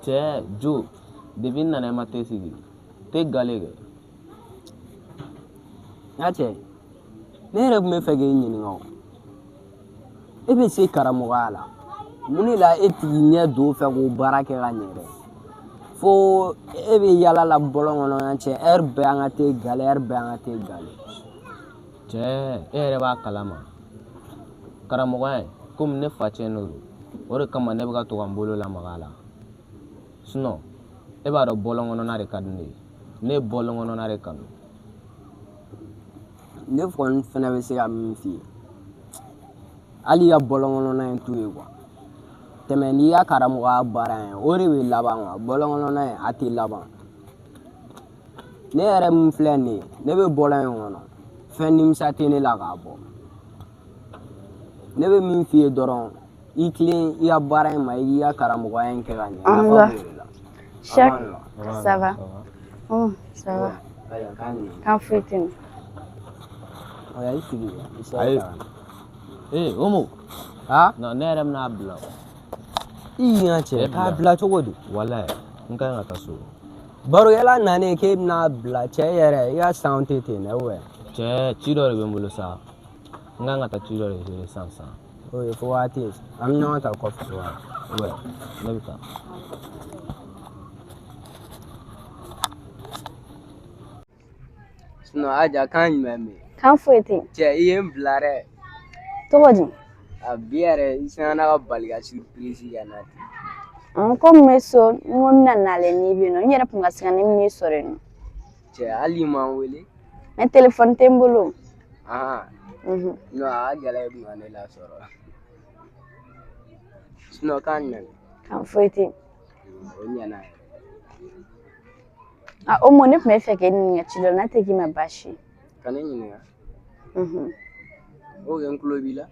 cɛ jo depuis nana ma te sigi te gale kɛ ŋa cɛ ne yɛrɛ tun bɛ fɛ k'e ɲininka o e bɛ se karamɔgɔya la mun de la e tigi ɲɛ don fɛ k'o baara kɛ ka ɲɛ dɛ fo e bɛ yala la bɔlɔn kɔnɔ ŋa cɛ ɛri bɛɛ an ka te gale ɛri bɛɛ an ka te gale cɛ e yɛrɛ b'a kalama karamɔgɔya komi ne facɛ n'o don o de kama ne bɛ ka to ka n bolo lamaga a la sinon e b'a dɔn bɔlɔn kɔnɔna de ka di ne ye ne ye bɔlɔn kɔnɔna de kanu ne kɔni fana bɛ se ka min f'i ye hali i ka bɔlɔn kɔnɔna in to yen tɛmɛ n'i ka karamɔgɔya baara in o de bɛ laban bɔlɔn kɔnɔna in a tɛ laban ne yɛrɛ min filɛ nin ye ne bɛ bɔlɔn in kɔnɔ fɛn nimisa tɛ ne la k'a bɔ ne bɛ min f'i ye dɔrɔn i tilen i ka baara in ma i k'i ka karamɔgɔya in kɛ ka ɲɛ nafa b'o de la. Cheikh, ça va? Ça va. Kan foyi tɛ yen. Oya i sigi Omo non ne yɛrɛ bɛna bila i ɲa cɛ k'a bila cogo di walayi n ka ɲi ka taa so barokɛla nanen k'e bɛna bila cɛ yɛrɛ i ka sanw tɛ ten dɛ cɛ ci dɔ de bɛ n bolo sa n ka ɲi ka taa ci dɔ de ɲini sisan o ye fo waati an bɛ ɲɔgɔn ta kɔfɛ ne bɛ taa aja kan jumɛn bɛ yen Kan foyi tɛ yen. cɛ i ye n bila dɛ Cogo di? a bi yɛrɛ i sina ka bali ka surprise kɛ n na ten Komi n bɛ so n ko n bɛna nale n'i bɛ yen nɔ n yɛrɛ tun ka se ka ne minɛ sɔrɔ yen nɔ. cɛ hali i ma n wele Mais téléphone tɛ n bolo. non a ka gɛlɛn i kun ka ne lasɔrɔ kan jumɛn Kan foyi tɛ yen. o ɲɛna O mɔ ne tun bɛ fɛ k'e ɲininka ci dɔ la n'a tɛ k'i ma baasi ye. ka ne ɲininka o kɛ n tulo b'i la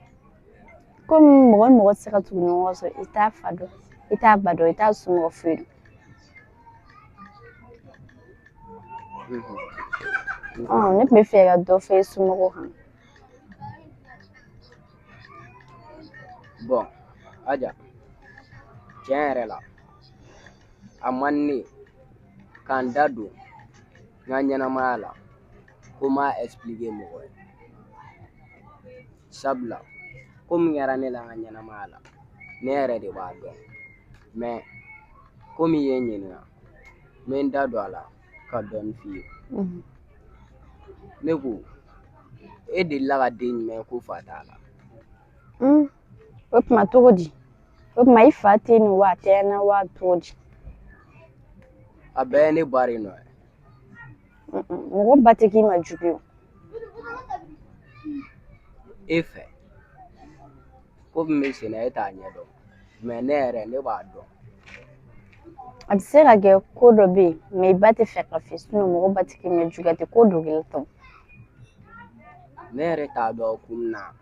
Komi mɔgɔ ni mɔgɔ tɛ se ka tugu ɲɔgɔn kɔ sɔrɔ i t'a fa dɔn i t'a ba dɔn i t'a somɔgɔ foyi dɔn. Ne tun bɛ fɛ ka dɔ fɔ i somɔgɔw kan. Bon aja tiɲɛ yɛrɛ la a man di ne ye k'an da don n ka ɲɛnamaya la ko n m'a expliquer mɔgɔ ye sabula ko min kɛra ne la n ka ɲɛnamaya la ne yɛrɛ de b'a dɔn mais komi i ye n ɲininka n bɛ n da don a la ka dɔɔni f'i ye ne ko e delila ka den jumɛn ko fa t'a la O tuma cogo di? O tuma i fa tɛ yen nɔ wa a tɛ yan na wa cogo di? a bɛɛ ye ne ba de nɔ ye Mɔgɔ ba tɛ k'i ma jugu ye o. e fɛ ko min bɛ sen na e t'a ɲɛ dɔn mais ne yɛrɛ ne b'a dɔn A bɛ se ka kɛ ko dɔ bɛ yen mais i ba tɛ fɛ ka fɔ sinon mɔgɔ ba tɛ k'i ma jugu ye a tɛ ko dogolen tɔ. ne yɛrɛ t'a dɔn kun min na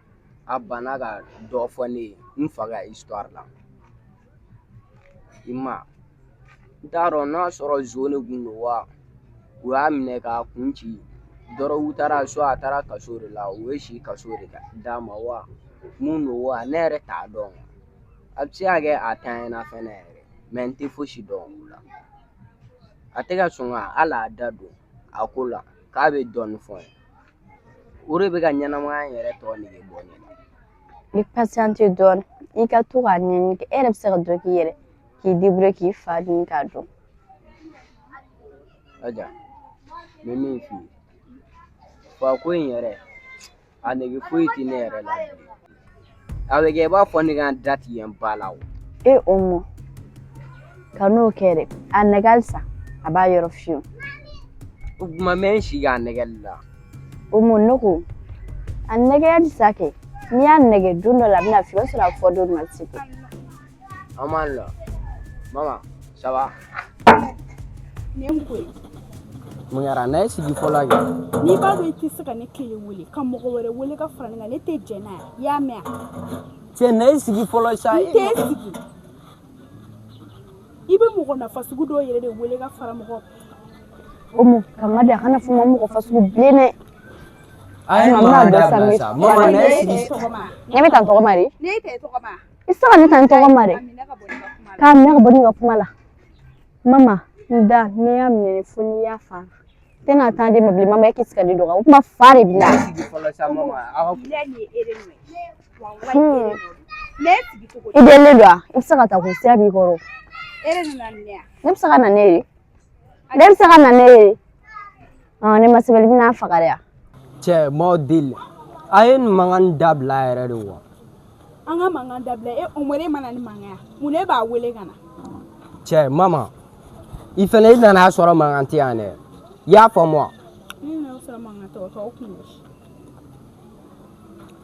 a banna ka dɔ fɔ ne ye n fa ka histoire la i ma n t'a dɔn n'a sɔrɔ zo ne kun don wa u y'a minɛ k'a kun ci dɔrɔgu taara so a taara kaso de la u ye si kaso de d'a ma wa mun don wa ne yɛrɛ t'a dɔn a bɛ se ka kɛ a tanyana fɛnɛ yɛrɛ mais n tɛ fosi dɔn o la a tɛ ka sɔn ka hali a da don a ko la k'a bɛ dɔɔnin fɔ n ye o de bɛ ka ɲɛnamaya in yɛrɛ tɔ nege bɔ ne la I patiente dɔɔnin i ka to k'a ɲɛɲini kɛ e yɛrɛ bɛ se ka dɔ k'i yɛrɛ k'i débrouiller k'i fa ɲini k'a dɔn. aja n bɛ min f'i ye fa ko in yɛrɛ a nege foyi tɛ ne yɛrɛ la bilen a bɛ kɛ i b'a fɔ ne ka n da tigɛ n ba la o mɔ ka n'o kɛ dɛ a nɛgɛ halisa a b'a yɔrɔ fiyewu. o tuma n bɛ n si k'a nɛgɛli la O mɔ ne ko a nɛgɛ halisa kɛ n'i y'a nɛgɛ don dɔ la a bɛna f'i ye o y'a sɔrɔ a fɔ don dɔ ma se kɛ. an b'an la mama ça va mun kɛra n'a ye sigi fɔlɔ kɛ n'i b'a dɔn i tɛ se ka ne kelen wele ka mɔgɔ wɛrɛ wele ka fara ne kan ne tɛ jɛn n'a ye i y'a mɛn wa cɛ n'a ye sigi fɔlɔ sa n tɛ sigi i bɛ mɔgɔ nafa sugu dɔw yɛrɛ de wele ka fara mɔgɔ O mɔ kanga de a kana fɔ ma mɔgɔ fasugu bilen dɛ. a ye Mama maa dɔ da san bila bɛ sa mama n'a ye sigi ne bɛ taa n tɔgɔma de. ne tɛ tɔgɔma I tɛ se ka ne ta n tɔgɔma de. a minɛ ka bɔ ne ka kuma la K'a minɛ ka bɔ ne ka kuma la. Mama, nda ne ya minɛ fo ni y'a fa. Tɛna taa di mabili mama yake sika de doga. O kuma fa de bila. I dele do a? I bɛ se ka taa ko sira b'i kɔrɔ. Ne bɛ se ka na ne ye. Ne bɛ se ka na ne ye. Ne ma sɛbɛnni bɛna faga dɛ. Cɛ m'aw deli. A ye nin mankan dabila yɛrɛ de wa? An ka mankan dabila o mɔre mana ni mankan mun ne b'a wele ka na? Cɛ mama i fɛnɛ i nana sɔrɔ mankan tɛ yan dɛ. I y'a faamu wa?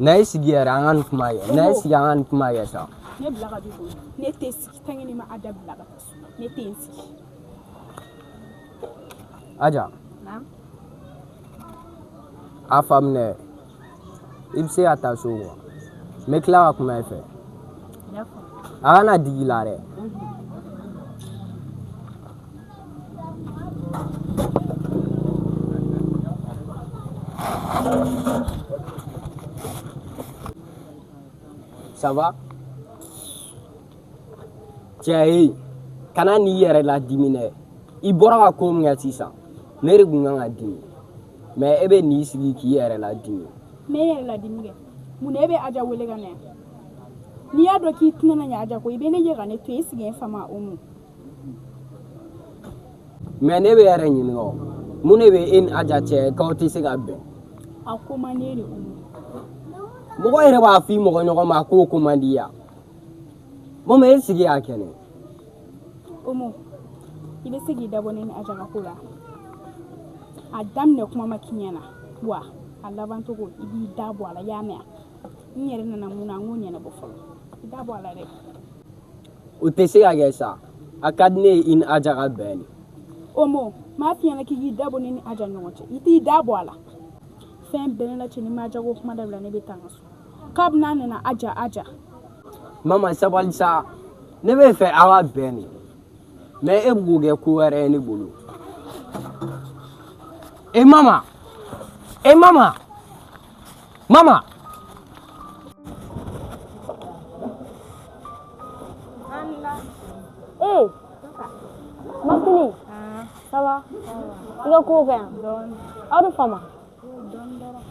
Na i sigi yɛrɛ an ka nin kuma kɛ. Na i sigi an ka nin kuma kɛ sa. Ne bila ka du kɔnɔ. Ne tɛ sigi tant que ne ma Ada bila ka taa so. Ne tɛ n sigi. Aja. Naamu. A faamuya. I bɛ se ka taa so wa? N bɛ tila ka kuma i fɛ. A kana digi la dɛ. Ça va? Cɛ kana n'i yɛrɛ ladimi dɛ. I bɔra ka ko min kɛ sisan ne de kun kan ka dimi mais e bɛ n'i sigi k'i yɛrɛ ladimi. Ne yɛrɛ ladimi kɛ mun ne bɛ Aja wele ka na yan? N'i y'a dɔn k'i tɛna na ɲɛ Aja ko i bɛ ne ye ka ne to yen i sigi fama o mun. Mais ne bɛ yɛrɛ ɲininka o mun de bɛ e ni Aja cɛ k'aw tɛ se ka bɛn? A ko man di de o mun. Mɔgɔ yɛrɛ b'a f'i mɔgɔ ɲɔgɔn ma k'o ko man di ya. Mama e sigi y'a kɛnɛ. Omo i bɛ se k'i dabɔ ne ni Aja ka ko la. A daminɛ kuma ma k'i ɲɛna wa a laban cogo i b'i da bɔ a la i y'a mɛn n yɛrɛ nana mun na n k'o ɲɛnabɔ fɔlɔ i da bɔ a la dɛ. O tɛ se ka kɛ sa a ka di ne ye i ni Aja ka bɛn de. Omo m'a f'i ɲɛna k'i k'i da bɔ ne ni Aja ɲɔgɔn cɛ i t'i da bɔ a la. Fɛn bɛɛ ne la cɛ ni ma Aja ko kuma dabila ne bɛ taa n ka so kabini nana Aja. Mama sabali sa ne bɛ fɛ aw ka bɛn de mais e bɛ k'o kɛ ko wɛrɛ ye ne bolo. Mama. Martini. Ça va? I ka ko kɛ yan? Aw ni fama?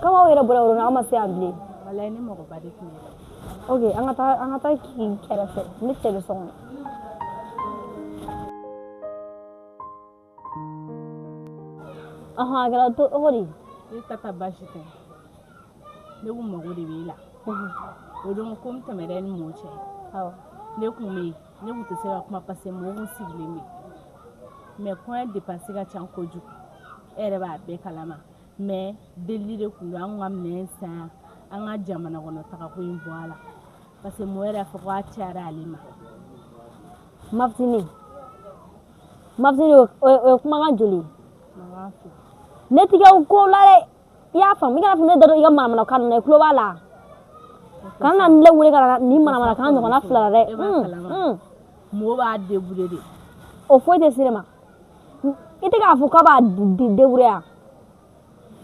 K'aw aw yɛrɛ bɔra yɔrɔ min aw ma se yan bilen. Walayi ne mɔgɔba de tun ye. Ok, an ka taa k'i kɛrɛfɛ ne cɛ bɛ so kɔnɔ. A kɛra cogo di? I ka taa baasi tɛ ne kun mago de b'i la o don ko n tɛmɛna ni mɔgɔ cɛ ne kun bɛ yen ne kun tɛ se ka kuma parce que mɔgɔ kun sigilen bɛ mais kɔɲɔ dépense ka ca kojugu e yɛrɛ b'a bɛɛ kalama mais deli de kun don an ka minɛn san an ka jamana kɔnɔ tagako in bɔ a la parce que mɔgɔ yɛrɛ y'a fɔ k'a cayara ale ma. Martini o ye kumakan joli? Ne tigɛ ko la dɛ i y'a faamu i kana fɔ ne da don i ka manamanakan na i tulo b'a la kan ka ne wele ka ni manamanakan ɲɔgɔnna fila la dɛ. Mɔgɔ b'a débrouiller de. O foyi tɛ se ne ma i tɛ k'a fɔ k'a b'a débrouiller yan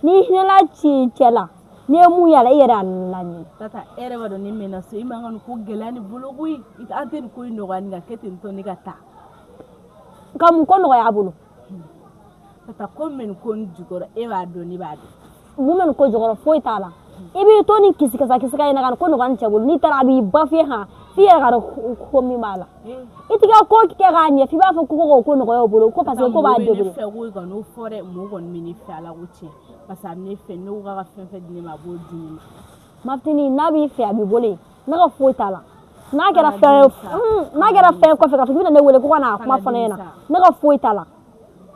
n'i hinɛla ci cɛ la n'i ye mun y'a la i yɛrɛ y'a laɲini. Tata e yɛrɛ b'a dɔn ne mɛnna so i man ka nin ko gɛlɛya ni bolo koyi an tɛ nin ko in nɔgɔya ni ka kɛ ten tɔ ne ka taa. Ka mun ko nɔgɔya a bolo? Tata ko min ko nin jukɔrɔ e b'a dɔn ne b'a dɔn. Mun bɛ nin ko jukɔrɔ foyi t'a la i b'i to nin kisikasa in na ka nin ko nɔgɔya nin cɛ bolo n'i taara a b'i ba f'i han f'i yɛrɛ ka dɔn ko min b'a la i tɛ ka ko kɛ k'a ɲɛ f'i b'a fɔ ko ko nɔgɔya o bolo ko parce que ko b'a débrouiller. Ne fɛ ko ka n'o fɔ dɛ mɔgɔ kɔni bɛ ne fɛ ala ko tiɲɛ parce que a bɛ ne fɛ ne ko k'a ka fɛn fɛn di ne ma a b'o di ne ma. Martini n'a b'i fɛ a b'i bolo yen ne ka foyi t'a la n'a kɛra fɛn kɔfɛ ka fɔ k'i bɛna ne wele ko ka n'a kuma fɔ ne ɲɛna ne ka foyi t'a la.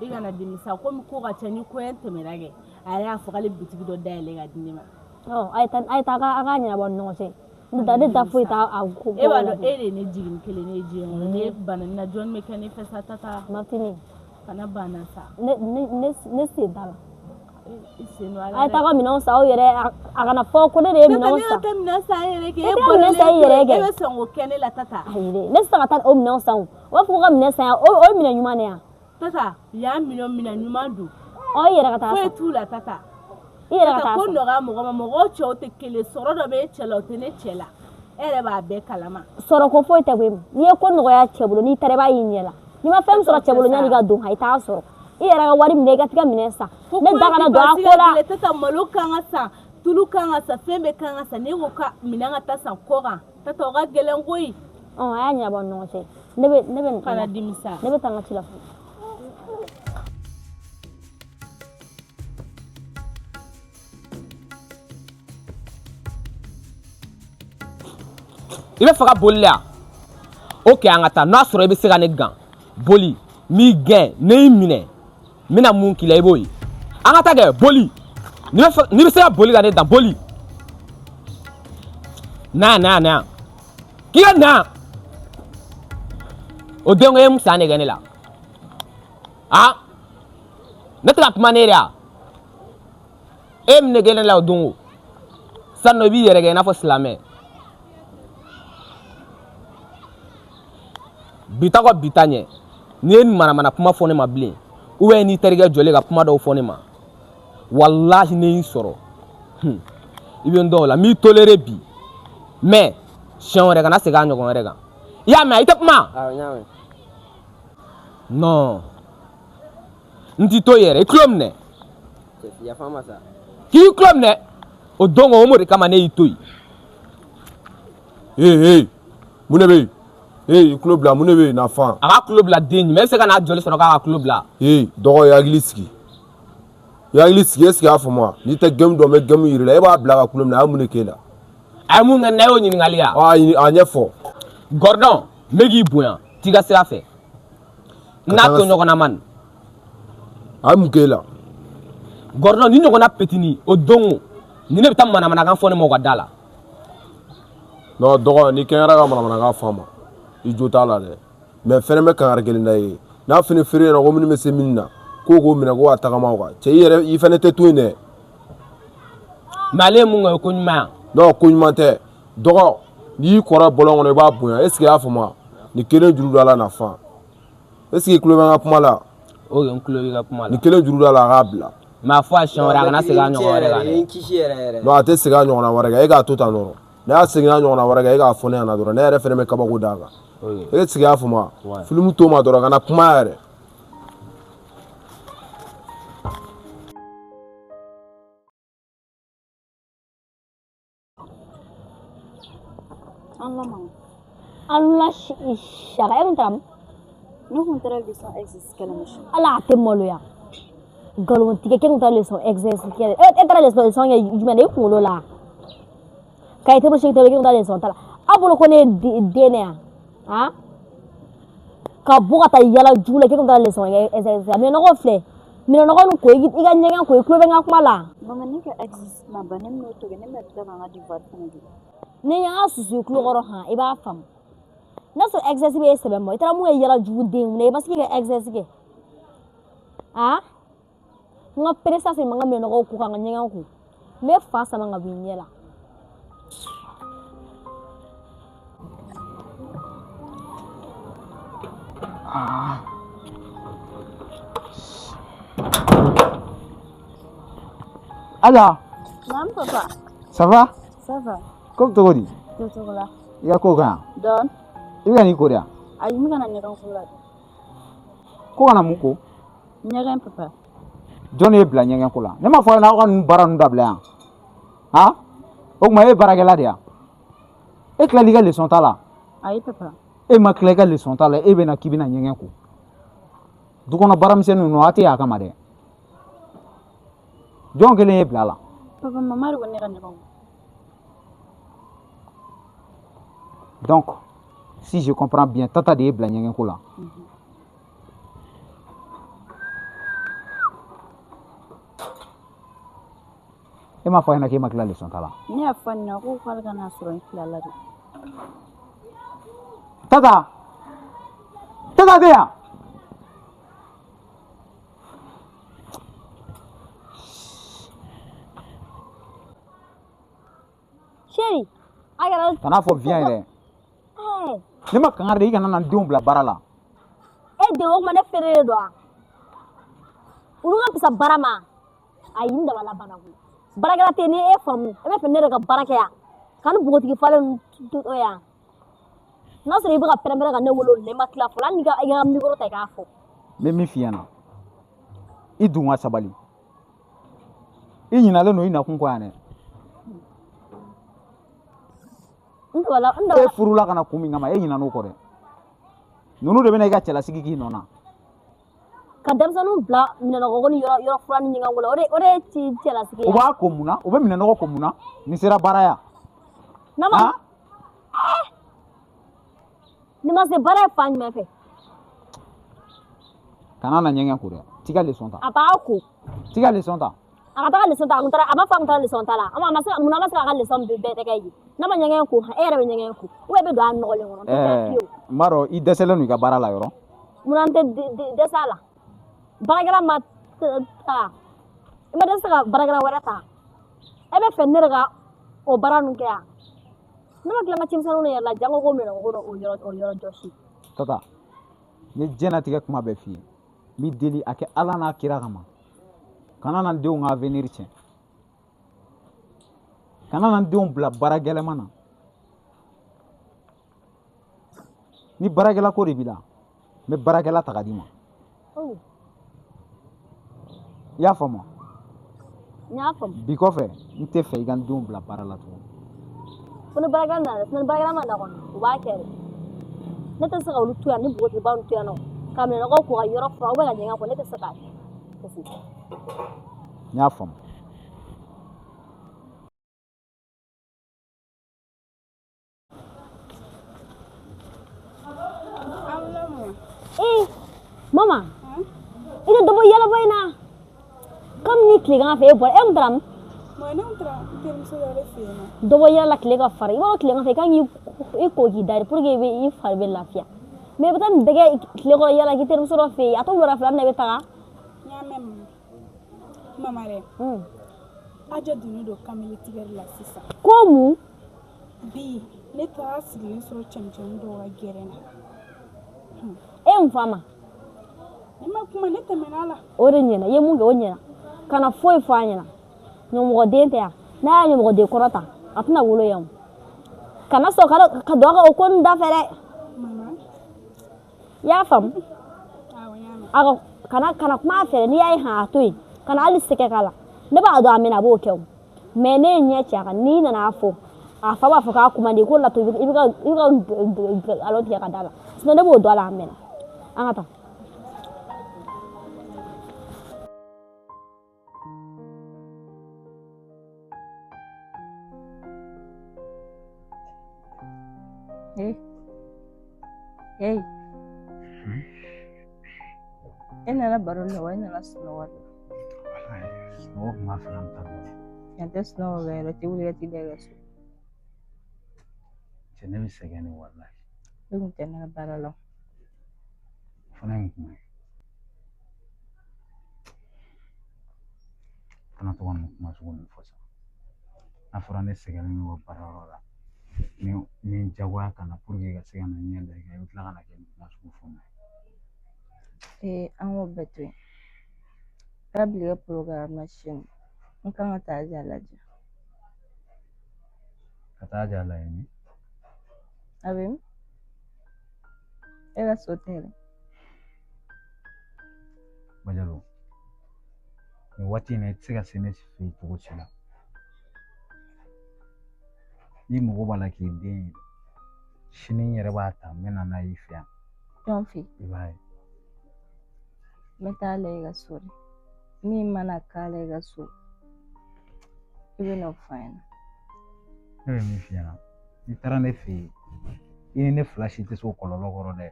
I kana dimi sa komi ko ka ca ni koɲɛ tɛmɛna kɛ a yɛrɛ y'a fɔ k'ale bitigi dɔ dayɛlɛ ka di ne ma. A ye taa a k'a ɲɛnabɔ ni ɲɔgɔn cɛ ne da foyi t'a ko. E b'a dɔn e de ye ne jigin kelen ne ye diɲɛ kɔnɔ ne bana ni na jɔn bɛ kɛ ne fɛ sa Tata. Martini kana bana sa. ne sen t'a la. I sen don a la dɛ. A ye taa ka minɛnw san aw yɛrɛ a kana fɔ ko ne de ye minɛnw san. Ne tɛ minɛn san yɛrɛ kɛ e minɛn san i yɛrɛ kɛ. E bɛ sɔn k'o kɛ ne la Tata. Ayi dɛ ne tɛ se ka taa o minɛnw san o b'a fɔ ko ka minɛn san o ye minɛn ɲuman de ye. Tata y'a minɛn ɲuman don. I yɛrɛ ka taa san. Foyi t'u la Tata. I yɛrɛ ka taa san. Ko nɔgɔya mɔgɔ ma mɔgɔw cɛw tɛ kelen sɔrɔ dɔ bɛ e cɛ la o tɛ ne cɛ la e yɛrɛ b'a bɛɛ kalama. Sɔrɔ ko foyi tɛ koyi n'i ye ko nɔgɔya cɛ bolo n'i taara i b'a y'i ɲɛ la Ni ma fɛn sɔrɔ cɛ bolo ɲani ka don i t'a sɔrɔ i yɛrɛ ka wari minɛ i ka tigɛ minɛ sa ne da kana don a ko la tata malo kan ka san tulu kan ka san fɛn bɛɛ kan ka san ne ko ka minɛ ka taa san kɔ kan tata o ka gɛlɛn koyi a y'a ɲɛnabɔ ni ɲɔgɔn cɛ ne bɛ kana dimisa ne bɛ taa n ka ci la fo I bɛ fɛ ka boli la ok an ka taa n'a sɔrɔ I bɛ se ka ne gan boli m'i gɛn ne y'i minɛ n bɛna mun k'i la I b'o ye an ka taa kɛ boli n'i bɛ se ka boli ka ne dan boli na k'i ka na o den ko e musa nɛgɛ ne la ne tɛ ka kuma ne yɛrɛ e min nɛgɛ ne la o don o sani nɔ I b'i yɛrɛ kɛ I n'a fɔ silamɛ bita ko bita ɲɛ n'i ye manamana kuma fɔ ne ma bilen ou bien n'i terikɛ jɔlen ka kuma dɔw fɔ ne ma wallahi ne y'i sɔrɔ I bɛ n dɔn o la n b'i toléré bi mais siɲɛ wɛrɛ kana segin a ɲɔgɔn wɛrɛ kan I y'a mɛn I tɛ kuma non n t'i to yɛrɛ I tulo minɛ k'i tulo minɛ o don o de kama ne y'i to yen mun de bɛ yen i tulo bila mun de bɛ yen na fan a ka tulo bila den ɲuman e bɛ se ka n'a jɔli sɔrɔ k'a ka tulo bila dɔgɔ i hakili sigi est-ce que i y'a faamu wa n'i tɛ gɛmu dɔn n bɛ gɛmu yir'i la e b'a bila ka tulo minɛ a ye mun de k'e la a ye mun kɛ n'a y'o ɲininkali ye a ɲɛfɔ Gordon n bɛ k'i bonya t'i ka sira fɛ n'a to ɲɔgɔn na man a ye mun k'e la Gordon ni ɲɔgɔnna petini o don o ni ne bɛ taa manamanakan fɔ ne ma o ka da la non dɔgɔ ni kɛɲɛra ka manamanakan fɔ a ma I jo t'a la dɛ mais fɛnɛ bɛ kankari kelen da ye n'a fini feere ɲɛna ko minnu bɛ se min na k'o minɛ ko ka tagama o kan cɛ I fɛnɛ tɛ to yen dɛ mais ale ye mun kɛ o ko ɲuman ya non ko ɲuman tɛ dɔgɔ n'i y'i kɔrɔ bɔlɔn kɔnɔ I b'a bonya est-ce que i y'a faamu wa ni kelen juru da la na fan est-ce que I tulo bɛ n ka kuma la ok n tulo b'i ka kuma la ni kelen juru da la a k'a bila mais a fɔ a siɲɛ wɛrɛ a kana segin a ɲɔgɔn wɛrɛ kan dɛ non a tɛ segin a ɲɔgɔnna wɛrɛ kan e k'a to tan dɔrɔn n'a y'a segin a ɲɔgɔnna wɛrɛ kan e k'a fɔ ne ɲɛna dɔrɔn ne yɛrɛ fɛnɛ bɛ kabako d'a kan e sigi a faamu wa film to ma dɔrɔn kana kuma yɛrɛ Allah shaka e kun taara ne kun taara leçon exercice kɛlɛ misi ala a tɛ maloya galon tigɛ kɛ kun taara leçon exercice kɛ e taara leçon kɛ jumɛn de I kunkolo la k'a ye table check kɛ kun taara leçon ta la a bolo ko ne ye den ne yan ka bɔ ka taa yala jugu la kɛ kun taara leçon kɛ exercice minɛnɔgɔ filɛ minɛnɔgɔ nin ko I ka ɲɛgɛn ko I tulo bɛ n ka kuma la mama ne ka exercice ma ban ne m'o tobi ne bɛ tila ka n ka devoir fana kɛ ni y'an ka susu I tulo kɔrɔ I b'a faamu n'a sɔrɔ exercice bɛ e sɛbɛn ma I taara mun kɛ yala jugu den kunna I ma se k'i ka exercice kɛ n ka peresa se ma n ka minɛnɔgɔw ko ka n ka ɲɛgɛn ko n bɛ fa sama ka bɔ I ɲɛ la Ala Naam papa ça va ça va ko cogo di to cogo la I ka ko kan don I bɛ ka n'i ko de wa ayi n bɛ ka na ɲɛgɛn ko la ko kana mun ko ɲɛgɛn papa jɔn y'e bila ɲɛgɛn ko la ne m'a fɔ aw ɲɛna aw ka ninnu baara ninnu dabila yan o tuma e ye baarakɛla de ya e tilala I ka leçon ta la ayi papa e ma tila I ka leçon ta la e bɛ na k'i bɛna ɲɛgɛn ko du kɔnɔ baaramisɛnnin ninnu a tɛ y'a kama dɛ jɔn kelen y'e bila a la papa mama de ko ne ka ɲɛgɛn ko donc si je comprends bien tata de y'e bila ɲɛgɛn ko la e m'a fɔ a ɲɛna k'e ma tila leçon ta la ne y'a fɔ a ɲɛna ko k'ale ka n'a sɔrɔ n tilala de tata tɛ yan chéri a kɛra kana fɔ viens yɛrɛ ne ma kangari de I kana na n denw bila baara la e den o kuma ne feere de don wa olu ka fisa baara ma ayi n dabala bana koyi baarakɛla tɛ ni e faamu e bɛ fɛ ne de ka baara kɛ yan ka ni npogotigi falen to yan n'a sɔrɔ i bɛ ka pɛrɛn-pɛrɛn ka ne wolo ne ma tila fɔlɔ hali n'i ka micro ta i k'a fɔ. N bɛ min f'i ɲɛna i dun ka sabali i ɲinalen don i nakun kɔ yan dɛ. E furula ka na kun min kama e ɲinan'o kɔ dɛ. Ninnu de bɛna i ka cɛlasigi k'i nɔ na. Ka denmisɛnninw bila minɛnɔgɔ ni yɔrɔ fura ni ɲɛgɛn wolo o de cɛlasigi ye. U b'a ko mun na u bɛ minɛnɔgɔ ko mun na nin sera baara ya. Nin ma se baara ye fan jumɛn fɛ. Kana na ɲɛgɛn ko dɛ t'i ka leçon ta. A b'a ko. T'i ka leçon ta. A ka taga leçon ta a b'a fɔ a kun taara leçon ta la munna a ma se k'a ka leçon bɛɛ tɛgɛ ye n'a ma ɲɛgɛn ko e yɛrɛ bɛ ɲɛgɛn ko ou bien i bɛ don a nɔgɔlen kɔnɔ. N b'a dɔn i dɛsɛlen don i ka baara la yɔrɔ. Munna n tɛ dɛsɛ a la baarakɛla ma ta i ma dɛsɛ ka baarakɛla wɛrɛ ta e bɛ fɛ ne de ka o baara ninnu kɛ yan ne ma tila n ka cimisɛnninw yɛrɛ la jango ko minɛnɔgɔ o yɔrɔ jɔsi. Tata n ye diɲɛlatigɛ kuma bɛɛ f'i ye n b'i deli a kɛ Ala n'a kira kama kana na n denw ka avenir tiɲɛ kana na n denw bila baara gɛlɛman na ni baarakɛla ko de b'i la n bɛ baarakɛla ta ka d'i ma i y'a faamu. N y'a faamu. Bi kɔfɛ n tɛ fɛ i ka n denw bila baara la tugun. Ko ni baarakɛla nana ni baarakɛla ma na kɔni u b'a kɛ dɛ ne tɛ se ka olu to yan ni npogotigiba ninnu to yan nɔ ka minɛnɔgɔ ko ka yɔrɔ fura ou bien ka ɲɛgɛn ko ne tɛ se k'a kɛ. N y'a faamu. Mama i tɛ dɔ bɔ yɛlɛbɔ in na comme ni tilegan fɛ e bɔra e kun taara min. Dɔ bɔ yɛlɛ la tile ka fara i b'a dɔn tilegan fɛ i kan k'i ko k'i da de pour que i fari bɛ lafiya mais i bɛ taa nin bɛɛ kɛ tile kɔrɔ yɛlɛ k'i terimuso dɔ fɛ yen a to wulada fɛ i bɛ taga. N y'a mɛn mama dɛ aja donnen don kamalen tigɛli la sisan. Ko mun. Bi ne taara sigilen sɔrɔ cɛmisɛnnin dɔw ka gɛrɛn na. E mun f'a ma. Ne ma kuma ne tɛmɛna a la. O de ɲɛna i ye mun kɛ o ɲɛna kana foyi fɔ a ɲɛna ɲɛmɔgɔden tɛ yan n'a y'a ɲɛmɔgɔden kɔrɔ ta a tɛna wolo yan kana sɔn ka don a ka o ko ninnu da fɛ dɛ. I y'a faamu. Kana kuma a fɛ n'i y'a ye han a to yen kana hali sɛgɛ k'a la ne b'a dɔn a mɛna a b'o kɛ o mais ne ye ɲɛ ci a kan n'i nana a fɔ a fa b'a fɔ k'a kuma de ko lato i bɛ ka nkalon tigɛ ka da la sinon ne b'o dɔn a la a mɛna an ka taa. Hey. E nana baro la wa e nana sunɔgɔ la. Sunɔgɔ kun b'a fɛ ka n ta dɔɔni. Yan tɛ sunɔgɔ kɛ yɛrɛ tɛ wuli ka t'i da i ka so. Cɛ ne bɛ sɛgɛn de walahi. E kun tɛ ne ka baara la. O fana ye n kuma ye. Kana to ka nin kuma sugu ninnu fɔ sa. N'a fɔra ne sɛgɛnnen don baarayɔrɔ la ni n jagoya kana pour que ka se ka na ɲɛ da i kan i bɛ tila ka na kɛ nin kuma sugu fɔ n ye. An k'o bɛɛ to yen. K'a bila i ka programme na sini n kan ka taa Aja lajɛ. Ka taa Aja lajɛ min? A bɛ min? E ka so tɛ dɛ. Bajalo nin waati in na i tɛ se ka se ne fɛ yen cogo si la. N'i mago b'a la k'i den ye sini n yɛrɛ b'a ta n bɛ na n'a ye i fɛ yan. Jɔn fɛ? I b'a ye. N bɛ taa lajɛ i ka so de. Min mana k'a la i ka so i bɛ n'o fɔ an ɲɛna. Ne bɛ min f'i ɲɛna n'i taara ne fɛ yen i ni ne fila si tɛ se o kɔlɔlɔ kɔrɔ dɛ.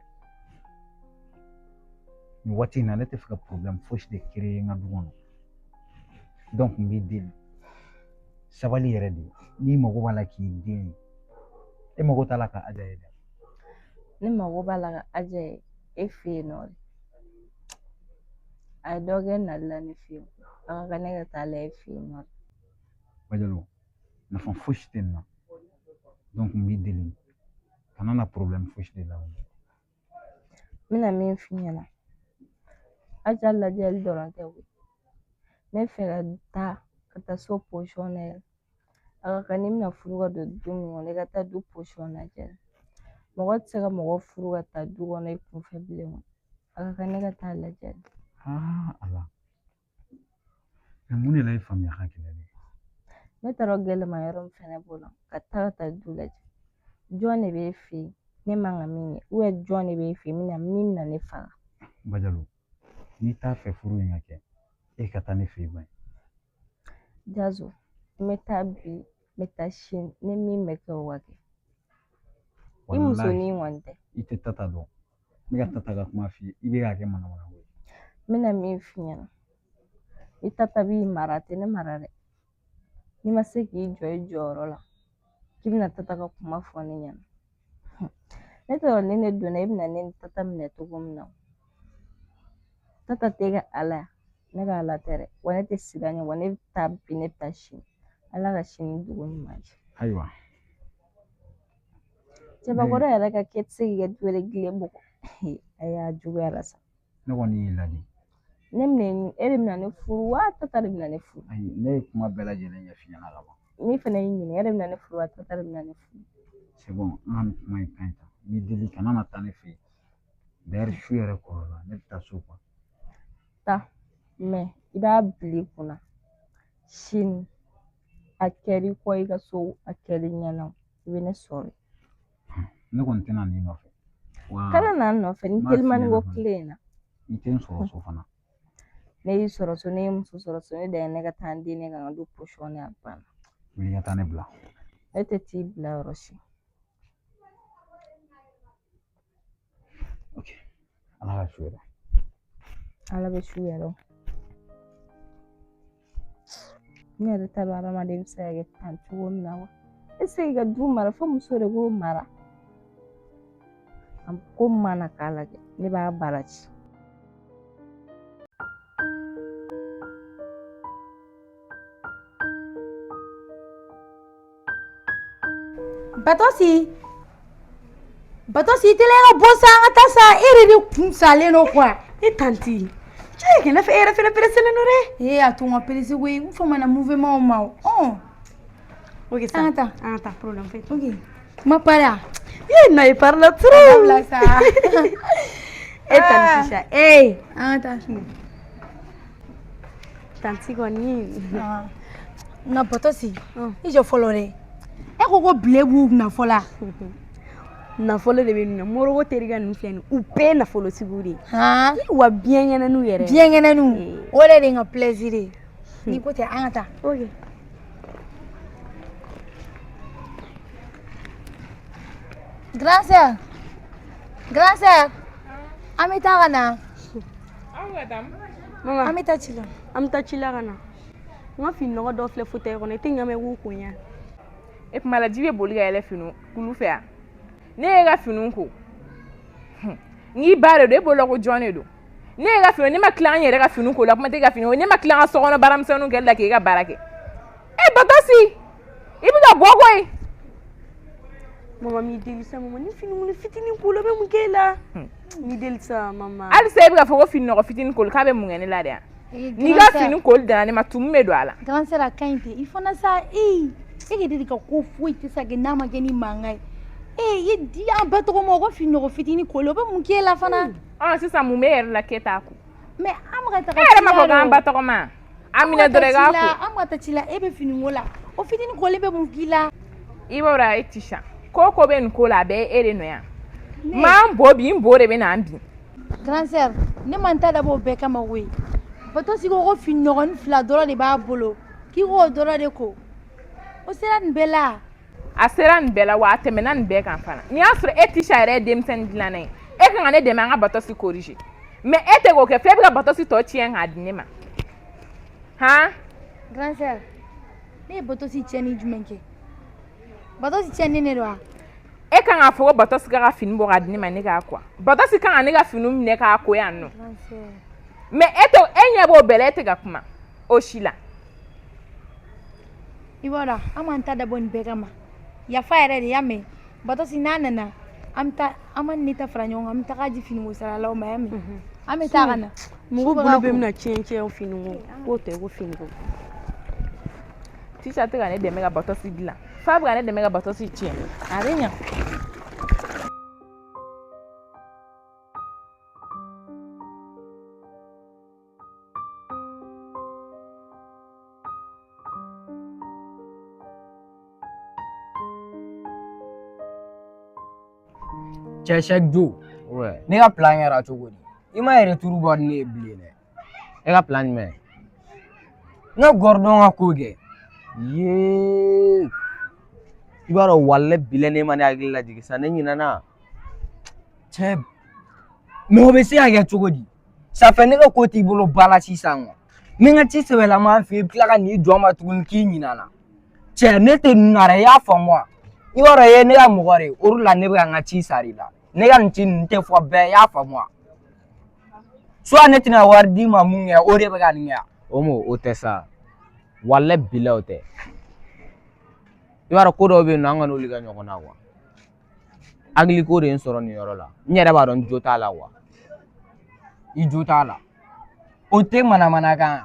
Nin waati in na ne tɛ fɛ ka problème fosi de créer n ka du kɔnɔ donc n b'i deli sabali yɛrɛ de n'i mago b'a la k'i den ye e mago t'a la ka Aja ye dɛ. Ne mago b'a la ka Aja ye e fɛ yen nɔ de. A ye dɔ kɛ nali la ne fɛ yen a ka kan ne ka taa lajɛ e fɛ yen nɔ de. Bajalo nafa fosi tɛ nin na donc n b'i deli kana na problème fosi de la. N bɛna min f'i ɲɛna Aja lajɛli dɔrɔn tɛ koyi ne fɛ ka taa so position na yɛrɛ a ka kan n'i bɛna furu ka don du min kɔnɔ i ka taa du position lajɛ mɔgɔ tɛ se ka mɔgɔ furu ka taa du kɔnɔ i kunfɛ bilen a ka kan ne ka taa lajɛ ala mun de la i faamuya ka gɛlɛn dɛ ne taara gɛlɛma yɔrɔ min fɛnɛ bolo ka taa du lajɛ jɔn de b'e fɛ yen ne man ka min ye jɔn de b'e fɛ yen min na ne faga Bajalo n'i t'a fɛ furu in ka kɛ e ka taa ne fɛ yen ba Jazo n bɛ taa bi n bɛ taa sini ni min bɛ kɛ o ka kɛ i musonin kɔni tɛ i tɛ tata dɔn ne ka tata ka kuma f'i ye i bɛ k'a kɛ manamana ko ye n bɛna min f'i ɲɛna i tata b'i mara tɛ ne mara dɛ n'i ma se k'i jɔ i jɔyɔrɔ la k'i bɛna tata ka kuma fɔ ne ɲɛna ne t'a dɔn ni ne donna i bɛna ne ni tata minɛ cogo min na tata tɛ ka ala ne ka ala tɛ dɛ wa ne tɛ siga ɲɛ wa ne bɛ taa bi ne bɛ taa sini ala ka sini dugu ɲuman cɛ ayiwa cɛbakɔrɔ yɛrɛ ka kɛ tɛ se k'i ka du wɛrɛ dilen bugɔ a y'a juguyara sa ne kɔni y'i ladi ne minɛ e de bɛna ne furu wa tata de bɛna ne furu ayi ne ye kuma bɛɛ lajɛlen ɲɛf'i ɲɛna ka ban ni fana y'i ɲininka e de bɛna ne furu wa tata de bɛna ne furu c'est bon an ka kuma in ka ɲi tan ni deli kana na taa ne fɛ yen d'ailleurs su yɛrɛ kɔrɔla ne bɛ taa so kuwa taa mɛ i b'a bila i kunna sini a kɛra i kɔ i ka so a kɛra i ɲɛna i bɛ ne sɔrɔ ne kɔni tɛna n'i nɔfɛ kana na n nɔfɛ ni telimani ko tile in na i tɛ n sɔrɔ so fana ne y'i sɔrɔ so ne ye muso sɔrɔ so ne da ye ne ka taa n den ne kan ka don posɔn a banna wuli ka taa ne bila ne tɛ t'i bila yɔrɔ si ok ala ka su yɛrɛ ala bɛ su yɛrɛ ne yɛrɛ t'a dɔn adamaden bɛ se ka kɛ tan cogo min na wa e se k'i ka du mara fo muso de k'o mara ko mana k'a lajɛ ne b'a baara ci Batosi tele ka bɔ sa an ka taa sa e yɛrɛ de kun salen don quoi e tanti cɛ kɛ n'a fɔ e yɛrɛ fɛnɛ pereselen don dɛ a to n ka perese koyi n fa mana mouvement ma o ok sa an ka taa problème fait ok ma para non il parle trop la sa e tanti sa an ka taa tanti kɔni nka Batosi i jɔ fɔlɔ dɛ e ko bile b'u nafɔ la nafolo de bɛ ninnu Moribo terikɛ ninnu filɛ nin u bɛɛ nafolotigiw de ye wa biɲɛnkɛnɛniw yɛrɛ biɲɛnkɛnɛniw o de ye n ka plaisir ye n'i ko tɛ an ka taa ok grand sœur an bɛ taa ka na mama an bɛ taa ci la an bɛ taa ci la ka na n ka fini nɔgɔ dɔ filɛ fauteuil kɔnɔ i tɛ ɲamɛ k'u ko ɲa e kuma la ji bɛ boli ka yɛlɛ fini kulu fɛ yan ne ye ka fini ko n'i ba de don e bolo ko jɔn de don ne ye ka fini ne ma tila an yɛrɛ ka fini ko la kuma tɛ ka fini ko ne ma tila an ka sokɔnɔ baaramisɛnninw kɛli la k'e ka baara kɛ Batosi i bɛ ka bɔ koyi mama m'i deli sa mama ni fini wuli fitinin ko la bɛ mun k'e la m'i deli sa mama hali sa i bɛ ka fɔ ko fini nɔgɔ fitinin ko k'a bɛ mun kɛ ne la de yan n'i ka fini koli danna ne ma tumu bɛ don a la grand sœur a ka ɲi ten i fana sa e ka de ka ko foyi tɛ se ka kɛ n'a ma kɛ ni mankan ye i di an bɛɛ tɔgɔ ma ko fini nɔgɔ fitinin koli o bɛ mun k'e la fana sisan mun bɛ e yɛrɛ la k'e t'a ko mais an bɛ ka taga e yɛrɛ ma fɔ k'an ba tɔgɔ ma an minɛ dɔrɔn i k'a ko an bɛ taa ci la e bɛ fini ko la o fitinin koli bɛ mun k'i la i b'a dɔn e ti sa ko bɛ nin ko la a bɛɛ e de nɔ yan m'an bo bi n bo de bɛ n'an bin grand sœur ne man ta dabɔ o bɛɛ kama koyi Batosi ko fini nɔgɔnin 2 dɔrɔn de b'a bolo k'i k'o dɔrɔn de ko o sera nin bɛɛ la a sera nin bɛɛ la wa a tɛmɛna nin bɛɛ kan fana n'i y'a sɔrɔ e Tisha yɛrɛ ye denmisɛnnin dilanna ye e kan ka ne dɛmɛ an ka Batosi corriger mais e tɛ k'o kɛ f'e bɛ ka Batosi tɔ tiɲɛ k'a di ne ma grand sœur ne ye Batosi tiɲɛni jumɛn kɛ Batosi tiɲɛni ne don wa e kan k'a fɔ ko Batosi ka fini bɔ k'a di ne ma ne k'a ko Batosi kan ka ne ka fini minɛ k'a ko yan nɔ mais e ɲɛ b'o bɛɛ la e tɛ ka kuma o si la i b'a dɔn an m'an ta dabɔ nin bɛɛ kama yafa yɛrɛ de y'a mɛn Batosi n'a nana an b'a ni ne ta fara ɲɔgɔn kan an bɛ taga di finiko saralaw ma y'a mɛn an bɛ taa ka na mɔgɔ bolo bɛ mina tiɲɛ finiko k'o tɛ ko finiko Tisha tɛ ka ne dɛmɛ ka Batosi dilan f'a bɛ ka ne dɛmɛ ka Batosi tiɲɛ a bɛ ɲa chaque jour Ouais. ne ka plan kɛra cogo di I ma retour bɔ ni ne ye bilen dɛ E ka plan jumɛn? n ka gɔrdɔn ka ko kɛ Yee. I b'a dɔn walahi bilahi ne ma ne hakili lajigin sa ne ɲinɛna. cɛ mais o bɛ se ka kɛ cogo di ça fait ne ka ko t'i bolo ba la sisan quoi n bɛ n ka ci sɛbɛlama fɛ i bɛ tila ka n'i jɔ n ma tuguni k'i ɲinɛna cɛ ne tɛ nin na dɛ i y'a faamu wa I b'a dɔn i ye ne ka mɔgɔ de ye o de la ne bɛ ka n ka ci sara I la ne ka nin ci ninnu tɛ fɔ bɛɛ i y'a faamu wa soit ne tɛna wari d'i ma mun kɛ o de bɛ ka nin kɛ Omo o tɛ sa. Walahi bilahi o tɛ. I b'a dɔn ko dɔw bɛ yen nɔ an ka n'olu kɛ ɲɔgɔn na quoi. Hakili ko de ye n sɔrɔ nin yɔrɔ la. N yɛrɛ b'a dɔn n jo t'a la quoi. I jo t'a la o tɛ manamanakan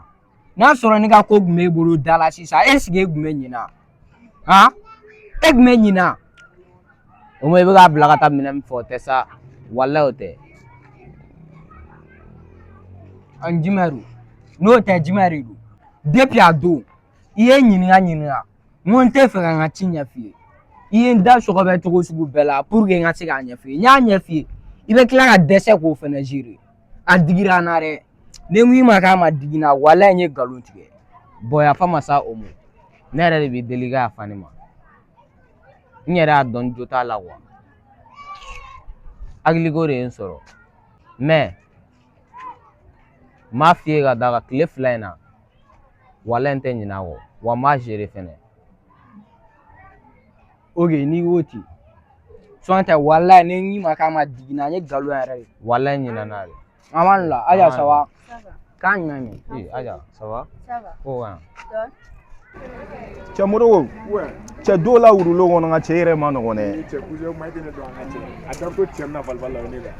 n'a sɔrɔ ne ka ko tun b'e bolo da la sisan est ce que e tun bɛ ɲinɛ han e tun bɛ ɲinɛ Omo I bɛ k'a bila ka taa minɛn min fɔ o tɛ sa. Walahi o tɛ. an jumɛn do n'o tɛ jumɛn de do depuis a don I ye n ɲininka n ko n tɛ fɛ ka n ka ci ɲɛf'i ye I ye n da sɔgɔbɛ cogo sugu bɛɛ la pour que n ka se k'a ɲɛf'i ye n y'a ɲɛf'i ye I bɛ tila ka dɛsɛ k'o fɛnɛ gérer a digira n na dɛ ne ko I ma k'a ma digi n na walahi n ye nkalon tigɛ Bon yafa n ma sa Omo. Ne yɛrɛ de b'i deli ka yafa ne ma. N yɛrɛ y'a dɔn n jo t'a la quoi. Hakili ko de ye n sɔrɔ. Mais n m'a f'i ye ka d'a kan tile 2 in na walahi n tɛ ɲinɛ a kɔ wa n b'a gérer fɛnɛ. ok n'i ko ten sɔn tɛ walahi ne ko I ma k'a ma digi n na n ye nkalon yɛrɛ de Walahi n ɲinɛna de. Aman la Aja ça va k'a ɲinɛ Eh Aja ça va? Ça va. Ko kan? Cɛ Modibo cɛ dɔw la wurulon kɔnɔ nka cɛ yɛrɛ ma nɔgɔn dɛ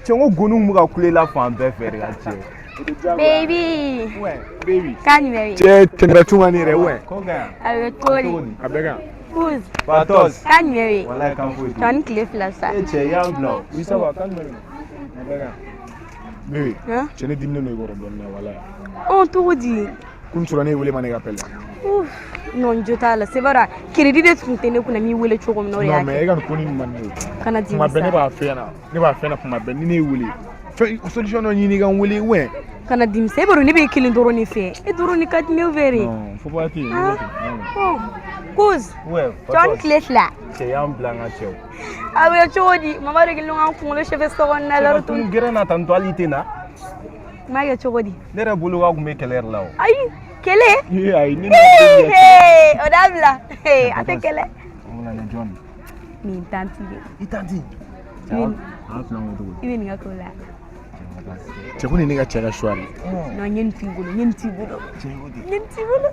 cɛ n ko goniw bɛ ka kule la fan bɛɛ fɛ de ka cɛ Baby. baby K'a ɲinɛ cɛ tɛmɛ tungani yɛrɛ wɛ a bɛ tori. a bɛ kan Puz. Fatos K'a ɲinɛ walahi kan foyi tɛ Tɔ ni tile 2 sa. e cɛ i y'an bila o oui ça va kan jumɛn a bɛ kan baby Hein? cɛ ne diminen don i kɔrɔ dɔɔnin na walahi Cogo di? kun sɔrɔ ne wele ma ne ka pelle Non, jo t'a la c'est vrai crédit de tun tɛ ne kunna n'i wele cogo min na o de y'a non mais kɛ. e ka nin ko nin man ne Kana dimi kuma bɛɛ ne sa. b'a fɛ na kuma bɛɛ ni ne y'i wele fɛn solution dɔ ɲini ka n wele wɛ Kana dimi sa. E b'a dɔn ne bɛ kelen dɔrɔn de fɛ. E dɔrɔn de ka di ne fɛ. non faut pas ten Puz. ouais Tɔ ni tile 2. cɛ y'an bila an ka cɛw A bɛ cogo di? Mama de kelen ka kunkolo cheveux so kɔnɔna la. tun gɛrɛ na tan to hali i tɛ na M'a kɛ cogo di? ne yɛrɛ bolo k'a kun bɛ kɛlɛ yɛrɛ la o Ayi, kɛlɛ? ye ayi ne O dabila. A tɛ kɛlɛ. na ne jɔn Nin tanti de. i tanti Nin an filan ko cogo I bɛ nin ka ko la. cɛ ko nin ne ka cɛ ka choix de Non, n ye nin t'i bolo, n ye nin t'i bolo. N ye nin t'i bolo.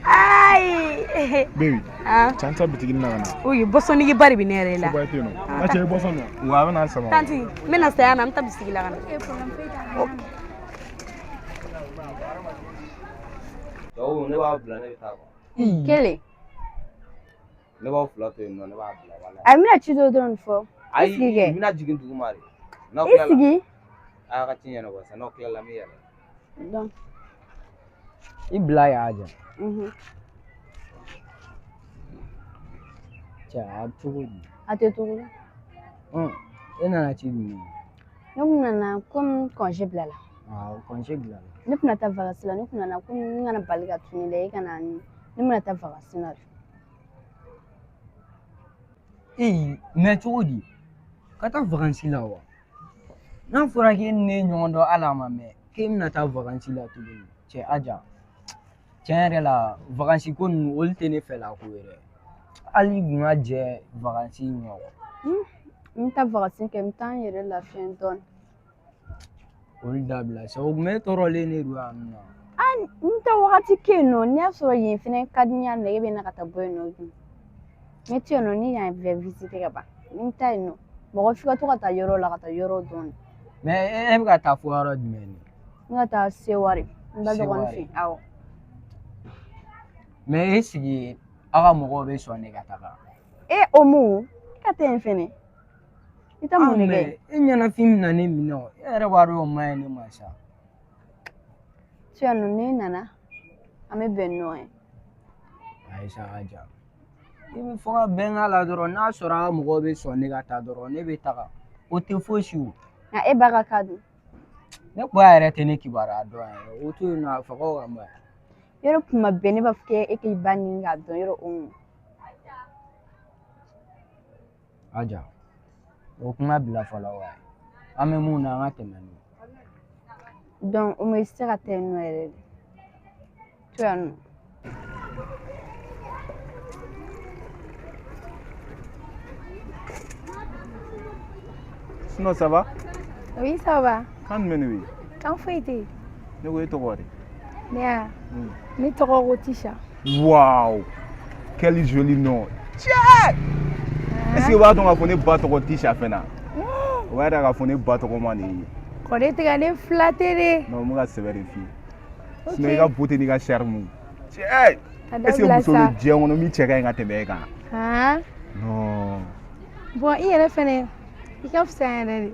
Ayi. baby Ah. can ta bitigi na ka na Oui, bɔsɔnigi ba de bɛ ne yɛrɛ la. faut pas ten nɔ a cɛ ye bɔsɔn na wa a bɛ na sama Tanti, n bɛna saya na, n bɛ taa bisigi la ka na. Ne b'a bila ne bɛ taa quoi. Kelen. Ne b'aw fila to yen nɔ ne b'a bila walahi. A bɛna ci dɔ dɔrɔn fɔ. Ayi sigi kɛ. i bɛna jigin duguma de. N'aw I tilala sigi. a y'a ka ci ɲɛnabɔ sisan n'aw tilala n bɛ yɛlɛ. Donc. I bila y'a jɛ cɛ a cogo di A tɛ togo. e nana ci di ne Ne kun nana komi congé bila la. congé bila la Ne tɛna taa vacances la ne kun nana komi n kana bali ka tunu dɛ e kana ni ne bɛna taa vacances la. mais cogo di ka taa vacances la wa n'a fɔra k'e ni ne ɲɔgɔn dɔn hali a ma mɛn k'e bɛna taa vacances la tuguni cɛ Aja tiɲɛ yɛrɛ la vacances ko ninnu olu tɛ ne fɛ la ko yɛrɛ hali kun ka jɛ vacances in ma N bɛ taa vacances kɛ n bɛ taa n yɛrɛ lafiya dɔɔni. olu dabila sa o tun bɛ tɔɔrɔlen ne don yan nɔ N tɛ wagati kɛ yen nɔ n'i y'a sɔrɔ yen fɛnɛ ka di n y'a nɛgɛ bɛ na ka taa bɔ yen nɔ dun. Ne tɛ yen nɔ ni y'an fɛ visiter ka ban ni n ta yen nɔ mɔgɔ f'i ka to ka taa yɔrɔ la ka taa yɔrɔ dɔn. mais e bɛ ka taa fɔ yɔrɔ jumɛn de N ka taa Seware n ba dɔgɔnin fɛ awɔ. mais e sigi aw ka mɔgɔw bɛ sɔn ne ka taga O mun i ka taa yen fɛnɛ i tɛ mun de kɛ. e ɲɛnafin bɛna ne minɛ o e yɛrɛ b'a dɔn o ma ɲi ne ma sa Tu yan nɔ n'e nana an bɛ bɛn nɔ ye. ayi sa Aja I bɛ fɔ ka bɛn k'a la dɔrɔn n'a sɔrɔ a mɔgɔw bɛ sɔn ne ka taa dɔrɔn ne bɛ taga o tɛ fosi o. Nka e ba ka ka dun. Ne ba yɛrɛ tɛ ne kibaruya dɔn yɛrɛ o to yen nɔ a fagaw ka ma. Yɔrɔ kuma bɛɛ ne b'a fɔ e k'i ba ɲini k'a dɔn yɔrɔ o. Aja o kuma bila fɔlɔ wa an bɛ mun na an ka tɛmɛ n'o. Donc o ma se ka taa yen nɔ yɛrɛ de. To yan nɔ. Sinon, ça va? Oui, ça va. Quand même, oui. Quand fouille-t-il? Ne voyez pas quoi. Ne tɔgɔ ko Tisha. Waouh! Quel joli nom. Tiens! Est-ce que vous avez ne ba tɔgɔ Tisha fana? Ouais, da ka ne ba tɔgɔ ma ni. Kɔrɔ tɛ ka ne flatter de. Non, moi c'est vérifié. Sinon, il ka beauté ni ka charme. Tiens! Est-ce que muso bɛ diɲɛ kɔnɔ min cɛ ka ɲi ka tɛmɛ e kan? Han? Non. Bon, i yɛrɛ fɛnɛ i ka fisa yɛrɛ de.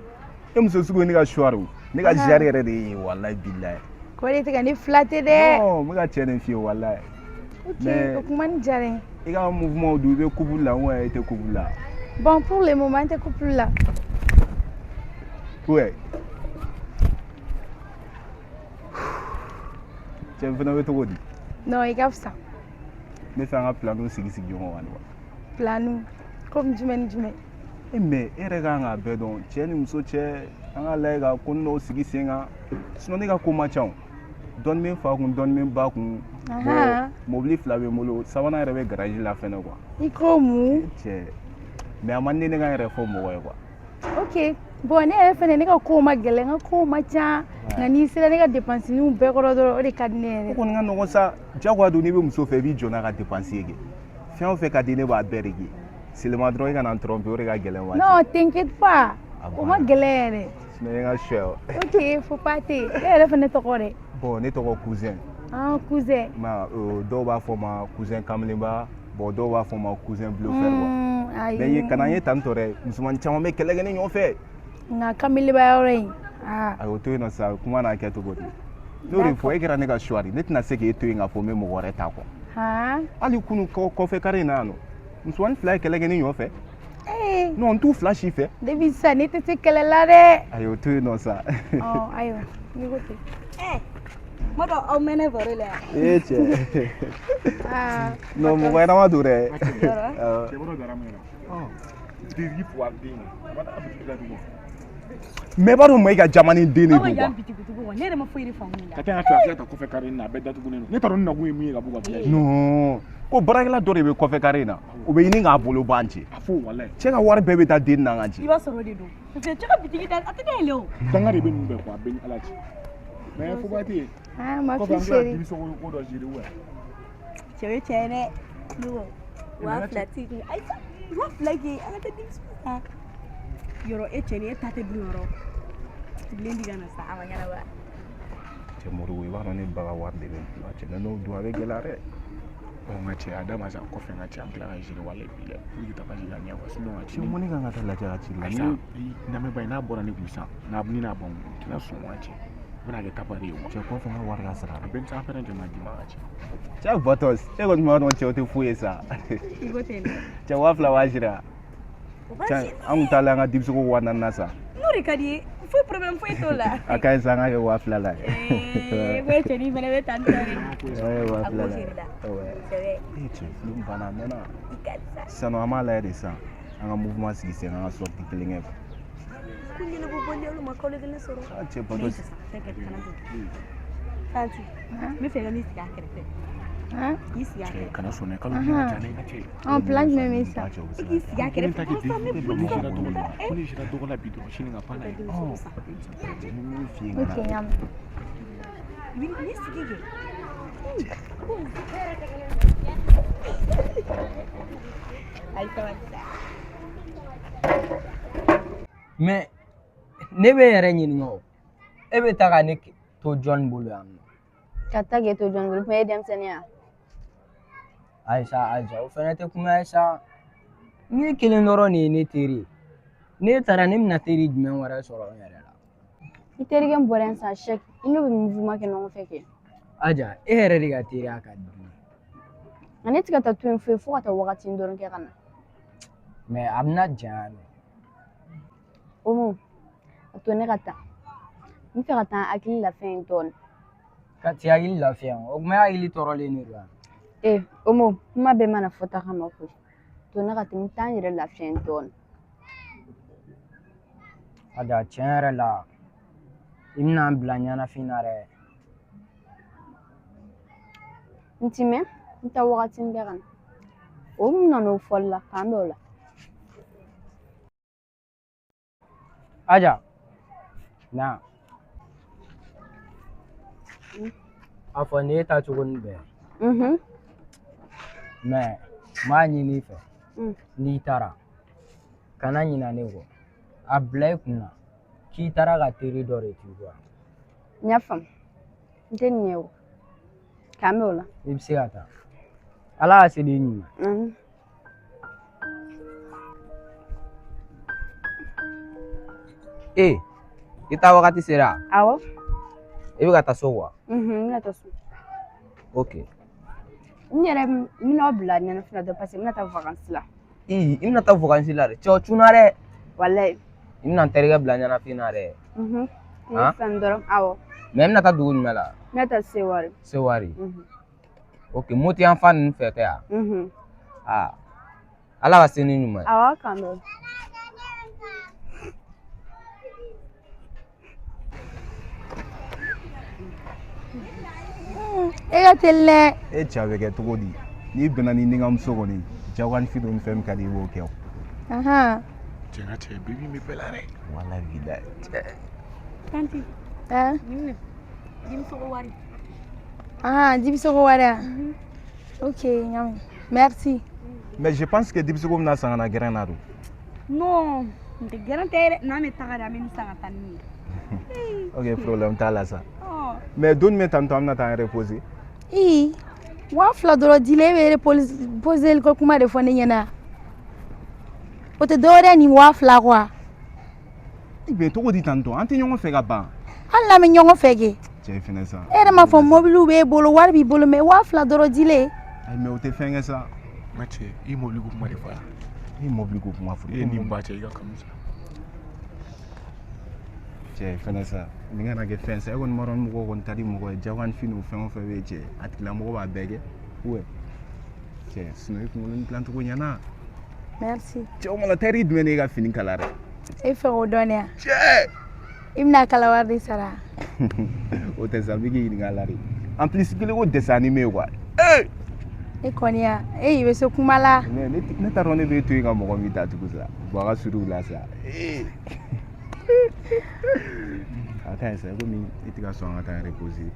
E muso sugu ne ka choix o. Ne ka jari yɛrɛ de ye wallahi billahi. Kɔrɔ tɛ ka ne flatter de. Non, me ka cɛ nin f'i ye wallahi. Ok, o kuma ni diyara n ye. I ka mouvement do i bɛ couple la ou i tɛ couple la? Bon, pour le moment n tɛ couple la. Ouais. Cɛ fana bɛ cogo di? Non, i ka fisa. Ne fɛ an ka planiw sigi ɲɔgɔn kan wa? Planiw comme jumɛn ni jumɛn? Mais e yɛrɛ kan k'a bɛɛ dɔn cɛ ni muso cɛ an ka lajɛ ka ko dɔw sigi sen kan sinon ne ka ko man ca o dɔɔni bɛ n fa kun dɔɔni bɛ n ba kun bon mobili fila bɛ n bolo sabanan yɛrɛ bɛ garage la fɛnɛ quoi. I ko mun? Cɛ mais a man di ne ka n yɛrɛ fɔ mɔgɔ ye quoi. Ok bon ne yɛrɛ fɛnɛ ne ka kow ma gɛlɛn n ka kow ma ca nka n'i sera ne ka dépenses bɛɛ kɔrɔ dɔrɔn o de ka di ne yɛrɛ. O kɔni ka nɔgɔn sa diyagoya don n'i bɛ muso fɛ i b'i jɔ n'a ka dépense ye kɛ fɛn o fɛn ka di ne b'a bɛɛ de kɛ. Seulement dɔrɔn i kana n tromper o de ka gɛlɛn waati. Non, t'inquiète pas. O ma gɛlɛn yɛrɛ. Sinon i ka choix. Ok, faut pas te. E yɛrɛ fɛnɛ tɔgɔ dɛ? Bon ne tɔgɔ cousin. Ah, cousin. Ma dɔw b'a fɔ ma cousin kamelenba bon dɔw b'a fɔ ma cousin bleu fer quoi. Mais kana ye tan tɔ dɛ musoman caman bɛ kɛlɛ kɛ ne ɲɔgɔn fɛ. Nka kamelenba yɔrɔ in. Ayi o to yen nɔ sa kuma n'a kɛ cogo di. N'o de fɔ e kɛra ne ka choix de ne tɛna se k'e to yen k'a fɔ n bɛ mɔgɔ wɛrɛ ta quoi. Hali kunu kɔfɛ kare in na yan nɔ musomanin fila ye kɛlɛ kɛ ne ɲɔgɔn fɛ. Non n t'u fila si fɛ. Depuis sisan ne tɛ se kɛlɛ la dɛ. Ayi o to yen nɔ sa. Ayiwa ne ko ten. N b'a dɔn aw mɛnɛ baro la yan. Ee cɛ. Non mɔgɔ ɲɛnama don dɛ. Cɛ bɔra dara min na. Biriki fo a den na. A bɛ tila dugu. Mais b'a dɔn Mayiga jamani den de don quoi. Aw ka yan bitigutigiw ne yɛrɛ ma foyi de faamu la. Ka kɛ ka to a filɛ ta kɔfɛ kare in na a bɛɛ datugulen don. Ne t'a dɔn ne nakun ye min ye ka bɔ ka bila. Non ko baarakɛla dɔ de bɛ kɔfɛ kare in na o bɛ ɲini k'a bolo ban cɛ. A fɔ walayi. Cɛ ka wari bɛɛ bɛ taa den na ka ci. I b'a sɔrɔ o de don parce que cɛ ka bitigi da a tɛ da yɛlɛ o. Danga de bɛ ninnu bɛɛ kɔ a bɛ ni ala cɛ. Mais fo ba tɛ yen. Ma fille chérie. Kɔfɛ an bɛ ko dɔ gérer wa. Cɛ ye cɛ dɛ. Ne ko wa fila ti kun ayi wa fila kɛ an ka taa denmisɛnnin yɔrɔ e cɛ ni e ta tɛ dun yɔrɔ. Bilen di ka na sa a ma ɲɛnabɔ. Cɛ Moribo i b'a dɔn ne ba ka wari de bɛ n bila cɛ n'o dun a bɛ gɛlɛya dɛ. N ka cɛ a da ma sa kɔfɛ n ka cɛ an tila ka gérer walayi bi dɛ pour que ta ka jigin a ɲɛ quoi sinon ka ci. Cɛ mun ne kan ka taa lajɛ ka ci la. Ayi namɛ ba n'a bɔra ne kun sa n'a n'a bɔn tɛna sɔn wa cɛ. N bɛna kɛ tabari ye quoi. Cɛ kɔfɛ n ka wari ka sara a bɛ n san fɛnɛ jama di ma ka cɛ. Cɛ Batos e kɔni b'a dɔn cɛw tɛ foyi ye sa. I ko ten dɛ. Cɛ wa fila b'a jira. Cɛ an kun taalen an ka denmisɛnw wa naani na sa. N'o de ka di ye foyi problème foyi t'o la. A ka ɲi sa an ka kɛ wa fila la. Ko e cɛnin fɛnɛ bɛ tan tɔ de. Wa fila la. Sɛbɛ. Cɛ film banna a mɛnna. Sisan nɔ an b'a lajɛ de sisan an ka mouvement sigi sen kan an ka sortie kelen kɛ. Ko ɲɛnabɔ bɔli olu ma kalo kelen sɔrɔ. Cɛ Batos. Tanti n bɛ fɛ ka n'i sigi a kɛrɛfɛ. K'i sigi a kɛrɛfɛ. Kana sɔn dɛ kalo kelen ka ca ne ka cɛ. Plan jumɛn bɛ sa? I k'i sigi a kɛrɛfɛ. Ko ne sera dɔgɔ la bi dɔrɔn sini ka pan n'a ye. Ok y'a mɛn. N'i sigi kɛ. Ayi sabali. Mais ne bɛ yɛrɛ ɲininka o e bɛ taa ka ne to jɔn bolo yan nɔ. Ka taa k'e to jɔn bolo kuma ye denmisɛnninya. Ayisa o fɛnɛ tɛ kuma ye sa n ye kelen dɔrɔn de ye ne teri ye ne taara ne bɛna teri jumɛn wɛrɛ sɔrɔ n yɛrɛ la. I terikɛ bɔra yan san chèque i n'o bɛ mouvement kɛ ɲɔgɔn fɛ kɛ. Aja e yɛrɛ de ka teriya ka di ne tɛ ka taa to yen foyi fo ka taa wagati dɔɔni kɛ ka na. Mais a bɛna janya dɛ. Omo a to ne ka taa n fɛ ka taa hakili lafiya in dɔɔni. Ka ti hakili lafiya o kuma hakili tɔɔrɔlen de don. Omo kuma bɛɛ mana fɔ ta kama koyi to ne ka taa n taa n yɛrɛ lafiya in dɔɔni. Ada tiɲɛ yɛrɛ la i bɛna n bila ɲɛnafin na dɛ. N ti mɛn n taa wagati kɛ ka na o mun nana o fɔli la k'an bɛ o la. Aja na a fɔ ne ta cogo ni bɛɛ. Mais n b'a ɲini i fɛ n'i taara kana ɲina ne kɔ a bila i kunna k'i taara ka teri dɔ de to quoi. N y'a faamu n tɛ nin ɲɛ o k'an bɛ o la. I bɛ se ka taa ala ka se n'i ɲuman. I taa wagati sera. Awɔ. I bɛ ka taa so wa? N bɛna taa so. Ok. N yɛrɛ n bɛna bila ɲɛnafin na dɔrɔn parce que n bɛna taa vacances la. I bɛna taa vacances la dɛ cɛ o cunna dɛ. Walayi. I bɛna n terikɛ bila ɲɛnafin na dɛ. N ye fɛn dɔrɔn awɔ. Mais i bɛna taa dugu jumɛn la? N bɛna taa Sewari. Sewari. Ok Moti yan fan ninnu fɛ tɛ yan. Ala ka se ni ɲuman ye. Awɔ k'an bɛ o la. E ka teli dɛ. E cɛ bɛ kɛ cogo di n'i bɛnna ni ɲɛngamuso kɔni jagoyanifin dɔ ni fɛn min ka di i b'o kɛ o. Cɛ n ka cɛ bibi bɛ bɛɛ la dɛ. Wala bilayi. Tanti. Dibisogo wari. Dibisogo wari a. Ok ɲami merci. Mais je pense que dibisogo bɛna san ka na gɛrɛn na don. Non n tɛ gɛrɛn tɛ dɛ n'an bɛ taga de an bɛ nin san ka taa ni ye. Ok problème t'a la sa. Mais don jumɛn tantɔ an bɛna taa an reposer. 2000 dɔrɔn dila e bɛ reposer ko kuma de fɔ ne ɲɛna. O tɛ dɔwɛrɛ ni 2000 quoi. Mais cogo di tantɔ an tɛ ɲɔgɔn fɛ ka ban. Hali n'an bɛ ɲɔgɔn fɛ kɛ. Cɛ fɛnɛ sa. E yɛrɛ m'a fɔ mɔbiliw b'e bolo wari b'i bolo mais 2000 dɔrɔn dila. Mais o tɛ fɛn kɛ sa. N ka cɛ i mɔbili ko kuma de fɔ yan. I mɔbili ko kuma fɔ. E ni ba cɛ i ka kanu sa. Cɛ fɛnɛ sa nin kana kɛ fɛn sa e kɔni m'a dɔn mɔgɔw kɔni ka di mɔgɔ ye jagoyanifin o fɛn o fɛn bɛ yen cɛ a tigilamɔgɔ b'a bɛɛ kɛ ouais cɛ sinon i kunkolo ni dilancogo ɲɛna. Merci. Cɛ o mana tɛri jumɛn de ye ka fini kala dɛ. E fɛ o dɔn yan. Cɛ. I bɛna kala wari de sara. O tɛ sa n bɛ k'i ɲininka a la de en plus kelen ko dessin animé quoi. E kɔni ya e bɛ se kuma la. Ne t'a dɔn ne bɛ to yen ka mɔgɔ min datugu sa bon a ka surun la sa. A ka ɲi sa komi i tɛ ka sɔn an ka taa reposer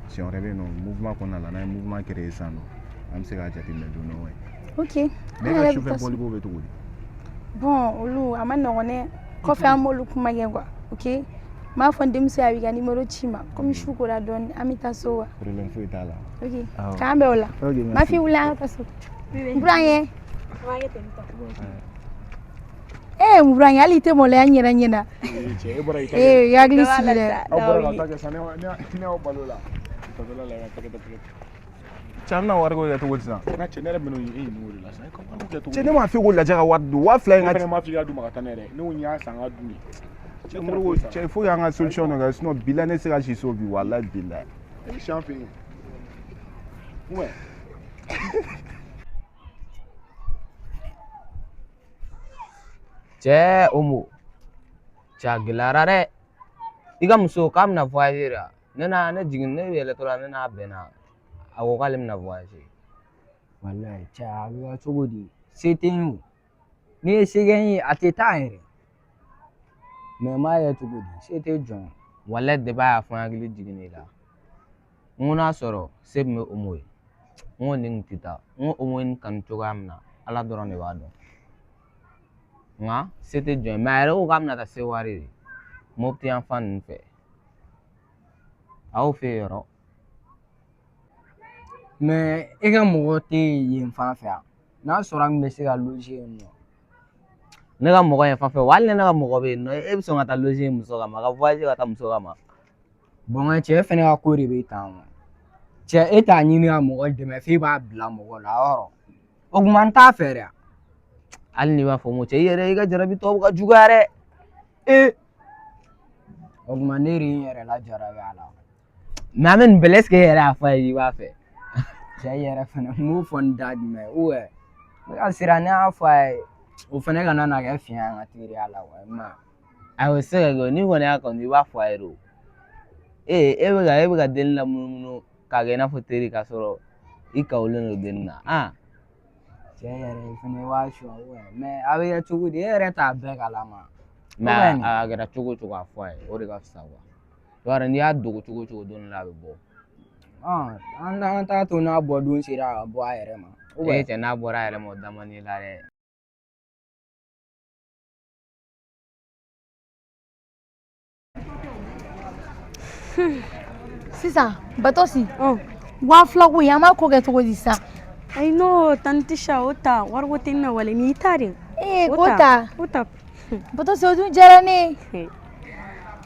siɲɛ wɛrɛ bɛ yen nɔ mouvement kɔnɔna la n'an ye mouvement créé sisan nɔ an bɛ se k'a jateminɛ don dɔ wɛrɛ. Ok. Mais e ka sufɛ bɔliko bɛ cogo di. Bon olu a ma nɔgɔn dɛ kɔfɛ an b'olu kuma kɛ quoi ok n b'a fɔ n denmuso a b'i ka numéro ci ma komi su kora dɔɔni an bɛ taa so wa. Problème foyi t'a la. Ok k'an bɛn o la. Ok merci. Ma fille wuli an ka taa so. Burankɛ. Burankɛ hali i tɛ maloya n yɛrɛ ɲɛna. Cɛ e bɔra i ta kɛ. I hakili sigi dɛ. Aw bɔra ka taa kɛ sa ne y'aw balo la. Tɔtɔla la ka tɛgɛ. Cɛ an bɛna wari ko kɛ cogo di sisan. N ka cɛ ne yɛrɛ bɛn'o ye e ɲininka o de la sa e ka wari ko kɛ cogo di. Cɛ ne m'a f'i ko lajɛ ka wari don 2000 in ka. Ne fɛnɛ m'a f'i ka d'u ma ka taa ne yɛrɛ ne ko n y'a san ka dun de. Cɛ Moribo cɛ il faut y'an ka solution dɔ kɛ sinon bilahi ne tɛ se ka si so bi walahi bilahi. E bɛ si an fɛ yen o. Ouais. Cɛ Omo cɛ a gɛlɛyara dɛ i ka muso k'a bɛna voyager la ne jigin ne yɛlɛtɔla ne n'a bɛnna a ko k'ale bɛna voyager. Walayi cɛ a bɛ kɛ cogo di se tɛ n ye o n'i ye se kɛ n ye a tɛ taa yɛrɛ mais n b'a kɛ cogo di se tɛ jɔn walayi depuis a y'a fɔ n hakili jiginna i la n ko n'a sɔrɔ se tun bɛ Omo ye n ko nin tun tɛ taa n ko Omo ye nin kanu cogoya min na Ala dɔrɔn de b'a dɔn. Nka se tɛ jɔn ye mais a yɛrɛ ko k'a bɛna taa Sewari de Mopti yan fan ninnu fɛ a y'o fɛ yen yɔrɔ. Mais e ka mɔgɔ tɛ yen fan fɛ yan n'a sɔrɔ an bɛ se ka loger yen nɔ ne ka mɔgɔ yen fan fɛ wa hali ni ne ka mɔgɔ bɛ yen nɔ e bɛ sɔn ka taa loger muso kama ka voyager ka taa muso kama bon n ka cɛ fɛnɛ ka ko de bɛ tan cɛ e t'a ɲini ka mɔgɔ dɛmɛ f'e b'a bila mɔgɔ la yɔrɔ o kuma n t'a fɛ dɛ hali n'i b'a fɔ mo cɛ i yɛrɛ i ka jarabi tɔw ka juguya dɛ o kuma ne de n yɛrɛ la jarabi a la mais an bɛ nin bɛɛ est-ce que e yɛrɛ y'a fɔ a ye i b'a fɛ cɛ yɛrɛ fɛnɛ n b'o fɔ n da jumɛn ne ka sira ne y'a fɔ a ye o fɛnɛ kana na kɛ fiɲɛ an ka teriya la wa ma a bɛ se ka kɛ ni kɔni y'a kanu i b'a fɔ a ye o e bɛ ka denni lamunumunu k'a kɛ i n'a fɔ teri k'a sɔrɔ i kawolen don denni na cɛ yɛrɛ fɛnɛ b'a sɔn mais a bɛ kɛ cogo di e yɛrɛ t'a bɛɛ kalama mais a kɛra cogo o cogo a fɔ a ye o de ka fisa quoi n'i y'a dogo cogo o cogo don dɔ la a bɛ bɔ an t'a to n'a bɔ don sera a ka bɔ a yɛrɛ ma cɛ n'a bɔra a yɛrɛ ma o da man di la dɛ sisan Batosi wa fila ko an b'a ko kɛ cogo di sisan ayi no tanti Sha o ta wariko tɛ na wale n'i ta de ko ta Batosi o dun diyara ne ye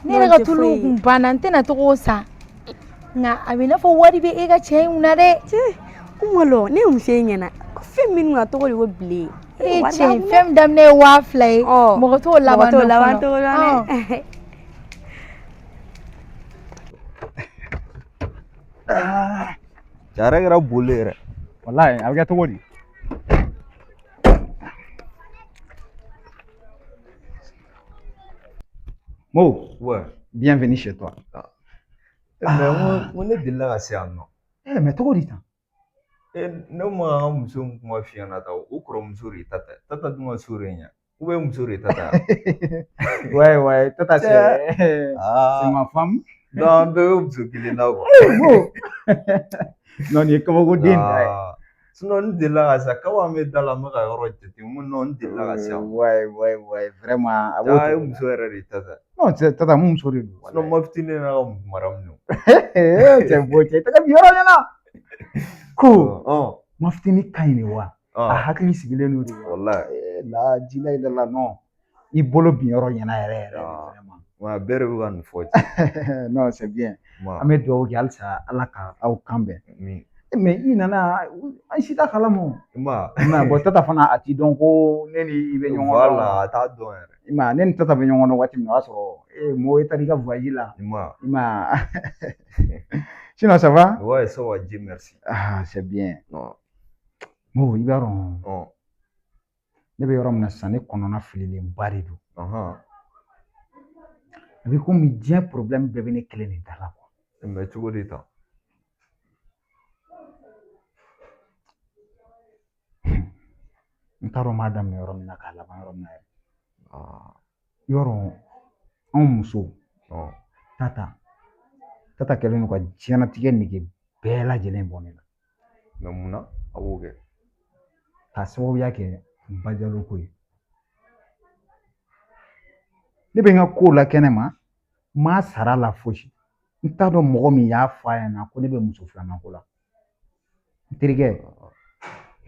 ne yɛrɛ ka tulu kun banna n tɛna togo san nka a bɛ i n'a fɔ wari bɛ e ka cɛ in na dɛ Umalo ne muso in ɲɛna ko fɛn min ka tɔgɔ de ko bilen cɛ fɛn daminɛ ye 2000 ye mɔgɔ t'o laban dɔn Cara kɛra boli yɛrɛ wallahi a bɛ kɛ cogo di Mo bienvenue chez toi mais on ne delila ka se yan nɔ mais cogo di tan ne ma ka muso kuma f'i ɲɛna ta o kɔrɔmuso de ta tata dun ka so de ɲɛ ou bien muso de ta ouais tata c'est ma femme non an bɛɛ bɛ muso kelen na quoi non nin ye kabako den da ye sinon n delila ka se kaba an bɛ da la n bɛ ka yɔrɔ jate n ko non n delila ka se yan ouais vraiment a ye muso yɛrɛ de ta non tata mun muso de don sinon ma fitinin na ka mara min cɛ bo cɛ tɛgɛ bi yɔrɔ ɲɛna ko ma fitinin ka ɲi de wa a hakili sigilen don de wallahi la jila yi la non i bolo bin yɔrɔ ɲɛna yɛrɛ vraiment wa bɛɛ de bɛ ka nin fɔ non c'est bien an bɛ dugawu kɛ halisa ala ka aw kan bɛn mais i nana an si t'a kalama bon tata fana a t'i dɔn ko ne ni i bɛ ɲɔgɔn dɔn voilà a t'a dɔn yɛrɛ ne ni tata bɛ ɲɔgɔn dɔn waati min na o y'a sɔrɔ mo e taara i ka voyage la sinon ça va ouais ça va Dieu merci c'est bien mo i b'a dɔn ne bɛ yɔrɔ min na sisan ne kɔnɔna fililenba de don a bɛ komi diɲɛ problème bɛɛ bɛ ne kelen de da la quoi mais cogo di tan n t'a dɔn n b'a daminɛ yɔrɔ min na k'a laban yɔrɔ min na yɛrɛ yɔrɔ anw muso tata kɛlen don ka diɲɛnatigɛ nege bɛɛ lajɛlen bɔ ne la mais mun na a b'o kɛ k'a sababuya kɛ n ba jalo ko ye ne bɛ n ka kow la kɛnɛ ma n m'a sara la fosi n t'a dɔn mɔgɔ min y'a fɔ a ɲɛna ko ne bɛ muso filanan ko la n terikɛ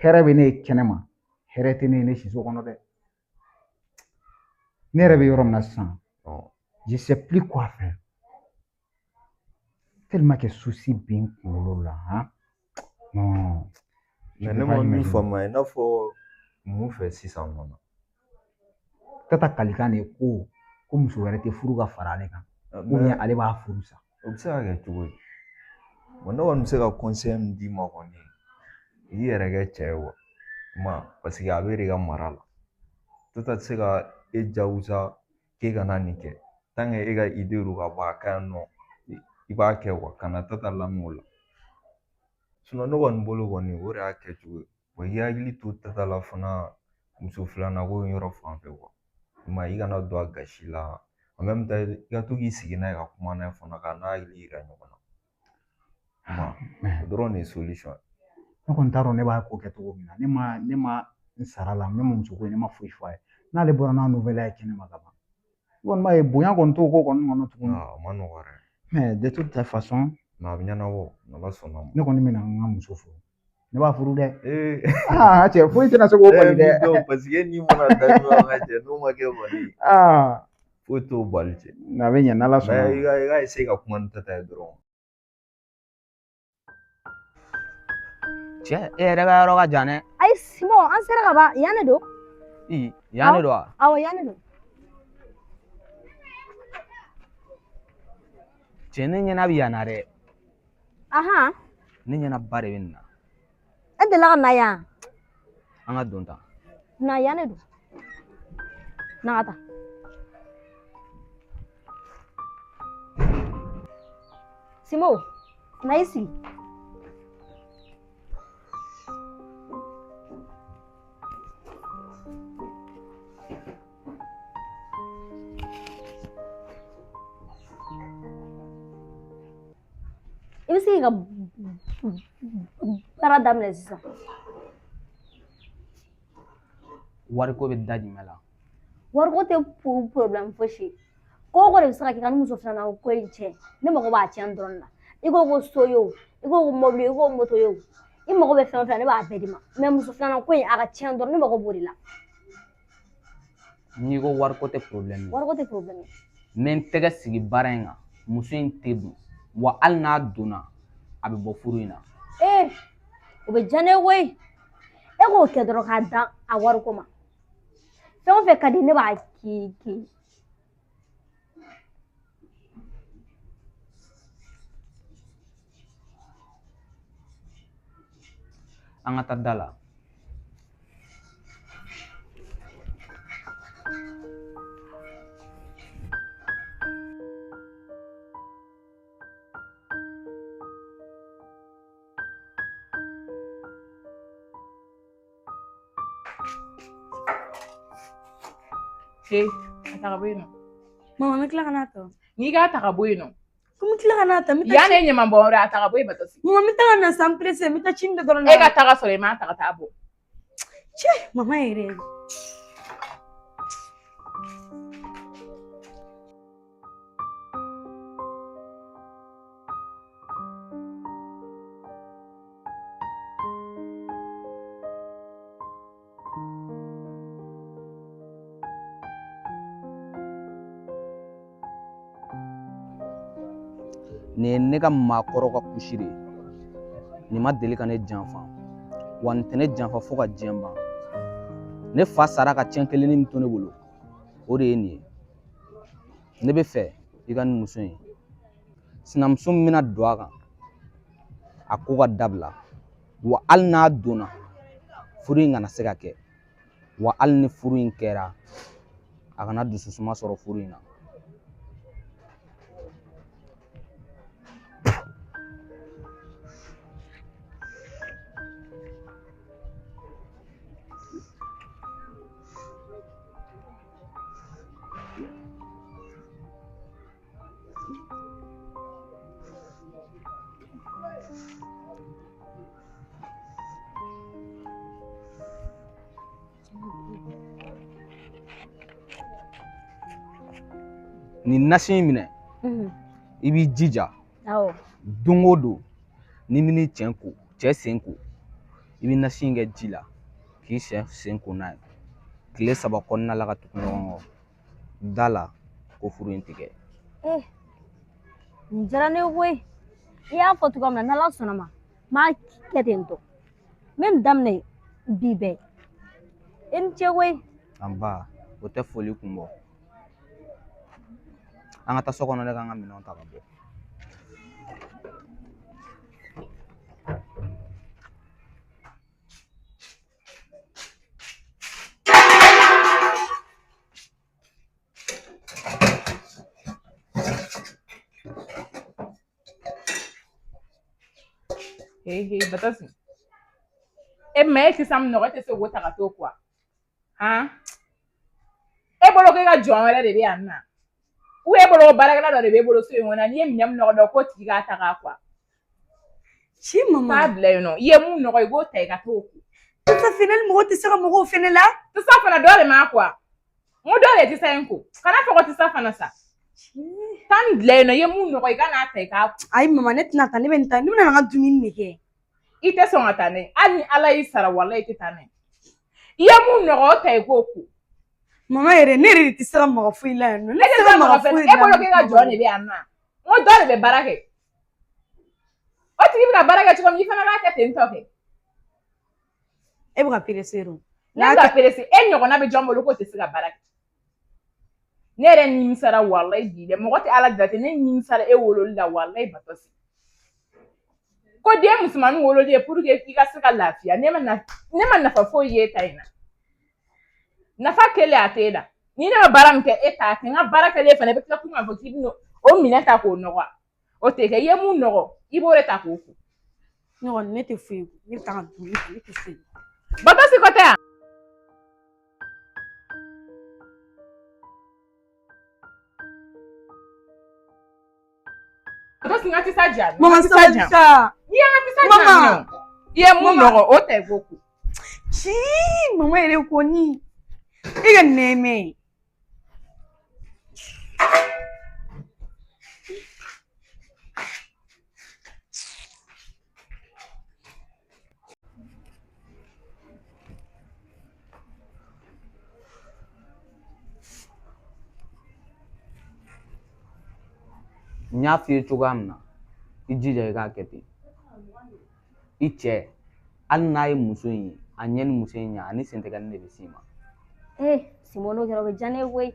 hɛrɛ bɛ ne ye kɛnɛ ma hɛrɛ tɛ ne ye ne siso kɔnɔ dɛ ne yɛrɛ bɛ yɔrɔ min na sisan je sais plus quoi faire tellement que souci bɛ n kunkolo la non mais ne ma min faamuya i n'a fɔ mun fɛ sisan nɔ tata kalikan de ko muso wɛrɛ tɛ furu ka fara ale kan ou bien ale b'a furu sa o bɛ se ka kɛ cogo di bon ne kɔni bɛ se ka conseil min d'i ma kɔni i yɛrɛ kɛ cɛ ye wa parce que a bɛ de ka mara la tata tɛ se ka e jagosa k'e kana nin kɛ tant que e ka idée don ka bɔ a ka yan nɔ i b'a kɛ wa kana tata lamɛn o la sinon ne kɔni bolo kɔni o de y'a kɛ cogo ye wa i hakili to tata la fana muso filanan ko in yɔrɔ fan fɛ i kana don a gasi la en même temps i ka to k'i sigi n'a ye ka kuma n'a ye fana ka n'a hakili yira ɲɔgɔn na o dɔrɔn de ye solution ne kɔni t'a dɔn ne b'a ko kɛ cogo min na ne ma n sara la ne ma muso ko ye ne ma foyi fɔ a ye n'ale bɔra n'a nouvelle ye kɛnɛ ma ka ban i kɔni b'a ye bonya kɔni t'o ko kɔni kɔnɔ tuguni a ma nɔgɔ dɛ mais de toute façon a bɛ ɲɛnabɔ n'ala sɔnna ma ne kɔni bɛna n ka muso furu ne b'a furu dɛ cɛ foyi tɛna se k'o bali dɛ parce que n'i mana da ɲɔgɔn ka cɛ n'o ma kɛ kɔni foyi t'o bali cɛ a bɛ ɲɛ n'ala sɔnna mais i ka essayer ka kuma ni tata ye dɔrɔn Cɛ e yɛrɛ ka yɔrɔ ka jan dɛ. Ayi Simon an sera ka ban yan ne don. Yan ne don wa? Awɔ yan ne don. Cɛ ne ɲɛna bɛ yan na dɛ. Ahan. Ne ɲɛna ba de bɛ nin na. E delila ka na yan? An ka don tan. Na yan ne don. Na ka taa. Simon, na i sigi. I bɛ se ka baara daminɛ sisan. Wariko bɛ da jumɛn la? Wariko tɛ problème fosi ye. Ko o ko de bɛ se ka kɛ ka ni muso filanan ko in cɛ. Ne mago b'a tiɲɛ dɔrɔn na. I ko ko so ye o, i ko ko mobili, i ko moto ye o. I mago bɛ fɛn o fɛn ne b'a bɛɛ di ma. Mais muso filanan ko in a ka tiɲɛ dɔrɔn ne mago b'o de la. N'i ko wariko tɛ problème ye. Wariko tɛ problème ye. N bɛ n tɛgɛ sigi baara in kan. Muso in tɛ don. Wa hali n'a donna a bɛ bɔ furu in na. O bɛ diya ne ye koyi. E k'o kɛ dɔrɔn k'a dan a wariko ma. Fɛn o fɛn ka di ne b'a k'i. An ka taa da la. A taga bɔ yen nɔ. Mama n bɛ tila ka n'a ta. N'i k'a ta ka bɔ yen nɔ. Ko n bɛ tila ka n'a ta. Yan ne ɲaman bɔn wɛrɛ a taga bɔ yen Batɔsi. Mama n bɛ taa ka na san presse n bɛ taa cini dɔ dɔrɔn. E ka taga sɔrɔ i m'a ta ka taa bɔ. Cɛ mama yɛrɛ. Nin ye ne ka maakɔrɔ ka kusi de ye. Nin ma deli ka ne janfa. Wa nin tɛ ne janfa fo ka diɲɛ ban. Ne fa sara ka cɛn kelen min to ne bolo. O de ye nin ye. Ne bɛ fɛ i ka nin muso in. Sinamuso min bɛna don a kan. A ko ka dabila. Wa hali n'a donna furu in kana se ka kɛ. Wa hali ni furu in kɛra a kana dususuma sɔrɔ furu in na. Nin nasi in minɛ i b'i jija don o don ni mini cɛ sen ko i bɛ nasi in kɛ ji la k'i sen ko n'a ye tile 3 kɔnɔna la ka tugu ɲɔgɔn kɔ da la ko furu in tigɛ. Nin diyara ne ye koyi. I y'a fɔ cogoya min na n'Ala sɔnna ma n b'a kɛ ten tɔ. N bɛ nin daminɛ bi bɛɛ. I ni ce koyi. An ba o tɛ foli kun bɔ. An ka taa so kɔnɔ ne kan ka minɛnw ta ka bɔ. Batɔsi. Mais e tɛ sa minɔgɔ e tɛ se k'o ta ka t'o quoi. E bolo k'e ka jɔn wɛrɛ de bɛ yan na. Ou e bolo baarakɛla dɔ de b'e bolo so in kɔnɔ n'i ye minɛn min nɔgɔ dɔn k'o tigi k'a ta k'a quoi. Ci mama. K'a bila yen nɔ i ye mun nɔgɔ i b'o ta i ka t'o ko. Tasa fini mɔgɔ tɛ se ka mɔgɔw fɛnɛ la. Tasa fana dɔ de ma quoi. N ko dɔ de tɛ sa in ko. Kana fɔ ko tasa fana sa. Taa nin bila yen nɔ i ye mun nɔgɔ i ka n'a ta i k'a ko. Ayi mama ne tɛna taa ne bɛ nin ta ne bɛna n ka dumuni de kɛ. I tɛ sɔn ka taa n'a ye hali ni Ala y'i sara walahi i tɛ taa n'a ye. I ye mun nɔgɔ o ta i k'o ko. Mama yɛrɛ ne yɛrɛ de tɛ se ka mɔgɔ foyi la yan nɔ. Ne tɛ se ka mɔgɔ foyi la. E bolo k'e ka jɔn de bɛ yan nɔ. N ko dɔ de bɛ baara kɛ. O tigi bɛ ka baara kɛ cogo min i fana b'a kɛ ten tɔ kɛ. e bɛ ka perese don Ne ka perese e ɲɔgɔnna bɛ jɔn bolo ko tɛ se ka baara kɛ ne yɛrɛ nimisara walayi bi dɛ mɔgɔ tɛ ala jate ne nimisara e wololi la walayi Batosi ko den musomannin wololi ye pour que i ka se ka lafiya ne ma nafa foyi ye e ta in na nafa kɛlen a t'e la ni ne ma baara min kɛ e t'a kɛ n ka baara kɛlen fana bɛ tila tuguni k'a fɔ k'i bɛ o minɛ ta k'o nɔgɔ o tɛ kɛ i ye mun nɔgɔ i b'o de ta k'o ko ɲɔgɔn ne tɛ foyi ne bɛ taa ka dumuni kɛ ne tɛ foyi Batosi ko tɛ yan Batosi n ka tisa jan mama sa i ye n ka tisa jan i ye mun nɔgɔ o tɛ k'o ko ci mama yɛrɛ ko ni i ka nɛmɛ n y'a f'i ye cogoya min na i jija i k'a kɛ ten i cɛ hali n'a ye muso in ye a ɲɛ ni muso in ɲɛ ani sentigɛli de bɛ s'i ma Simon n'o kɛra o bɛ diya ne ye koyi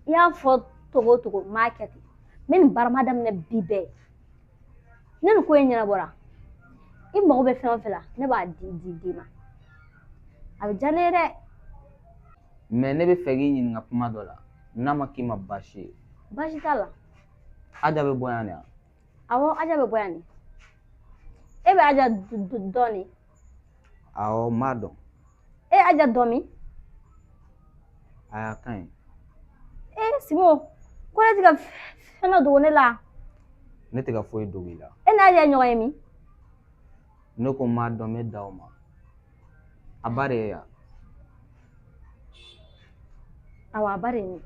i y'a fɔ togo o togo n m'a kɛ ten n bɛ nin barama daminɛ bi bɛɛ ne nin ko in ɲɛnabɔra i mago bɛ fɛn o fɛn la ne b'a di ma a bɛ diya ne ye dɛ mɛ ne bɛ fɛ k'i ɲininka kuma dɔ la n'a ma k'i ma baasi ye baasi t'a la Aja bɛ bɔ yan de wa awɔ Aja bɛ bɔ yan de e bɛ Aja dɔn de awɔ n b'a dɔn e ye Aja dɔn min a y'a ka ɲi Simon ko ne tɛ ka fɛn dɔ dogo ne la ne tɛ ka foyi dogo i la e ni Aja ye ɲɔgɔn ye min ne ko n b'a dɔn n bɛ da o ma a ba de ye yan awɔ a ba de ye nin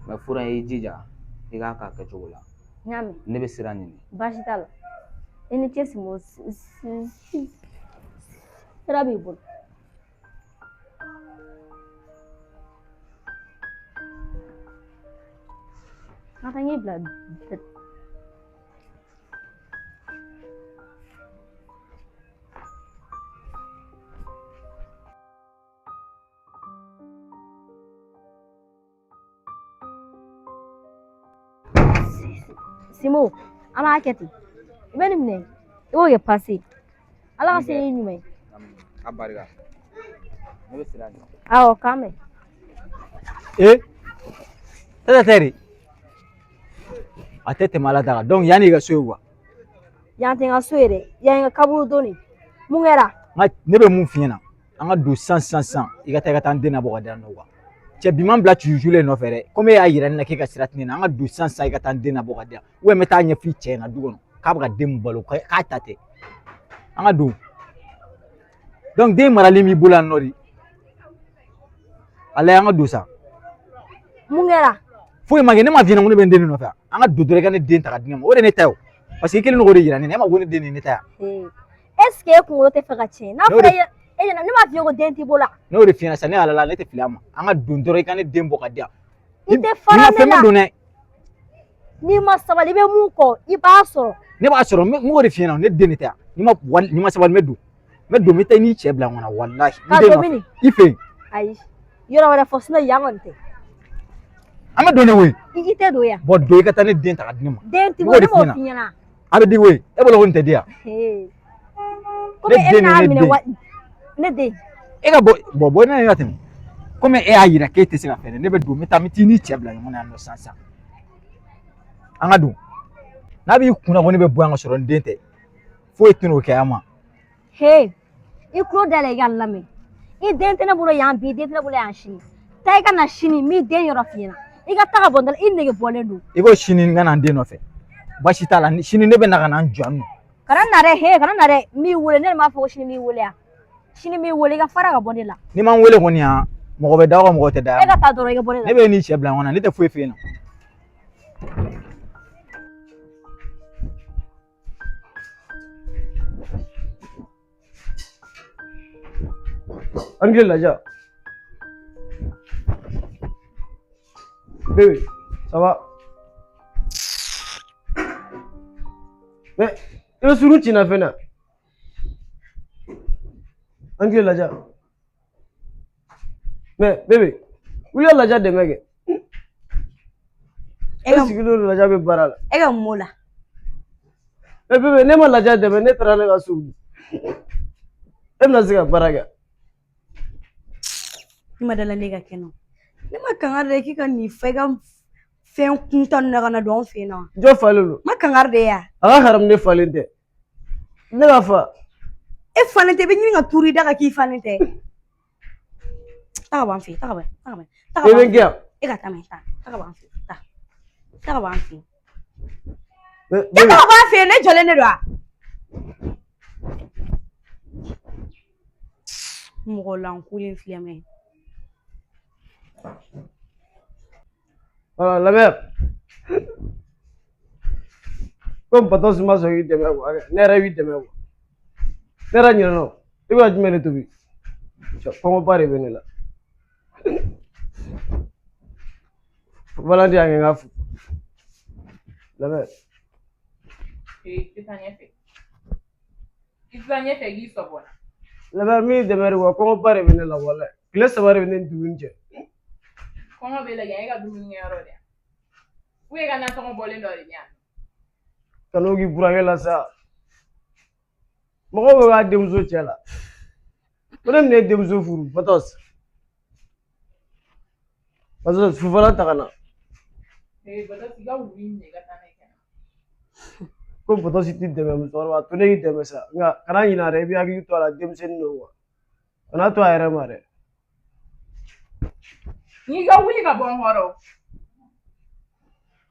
mɛ fura i jija i k'a k'a kɛcogo la n y'a mɛn ne bɛ sira ɲini baasi t'a la i ni cɛ Simon sira b'i bolo n ka ɲɛ bila Simon an b'a kɛ ten i bɛ nin minɛ i b'o kɛ pase ala ka se n'i ɲuman ye a barika ne bɛ sira ɲini awɔ k'an mɛn tɛtɛri a tɛ tɛmɛ ala ta kan donc yanni i ka so ye wa yan tɛ n ka so ye dɛ yan ye n ka kaburu don de mun kɛra ne bɛ mun f'i ɲɛna an ka don sisan i ka taa n den nabɔ ka di yan nɔ quoi cɛ bi man bila tujulen nɔfɛ dɛ komi e y'a yira ne na k'e ka sira tɛ ne na an ka don sisan i ka taa n den nabɔ ka di yan n bɛ taa ɲɛf'i cɛ ɲɛna du kɔnɔ k'a bɛ ka den min balo k'a ta tɛ an ka don donc den maralen b'i bolo yan nɔ de a lajɛ an ka don sa mun kɛra foyi ma kɛ ne ma f'i ɲɛna ko ne bɛ n den de nɔfɛ an ka don dɔrɔn i ka ne den ta ka di ne ma o de ye ne ta ye o parce que i kɛlen don k'o de yira ne na e ma ko ne den de ye ne ta yan est ce que e kunkolo tɛ fɛ ka tiɲɛ n'a fɔra e ɲɛna ne m'a f'i ye ko den t'i bolo ne y'o de f'i ɲɛna sisan ne y'a la ne tɛ fili a ma an ka don dɔrɔn i ka ne den bɔ ka di yan i tɛ fara ne la don dɛ n'i ma sabali i bɛ mun kɔ i b'a sɔrɔ ne b'a sɔrɔ n b'o de f'i ɲɛna ne den de tɛ yan n'i ma sabali n bɛ don n bɛ taa i n'i cɛ bila n kɔnɔ walahi ka don mini i fɛ yen ayi yɔrɔ wɛrɛ fɔ sinɔn yan kɔni tɛ an bɛ don ne koyi i tɛ don yan bɔn don i ka taa ne den ta ka di ne ma den t'i bolo ne m'o f'i ɲɛna a bɛ di koyi e bolo ko nin tɛ di yan komi e bɛna minɛ ne den e ka bɔ ne ka tɛmɛ komi e y'a yira k'e tɛ se ka fɛn ne bɛ don n bɛ taa n t'i ni cɛ bila ɲɔgɔn na yan nɔ sisan an ka don n'a b'i kunna ko ne bɛ bɔ yan ka sɔrɔ n den tɛ foyi tɛ n'o kɛ yan ma i tulo dayɛlɛ i ka lamɛn i den tɛ ne bolo yan bi i den tɛ ne bolo yan sini taa i ka na sini n b'i den yɔrɔ f'i ɲɛna i ka taa ka bɔ i nege bɔlen don i ko sini n ka na n den nɔfɛ baasi t'a la sini ne bɛ na ka na n jɔ yan nɔ kana na dɛ kana na dɛ n b'i wele ne de m'a fɔ ko sini n b'i wele yan sini n b'i wele i ka fara ka bɔ ne la n'i ma n wele kɔni yan mɔgɔ bɛ da o mɔgɔ tɛ da yan e ka taa dɔrɔn i ka bɔ ne la ne bɛ n'i cɛ bila ɲɔgɔn na ne tɛ foyi f'i ɲɛna Angel Laja. Bébé, ça va? Mais, il est sur route, il n'a fait rien. Anki laja. Mais bébé, où est laja de mec? Est-ce que le laja be baral? E ka mola. Mais bébé, ne ma laja de ne tra ne ka soubi. E na ziga baraga. Ni madala ne ka keno. Ne ma kangar de ki ka ni fe ka fen kuntan na kana don fe na. Jo falelu. Ma kangar de ya. Aga haram ne falente. Ne ga fa. E falente be ni nga turi daga ki falente. Ta ban fi, ta ban. E ben kia. E ka ta me ta. Ta ban fi. Ta ban fi. Bébé. E ta ban fi ne jole ne do a. Mo lan kulin fiame. Voilà, la mère. Comme pas tous ma soeur de moi, n'era vite de moi. N'era ni non. Tu vas me le tuer. Comment pas revenir là? Voilà, tu as un gaffe. La mère. La mère, mi de moi, comment pas revenir là, voilà. Laisse ça revenir du winter. Comment be la ga du ni yaro de we ga na to bolé do de ñaan Kanogi burange la sa mako ga demzo cela bonam ne demzo furu patos fufala takana bada siga win ne ga tanay kana ko patos ti deme musoro to ne deme sa nga kana ina re bi agi to la demsen no wa ana to ayre mare ni ga wuli ga bon horo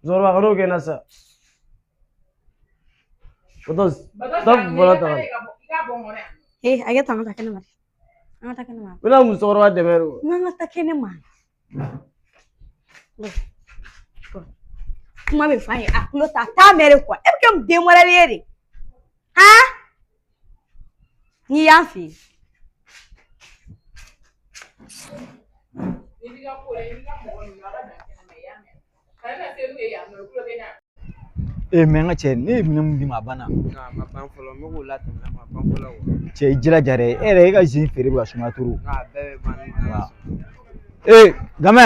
zorwa kano ke nasa patos tab bola takana ga bon horo Aya tanga ta kene mari. Anga ta kene mari. Bila musoro wa deme ro Nanga ta kene mari. Kuma be fanye akulo ta mere kwa. E ke m de mora lere. Ha? Ni yafi. Menga cɛ ne minɛ mun di ma bana ma ban fɔlɔ n bɛ k'o latɛmɛ ma ban fɔlɔ wa cɛ i jilaja dɛ e yɛrɛ e ka zi feere bɛ ka sumaya turu bɛɛ bɛ ban gamɛ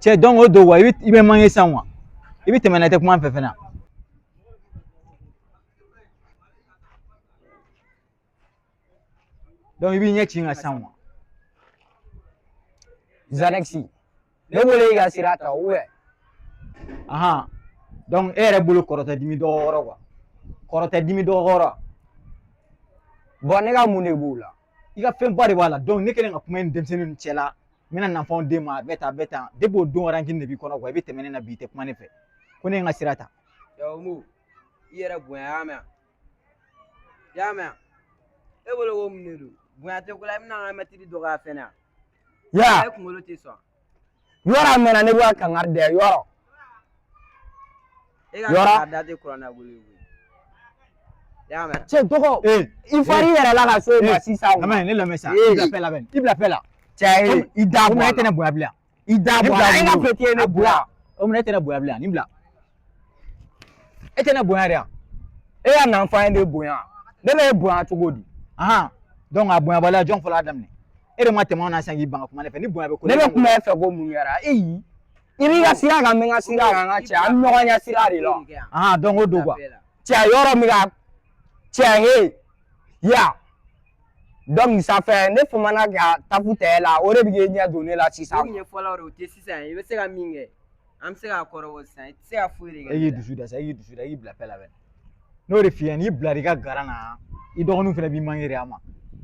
cɛ donc o don wa i bɛ mange san wa i bɛ tɛmɛ na tɛ kuma fɛ fɛnɛ donc i b'i ɲɛ ci n ka san wa Zanexi ne bolo i ka sira ta ahan donc e yɛrɛ bolo kɔrɔtɛ dimi dɔgɔ wɔɔrɔ quoi kɔrɔtɛ dimi dɔgɔ wɔɔrɔ bon ne ka mun de b'o la i ka fɛn ba de b'a la donc ne kɛlen ka kuma ni denmisɛnnin ninnu cɛ la n bɛna nafɛnw d'e ma a bɛ tan depuis o don rancune de b'i kɔnɔ quoi i bɛ tɛmɛ ne na bi i tɛ kuma ne fɛ ko ne ye n ka sira ta Yamu i yɛrɛ bonya y'a mɛn e bolo ko mun de don bonya tɛ ko la i bɛna n ka mɛtiri dɔgɔya fɛnɛ ya e kunkolo tɛ sɔn yɔrɔ a mɛnna ne bɛ ka kangari da yɔrɔ e ka kangari da tɛ kuranna bolo y'a mɛn cɛ dɔgɔ i fari yɛrɛ la ka so ma sisan ne lamɛn sa i bila fɛ la cɛ i da bɔ o minɛ e tɛ ne bonya bilen i da bɔ a la e ka fɛti ye ne bonya o minɛ e tɛ ne bonya bilen nin bila e tɛ ne bonya de yan e y'a nanfan ye de bonya ne bɛ e bonya cogo di ahan donc a bonyabaliya jɔn fɔlɔ a daminɛ e de ma tɛmɛ anw na sisan k'i ban ka kuma ne fɛ ni bonya bɛ ko ne bɛ kuma e fɛ ko mun kɛra i b'i ka sira kan n bɛ n ka sira kan n ka cɛ an bɛ ɲɔgɔn ɲɛ sira de la ahan donc o don quoi cɛ yɔrɔ min ka cɛ he ya donc sanfɛ ne famana ka tafu tɛ la o de bɛ k'e ɲɛ don ne la sisan o ɲɛ fɔlɔ o tɛ sisan i bɛ se ka min kɛ an bɛ se ka kɔrɔbɔ sisan i tɛ se ka foyi de kɛ e y'i dusu da sa e y'i dusu da i y'i bila fɛ la bɛ n'o de f'i ye n'i bilara i ka garan na i dɔgɔninw fana b'i mangere a ma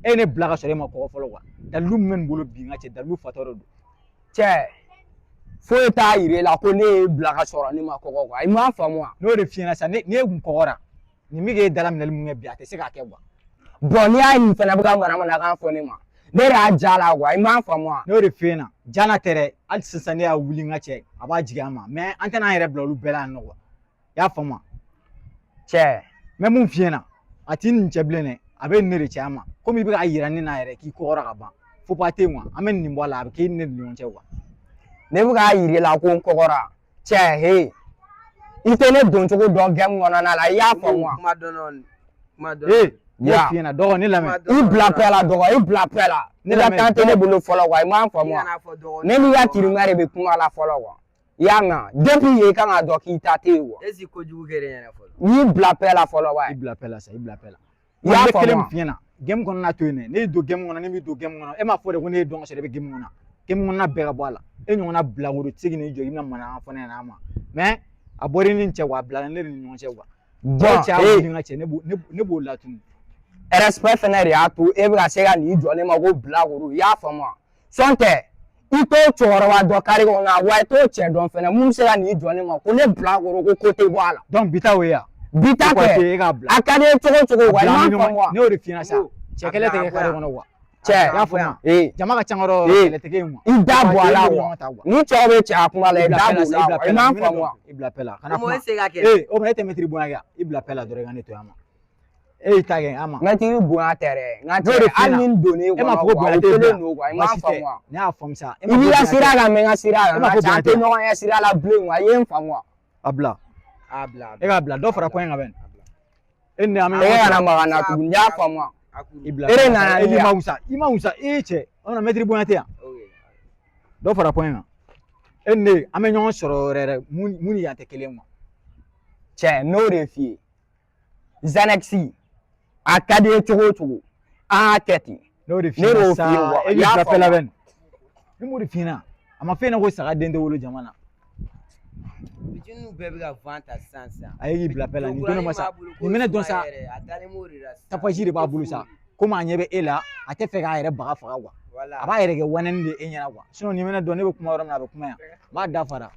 e ye ne bila ka sɔrɔ e ma kɔgɔ fɔlɔ quoi dalilu min bɛ nin bolo bi n ka cɛ dalilu fatɔ de don cɛ foyi t'a yira e la ko ne y'e bila ka sɔrɔ ne ma kɔgɔ quoi i m'a faamu wa n'o de f'i ɲɛna sisan ni e kun kɔgɔra nin bɛ k'e dalaminɛli mun kɛ bi a tɛ se k'a kɛ quoi bon n'i y'a ye nin fana bɛ ka manamanakan fɔ ne ma ne de y'a ja la quoi i m'a faamu wa n'o de f'i ɲɛna jana tɛ dɛ hali sisan ne y'a wuli n ka cɛ a b'a jigin an ma mais an tɛna an yɛrɛ bila olu bɛɛ la yan nɔ quoi i y'a faamu wa cɛ n bɛ mun f'i ɲɛna a t'i nin cɛ bilen dɛ a bɛ nin de cɛ an ma komi i bɛ k'a yira ne na yɛrɛ k'i kɔgɔra ka ban faut pas te quoi an bɛ nin bɔ a la a bɛ k'i ni ne ni ɲɔgɔn cɛ quoi ne bɛ k'a yira e la ko n kɔgɔra cɛ he i tɛ ne don cogo dɔn game kɔnɔna la i y'a faamu wa kuma dɔn Ya fina dɔgɔ ne lamɛn. I bila pɛ la dɔgɔ, i bila pɛ la. Ne ka taa tɛ ne bolo fɔlɔ wa, i m'a faamu wa. Ne n'i ka tirimɛ de bɛ kuma la fɔlɔ wa. I y'a mɛn depuis yen i kan ka dɔn k'i ta tɛ yen wa. Est-ce que kojugu kɛra ɲɛna fɔlɔ? N'i bila pɛ la fɔlɔ wa. I bila pɛ la sa, i bila pɛ la. I y'a faamu wa. Kelen min f'i ɲɛna game kɔnɔna to yen dɛ, ne y'i don game kɔnɔ, ne b'i don game kɔnɔ, e m'a fɔ de ko ne ye dɔn ka sɔrɔ e bɛ game kɔnɔ. Game kɔnɔna bɛɛ ka bɔ a la. E ɲɔgɔnna bilakoro tɛ se k'i n'i jɔ i bɛna mankan fɔ ne ɲɛna a ma. Mais a bɔra ni cɛ wa, a bilala ne ni ɲɔgɔn cɛ wa. Bon cɛ ne b'o latunu. Respect fɛnɛ de y'a to e bɛ ka se ka n'i jɔ ne ma ko bilakoro, i y'a faamu wa. Sɔn tɛ i t'o cɛkɔrɔba dɔn carré kɔnɔ wa i t'o cɛ dɔn fɛnɛ mun bɛ se ka n'i jɔ ne ma ko ne bilakoro ko tɛ bɔ a la. Donc bi ta o ye wa. Bi ta kɛ a ka di ye cogo cogo wa i m'a faamu wa. Ne y'o de f'i ɲɛna sa cɛ kɛlɛ tɛ kɛ carré kɔnɔ wa. Cɛ i y'a faamu jama ka ca yɔrɔ kɛlɛ tɛ kɛ yen wa. I da bɔ a la wa ni cɛw bɛ cɛ a kuma la i da bɔ a la wa i m'a faamu wa. I bila pɛ la kana kuma o ma e tɛ mɛtiri bonya kɛ i bila pɛ la dɔrɔn i ka ne to yan ma. E y'i ta kɛ a ma. Mɛtiri bonya tɛ dɛ nka cɛ hali ni n donn'e kɔnɔ wa o kelen don wa i m'a faamu wa. Ne y'a faamu sa. I b'i ka sira kan mɛ n ka sira kan nka cɛ an tɛ ɲɔgɔn ye sira la bilen wa i ye n faamu wa. A bila. E k'a bila dɔ fara pɔn kan bɛn. E kana maga na tugun n y'a faamu wa. I nana i ma wusa e cɛ o na mɛtiri bonya tɛ yan. Dɔ fara pɔn kan. E ni ne an bɛ ɲɔgɔn sɔrɔ yɛrɛ mun ni yan tɛ kelen wa. Cɛ n'o de f'i ye Xanax a ka di ye cogo o cogo an k'a kɛ ten. N'o de f'i ɲɛna sa e b'i bila pɛ la bɛn. Ne m'o de f'i ɲɛna a ma fɛn na ko saga den tɛ wolo jama na. Bijou bɛɛ bɛ ka vent ta sisan. A ye k'i bila pɛ la nin don ne ma sa nin bɛ ne dɔn sa tapage de b'a bolo sa komi a ɲɛ bɛ e la a tɛ fɛ k'a yɛrɛ baga faga wa. A b'a yɛrɛ kɛ wanɛni de e ɲɛna wa sinon nin bɛ ne dɔn ne bɛ kuma yɔrɔ min na a bɛ kuma yan n b'a dafara.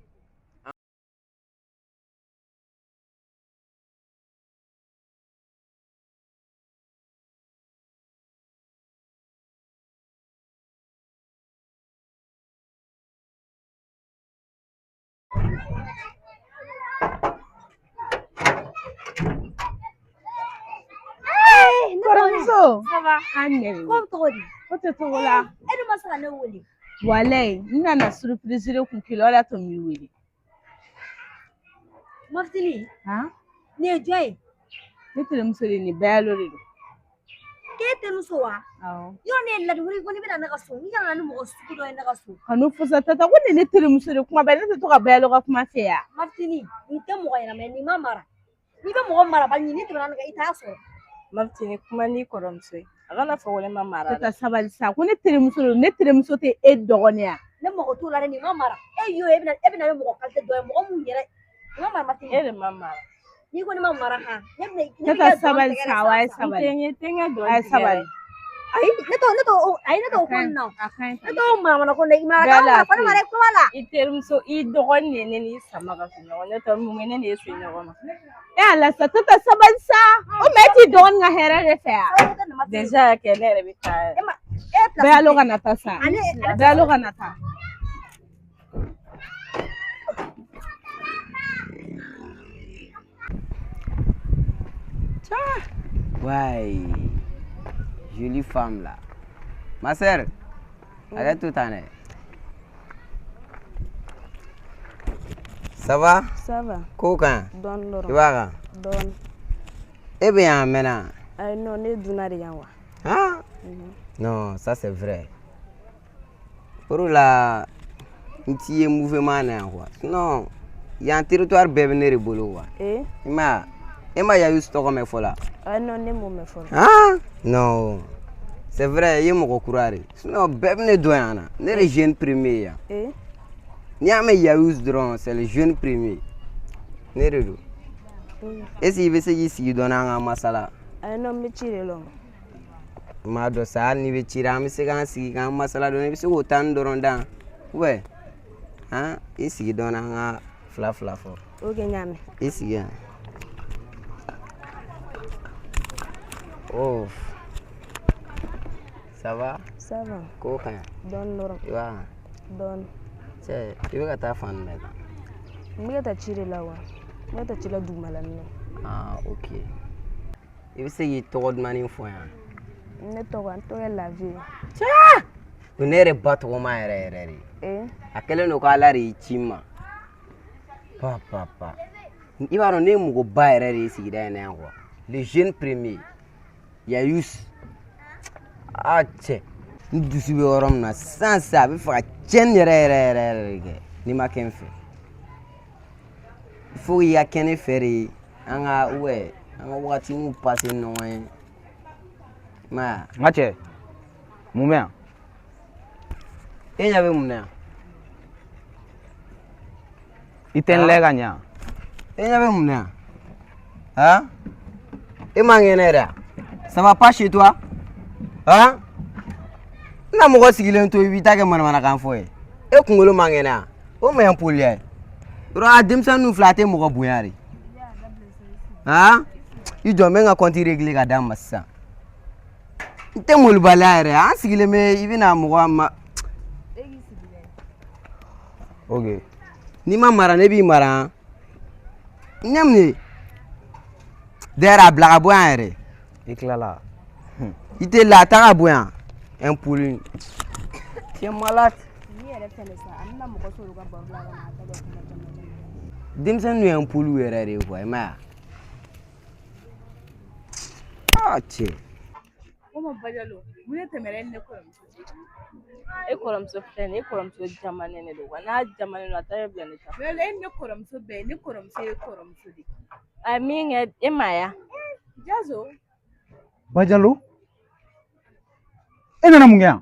Kɔrɔmuso. Ça va? An nɛgɛ. Ko tɔgɔ di? O tɛ cogo la. E dun ma se ka ne wele. Walayi n nana surprise de kun k'i la o de y'a to n b'i wele. Mafitini. Han? Nin ye jɔn ye? Ne terimuso de nin Bayalo de don. K'e terimuso wa? Awɔ. Yɔrɔ ne ye ladumuni ko n'i bɛna ne ka so n'i kana na ni mɔgɔ sugu dɔ ye ne ka so. Kanu fusa tata ko nin ne terimuso de kuma bɛɛ ne tɛ to ka Bayalo ka kuma fɛ yan. Mafitini nin tɛ mɔgɔ ɲɛnama ye nin ma mara. N'i bɛ mɔgɔ mara bali nin tɛmɛna ne kan i t'a sɔrɔ. Mafitini kuma n'i kɔrɔmuso ye a kana fɔ ko ne ma mara la. Tata sabali sa ko ne terimuso don ne terimuso tɛ e dɔgɔnin ya. Ne mago t'o la dɛ nin ma mara. E y'o ye e bɛna ne mɔgɔ qualité dɔ ye mɔgɔ mun yɛrɛ nin ma mara Mafitini. E de ma mara. N'i ko ne ma mara han ne bɛna Tata sabali sa wa ye sabali. N tɛ dɔn. A ye sabali. Ayi ne t'o ko nin na. Ne t'o manamana ko ne i ma mara ko ne mara kuma la. I terimuso i dɔgɔnin de ne n'i sama ka fɔ ɲɔgɔn ne tɛ mun ne n'e se ɲɔgɔn ma. E ala sa tata sabali sa o mɛ t'i dɔgɔnin ka hɛrɛ de fɛ yan. Déjà kɛ ne yɛrɛ bɛ taa. Bayalo ka na taa sa. Bayalo ka na taa. Ouais, jolie femme là. Ma sœur, arrête tout en est. Ça va? Ça va. Coquin. Don Laurent. Tu vas? Don. Eh bien, maintenant. Non, ne donna rien wa. Ah? Non, ça c'est vrai. Pour la un petit mouvement quoi. Sinon, il y a un territoire bébé bolo quoi. Il y a eu ce qu'on me fait là. Non, ne me fait. Ah? Non. C'est vrai, il y a mon courage. Sinon, bébé doit ne le jeune premier. Ni a me yaouz drone, c'est le jeune premier. Ne redo. Est-ce qu'il veut se ici donner un masala? Non, me tire long. Ma do sa ni veut tirer me se quand si quand masala donner se autant de rondan. Ouais. Hein? Ici donne un fla fort. OK, nyame. Ici. Oh. Ça va? Ça va. Coquin. Don Laurent. Ouais. Don. Cɛ i bɛ ka taa fan jumɛn kan? N bɛ ka taa ci de la wa? N bɛ ka taa ci la dugumala nin na. Ah, ok. I bɛ se k'i tɔgɔ dumanni fɔ yan? Ne tɔgɔ n tɔgɔ ye Lavie. O ne yɛrɛ ba tɔgɔma yɛrɛ de. A kɛlen don k'Ala de y'i ci n ma. Pa. I b'a dɔn ne ye mɔgɔba yɛrɛ de ye sigida in na yan quoi. Le jeune premier. Yayus. Ache. Ndusu be orom na sansa be fa chen yere ni makenfe. Faut y a kene feri anga wakati mu passe no ma ngache mumea enya be mumea iten lega nya enya be mumea hein et mangenera ça va pas chez toi hein na mo sigile nto bita ke mana kan foye e kungolo mangena o me ampolia ro adimsa nu flatter mo buyari hein ijo menga konti régler ka dam massa nte mul balare an sigile me ibina mo ma okay ni ma mara ne bi mara nyamni dera blaga boyare iklala ite la ta boyan un poulet tu es malade dimsen nu un poulet were re boy ma che Oma bajalo mune temere ne ko e koram so fen e koram so jamane ne do na jamane no atare bla ne ta le ne koram so be ne koram so di I mean e maya jazo bajalo ena na mungia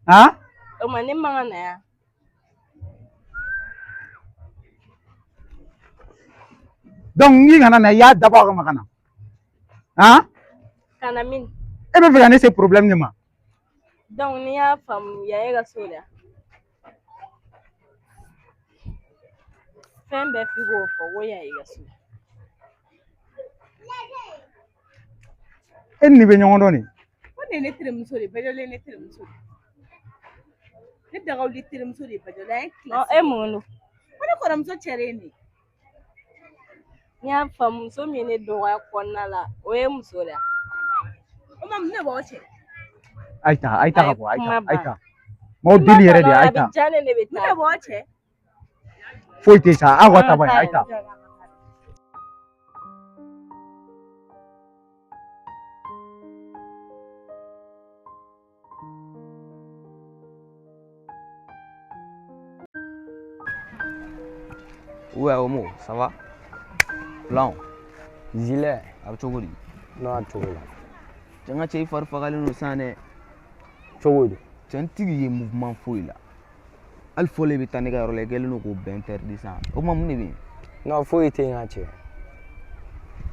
ha o mane manga na ya donc ni ngana na ya daba ko makana ha kana min e be fega ne ce problème ni ma donc ni ya fam ya e ga sola fembe figo fo wo ya e ga sola en ni be nyongo ni ne tirem so de bajalo ne tirem so ne daga li tirem so de bajalo ay class e munu wala koram so chere ni nya fam so mi ne do wa konna la o e musola o mam ne bo che aita ka bo aita mo dili yere de aita jane ne beta ne bo che foi te sa agwa ta boy aita Ouais, Omo, ça va? Plan. Gilet, abchogori. No achogola. Janga chei farfagali no sane. Chogodi. Chantigi ye mouvement foi là. Al fole bitane ga role gelu no ko be interdit ça. O mam ne bi. No foi te ngache.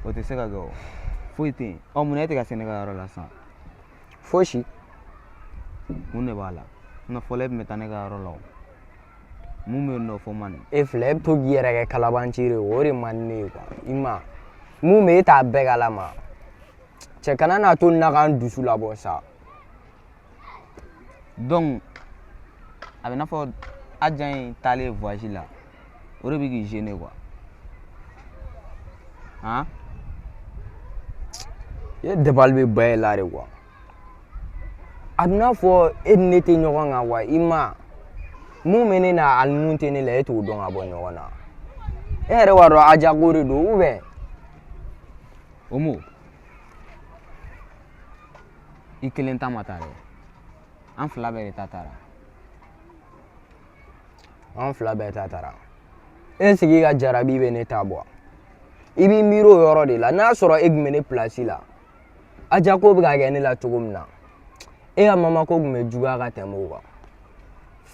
O te sega go. Foi te. O munete ga Senegal role ça. Foshi. Mune bala. No fole metane ga role. Mume no foman e fleb to giere ke kalabanchire ori manne kwa ima mume ta begala ma che kana na to na kan dusu la bosa donc avec na fo adjan tale voyage là ori bi ki gêner quoi hein ye debal be bay la re quoi adna fo enete nyoga nga wa ima mumene na almunte ne le to don abo nyona ere waro aja gore do ube Omo ikelenta matare an flabe tatara esigi ga jarabi be ne tabwa ibi miro yoro de la na soro egmene place la aja ko biga ga ne la tugumna e mama ko gume juga ga temo wa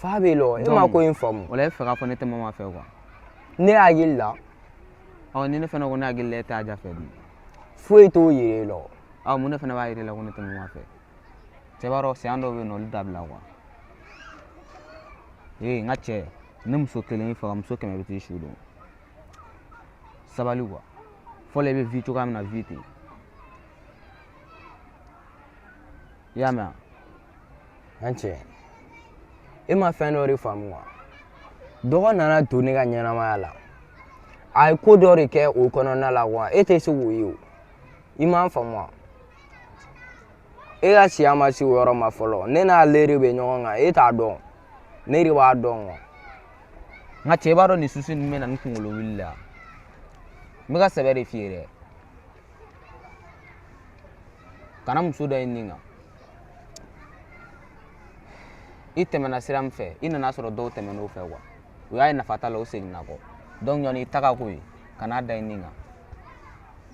Fabelo, e ma ko inform. Wala fe ga fone te mama fe quoi. Ne agilla. O ni ne fe no ko na agilla ta ja fe di. Foi to yire lo. Ah mu ne fe na ba yire la ko ne te mama fe. Te baro se ando be no li dabla quoi. Ngache, ne muso kelen fa muso keme be ti shudo. Sabali quoi. Fole be vi to kam na vite. Yama. Anche. E ma fɛn dɔ de faamu wa dɔgɔ nana to ne ka ɲɛnamaya la a ye ko dɔ de kɛ o kɔnɔna la wa e tɛ se k'o ye o i m'a faamu wa e ka siya ma se o yɔrɔ ma fɔlɔ ne n'ale de bɛ ɲɔgɔn kan e t'a dɔn ne de b'a dɔn wa nka cɛ b'a dɔn nin susu nin bɛ na ni kunkolo wuli la n bɛ ka sɛbɛ de f'i ye dɛ kana muso dɔ ye nin kan i tɛmɛna sira min fɛ i nana sɔrɔ dɔw tɛmɛn'o fɛ quoi o y'a ye nafa t'a la o seginna kɔ donc ɲɔni i taga ko ye kana da i nin kan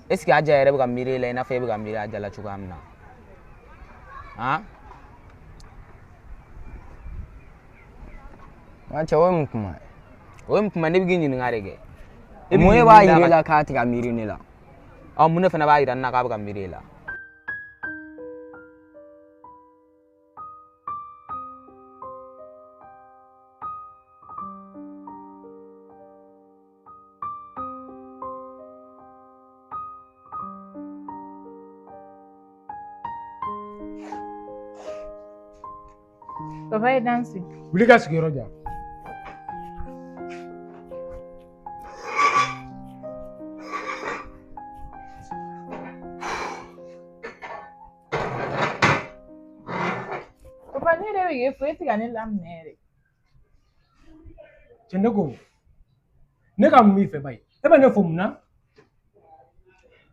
est ce que a ja yɛrɛ bɛ ka miiri i la i n'a fɔ e bɛ ka miiri a ja la cogoya min na han Nka cɛ o ye mun kuma ye o ye mun kuma ne bɛ k'i ɲininka de kɛ mun e b'a yira i la k'a tɛ ka miiri ne la mun ne fana b'a yira n na k'a bɛ ka miiri i la Papa ye dansi. Wuli ka sigiyɔrɔ jan. Papa ne yɛrɛ bɛ k'e fo e tɛ ka ne laminɛ yɛrɛ. Cɛ ne ko ne ka mun b'i fɛ ba ye e bɛ ne fo mun na.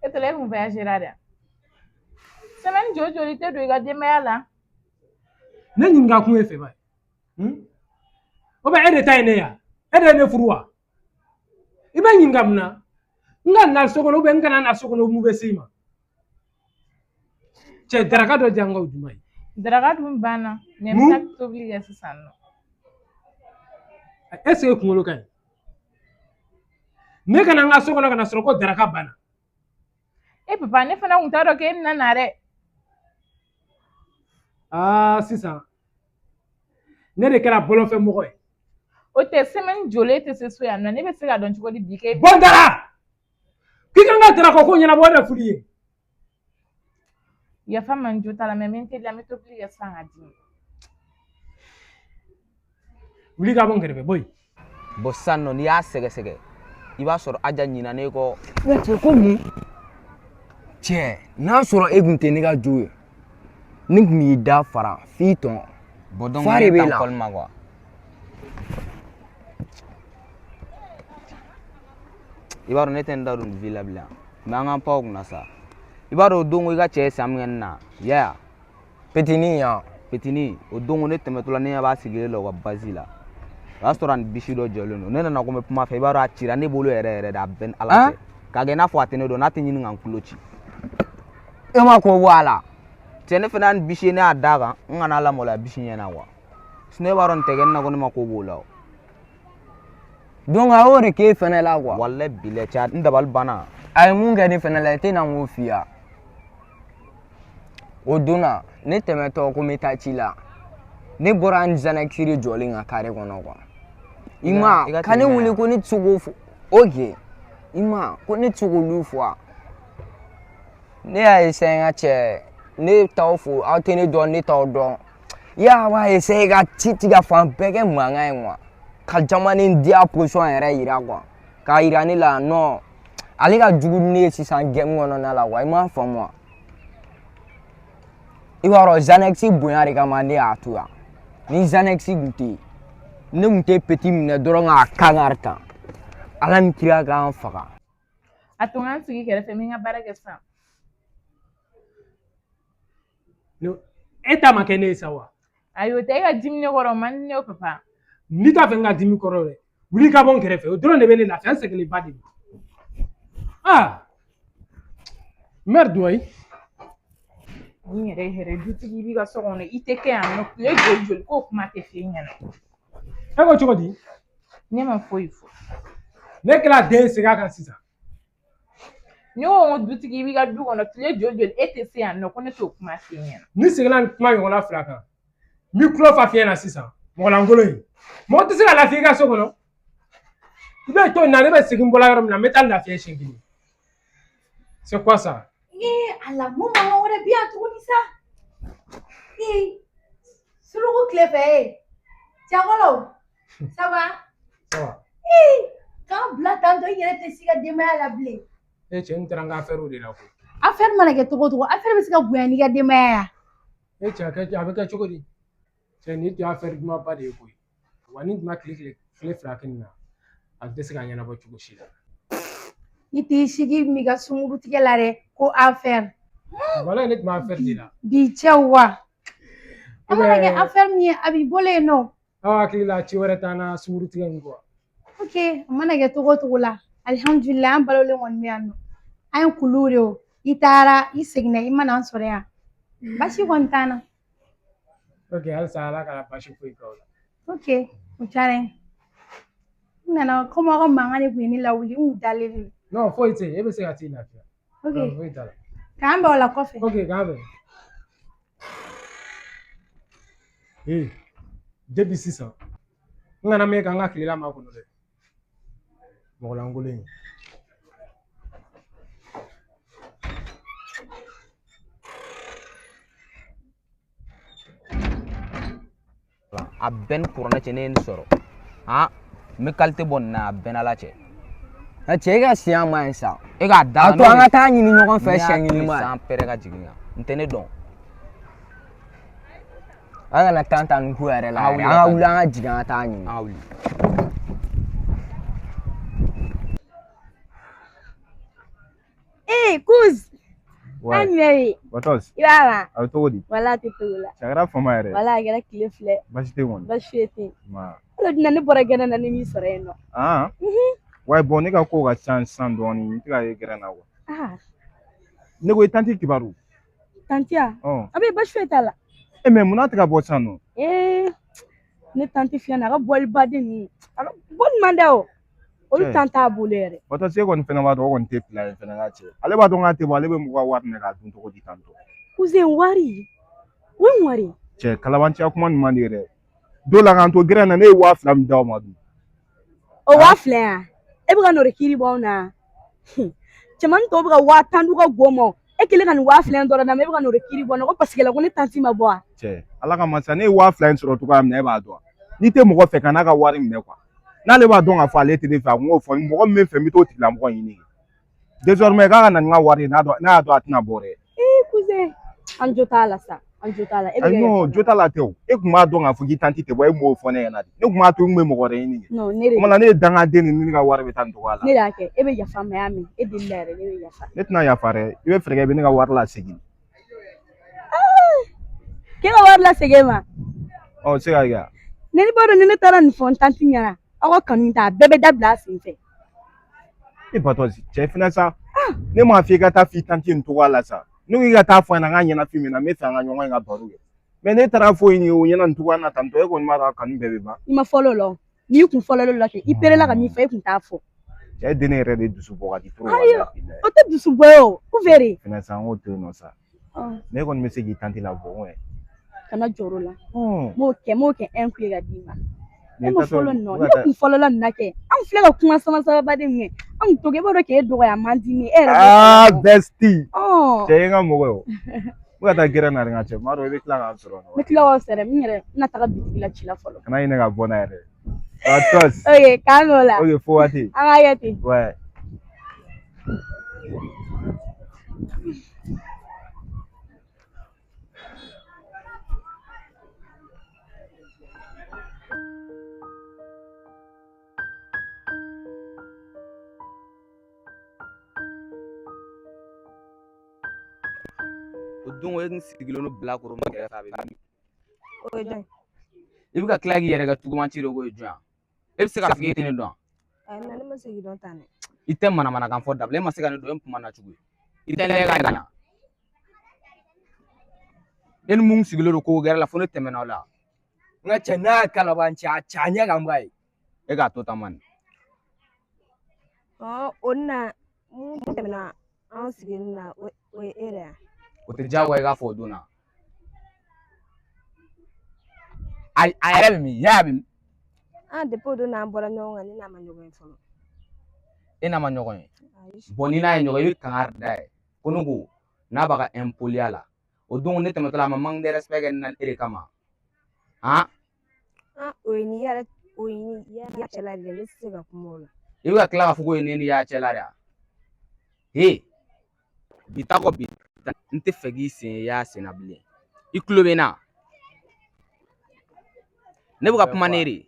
E tɛ la e kun voyagera de. Semaine joli tɛ don i ka denbaya la. Ne ɲininka kun ye fɛ ba ye o bɛ e de ta ye ne ya e de ye ne furu wa i bɛ ɲininka mun na n ka na so kɔnɔ n kana na so kɔnɔ mun bɛ se i ma cɛ daraka dɔ diyan n ka o juma ye. Daraka dun banna mais n bɛ taa tobili kɛ sisan nɔ. est ce que kunkolo ka ɲi ne kana n ka so kɔnɔ ka na sɔrɔ ko daraka banna. E papa ne fana kun t'a dɔn k'e bɛna na dɛ. Sisan ne de kɛra bɔlɔnfɛ mɔgɔ ye. O tɛ semaine joli e tɛ se so yan nɔ ne bɛ se ka dɔn cogo di bi k'e. Bɔn dara k'i kan ka daraka ko ɲɛnabɔ ne furu ye. Yafa man jo t'a la mais n tɛ la n bɛ tobili kɛ sisan ka di. Wuli ka bɔ n kɛrɛfɛ bɔ yen. Bon sisan nɔ n'i y'a sɛgɛsɛgɛ i b'a sɔrɔ Aja ɲinɛnen kɔ. Cɛ ko mun cɛ n'a sɔrɔ e kun tɛ ne ka jo ye ne kun b'i da fara f'i tɔn fa de b'e la. I b'a dɔn ne tɛ n da don vie la bilen mais an k'an pan o kunna sa i b'a dɔn o don i ka cɛ ye san min kɛ ne na ya petini yan petini o don ne tɛmɛtɔla ne ɲɛ b'a sigilen la o ka base la o y'a sɔrɔ a ni bisi dɔ jɔlen don ne nana ko n bɛ kuma fɛ i b'a dɔn a cira ne bolo yɛrɛ yɛrɛ de a bɛ ala cɛ k'a kɛ i n'a fɔ a tɛ ne dɔn n'a tɛ ɲini ka n tulo ci. E ma ko bɔ a la. Cɛ ne fana ni bisi ne y'a d'a kan n kana lamaloya bisi ɲɛna quoi sinon e b'a dɔn nin tɛ kɛ ne na ko ne ma ko b'o la o. Donc a y'o de k'e fɛnɛ la quoi. Walahi bilahi cɛ n dabali banna. A ye mun kɛ ne fɛnɛ la i tɛ na n k'o f'i ya. O don na ne tɛmɛtɔ ko n bɛ taa ci la ne bɔra n Xanax de jɔlen ka carré kɔnɔ quoi. I ma ka ne wele ko ne tɛ se k'o fɔ ok i ma ko ne tɛ se k'olu fɔ ne y'a essayer n ka cɛ ne t'aw fo aw tɛ ne dɔn ne t'aw dɔn i y'a b'a essayer ka ci tigɛ fan bɛɛ kɛ mankan ye quoi ka jamana di a position yɛrɛ yira quoi k'a yira ne la non ale ka jugu ni ne ye sisan game kɔnɔna la quoi i m'a faamu wa i b'a dɔn Xanax bonya de kama ne y'a to yan ni Xanax kun tɛ yen ne kun tɛ petit minɛ dɔrɔn k'a kangari ta ala ni kira k'an faga. A to n ka n sigi kɛrɛfɛ n bɛ n ka baara kɛ sisan. E ta ma kɛ ne ye sa wa. Ayi o tɛ e ka dimi ne kɔrɔ o man di ne ye papa. N'i t'a fɛ n ka dimi kɔrɔ dɛ wuli ka bɔ n kɛrɛfɛ o dɔrɔn de bɛ ne lafiya n sɛgɛnlen ba de don. Mère Douaye. Ni yɛrɛ yɛrɛ dutigi b'i ka so kɔnɔ i tɛ kɛ yan nɔ tile joli joli k'o kuma tɛ f'e ɲɛna. E ko cogo di. Ne ma foyi fɔ. Ne kɛra den segin a kan sisan. Ne ko n ko dutigi b'i ka du kɔnɔ tile joli joli e tɛ se yan nɔ ko ne t'o kuma f'e ɲɛna. Ni seginna ni kuma ɲɔgɔnna fila kan n bɛ tulo fa f'i ɲɛna sisan mɔgɔlankolon in mɔgɔ tɛ se ka lafiya i ka so kɔnɔ i bɛ to nin na ne bɛ segin bɔla yɔrɔ min na n bɛ taa lafiya siɲɛ kelen c'est quoi ça. ala mun mankan wɛrɛ bi yan tuguni sa suruku tile fɛ cɛkɔrɔw ça va. k'an bila tan tɔ i yɛrɛ tɛ se ka denbaya la bilen. Cɛ n taara n ka affaire de la koyi. Affaire mana kɛ cogo o cogo affaire bɛ se ka bonya n'i ka denbaya ya. Cɛ a bɛ kɛ cogo di cɛ nin tɛ affaire dumanba de ye koyi wa ni tun ma tile fila kɛ nin na a tɛ se ka ɲɛnabɔ cogo si la. I t'i sigi min ka sunkurutigɛ la dɛ ko affaire Voilà, ne m'a fait là. Bichawa. Amana ke affaire mi abi bole no. Ah, qui la chiwara tana suruti ngwa. Okay, amana ke togo la. Alhamdulillah am balole won mi anno. Ayan kulure o. Itara isigne imana ansore ya. Bashi kontana. Okay, hal sala kala bashi foi ko. Okay, uchare. Nana koma ko mangane ku ni lawuli u dalili. Non, foi te, ebe se ati na fia. Okay. Foi tala. Kamba wala coffee. Okay, kambe. Eh, depuis 600. Ngana me kanga kilela makono de. Mokola ngoleng. A ben kurana cene ni soro ha me kalte bonna ben ala che a che ga siya man sa e ga da no anga ta nyini nyogon fe shen ni ma san pere ga jiginya ntene don aga la tanta nku ere la aga wula anga jiga ta nyini awli Kuz. Ouais. Anyway. Batos. Yala. A to di. Wala titula. Chagara fama ere. Wala gara kile fle. Bashite won. Bashite. Ma. Alo dinane bora gana na ni sore no. Ah. Why boni ka ko ga chance san doni ni ka yegera na wa. Ah. Ne go tanti kibaru. Tantia. Oh. Abe bashite la. E me munata ka botsano. Ne tanti fiana ga bol badini. Aga bon mandao. Olu tanta bulere. Batos ye kon fena ba do kon te plan fena ga che. Ale ba do ngate ba le be mu ga wat ne ga dun to ko di tanto. Kuzen wari. Wen wari. Che kalawanci akuma ni mandire. Do la kan to gere na ne wa flam daw ma du. O wa flan. E buga no rekiri bona. Chaman to buga wa tandu ga gomo. E kele kan wa flan do na me buga no rekiri bona ko parce que la ko ne tanti ma bo. Che ala ka mansa ne wa flan soro to ka me ba do. Ni te mo ko fe kana ka wari me kwa. Na le ba don a fa le te de fa ngo fo mo me fe mi to ti la mo yini. Désormais ka na nga wari na do atina bore. Cousin. Anjota la sa. Anjota la. Ay no, jota la te o. E kuma don a fugi tanti te boy mo fo na na. Ne kuma to ngwe mo gore yini. No, ne. Mo la ne danga de ni ka wari be tan to wala. Ne da ke e be ya fa ma ami. E de lere ne be ya fa. Ne tna ya fare. E be frege be ni ka wari la segi. Ke ka wari la segi ma. Oh, se ga. Ne ni baro ne tara ni fon tanti nyara. Awa kanu ta bebe da bla sinfe. E patosi, che fina sa. Ne ma fi ka ta fi tanti nto wala sa. Nungi ga ta fo na nga nyana fi me na me fa nga nyonga nga baru. Me ne tara fo ni o nyana nto wana tanto e ko ma ra kanu bebe ba. I ma follow lo. Ni ku follow lo ke. I pere la ka mi fa e ku ta fo. Che de ne re de dusu bo ga di tro. Ayo. O te dusu bo o. Ku vere. Fina sa ngo te no sa. Me ko me se gi tanti la bo we. Kana joro la. Mo ke en ku ga di ma. Ne mo follow no. Ne ku follow la na ke. Am fle ka kuma sama ba de nge. Am to ge bo do ke do ya mandi ni e. Ah, bestie. Che nga mo go. Mo ta gira na nga che. Maro be kla ga soro no. Me kla o sere mi re na ta ga biti la chila follow. Kana ine ga bona ere. Atos. Okay, kanola. Okay, forward. Ayati. Ouais. Odun we sigilo no black ro mo gere fa be mi. O jan. Ibu ka klagi yere ga tugu manchi ro go jwa. E se ka fige tene don. Ay na ma se gidon tane. Ite mana kan fo dable ma se ka no do empuma na tugu. Ite le ga na. En mung sigilo ro ko gere la fo ne teme na la. Nga chena kalawanci a chanya ga mbai. E ga to taman. Onna mu teme na an sigin na we ere. O te jawo ga fo dona. Ai yɛrɛ bɛ min y'a bɛ min. Depuis don n'an bɔra ɲɔgɔn kan ne n'a ma ɲɔgɔn ye fɔlɔ. E n'a ma ɲɔgɔn ye. Bon ni n'a ye ɲɔgɔn ye i bɛ kangari da ye. Ko ne ko n'a b'a ka impoliya la o don ne tɛmɛtɔla a ma manque de respect kɛ ne de kama. O ye ni yɛrɛ o ye ni y'a cɛla de ne tɛ se ka kuma o la. I bɛ ka tila k'a fɔ ko ye ne ni y'a cɛla de ye. Bi ta kɔ bi n tɛ fɛ k'i sen y'a sen na bilen. I tulo bɛ n na. Ne bɛ ka kuma ne de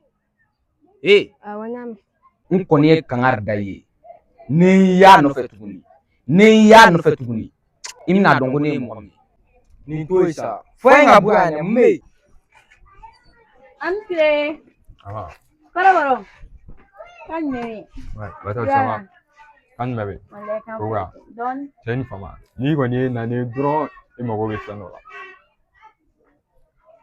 ye. N kɔni ye kangari da i ye. Ni n y'a nɔfɛ tuguni i bɛna dɔn ko ne ye mɔgɔ min nin to yen sa fo in ka bɔ yan dɛ mun bɛ yen. Ante. Kɔrɔbɔrɔ. Kan jumɛn? Bata sama kan jumɛn bɛ yen? O wa cɛ ni fama n'i kɔni ye nani dɔrɔn i mago bɛ fɛn dɔ la.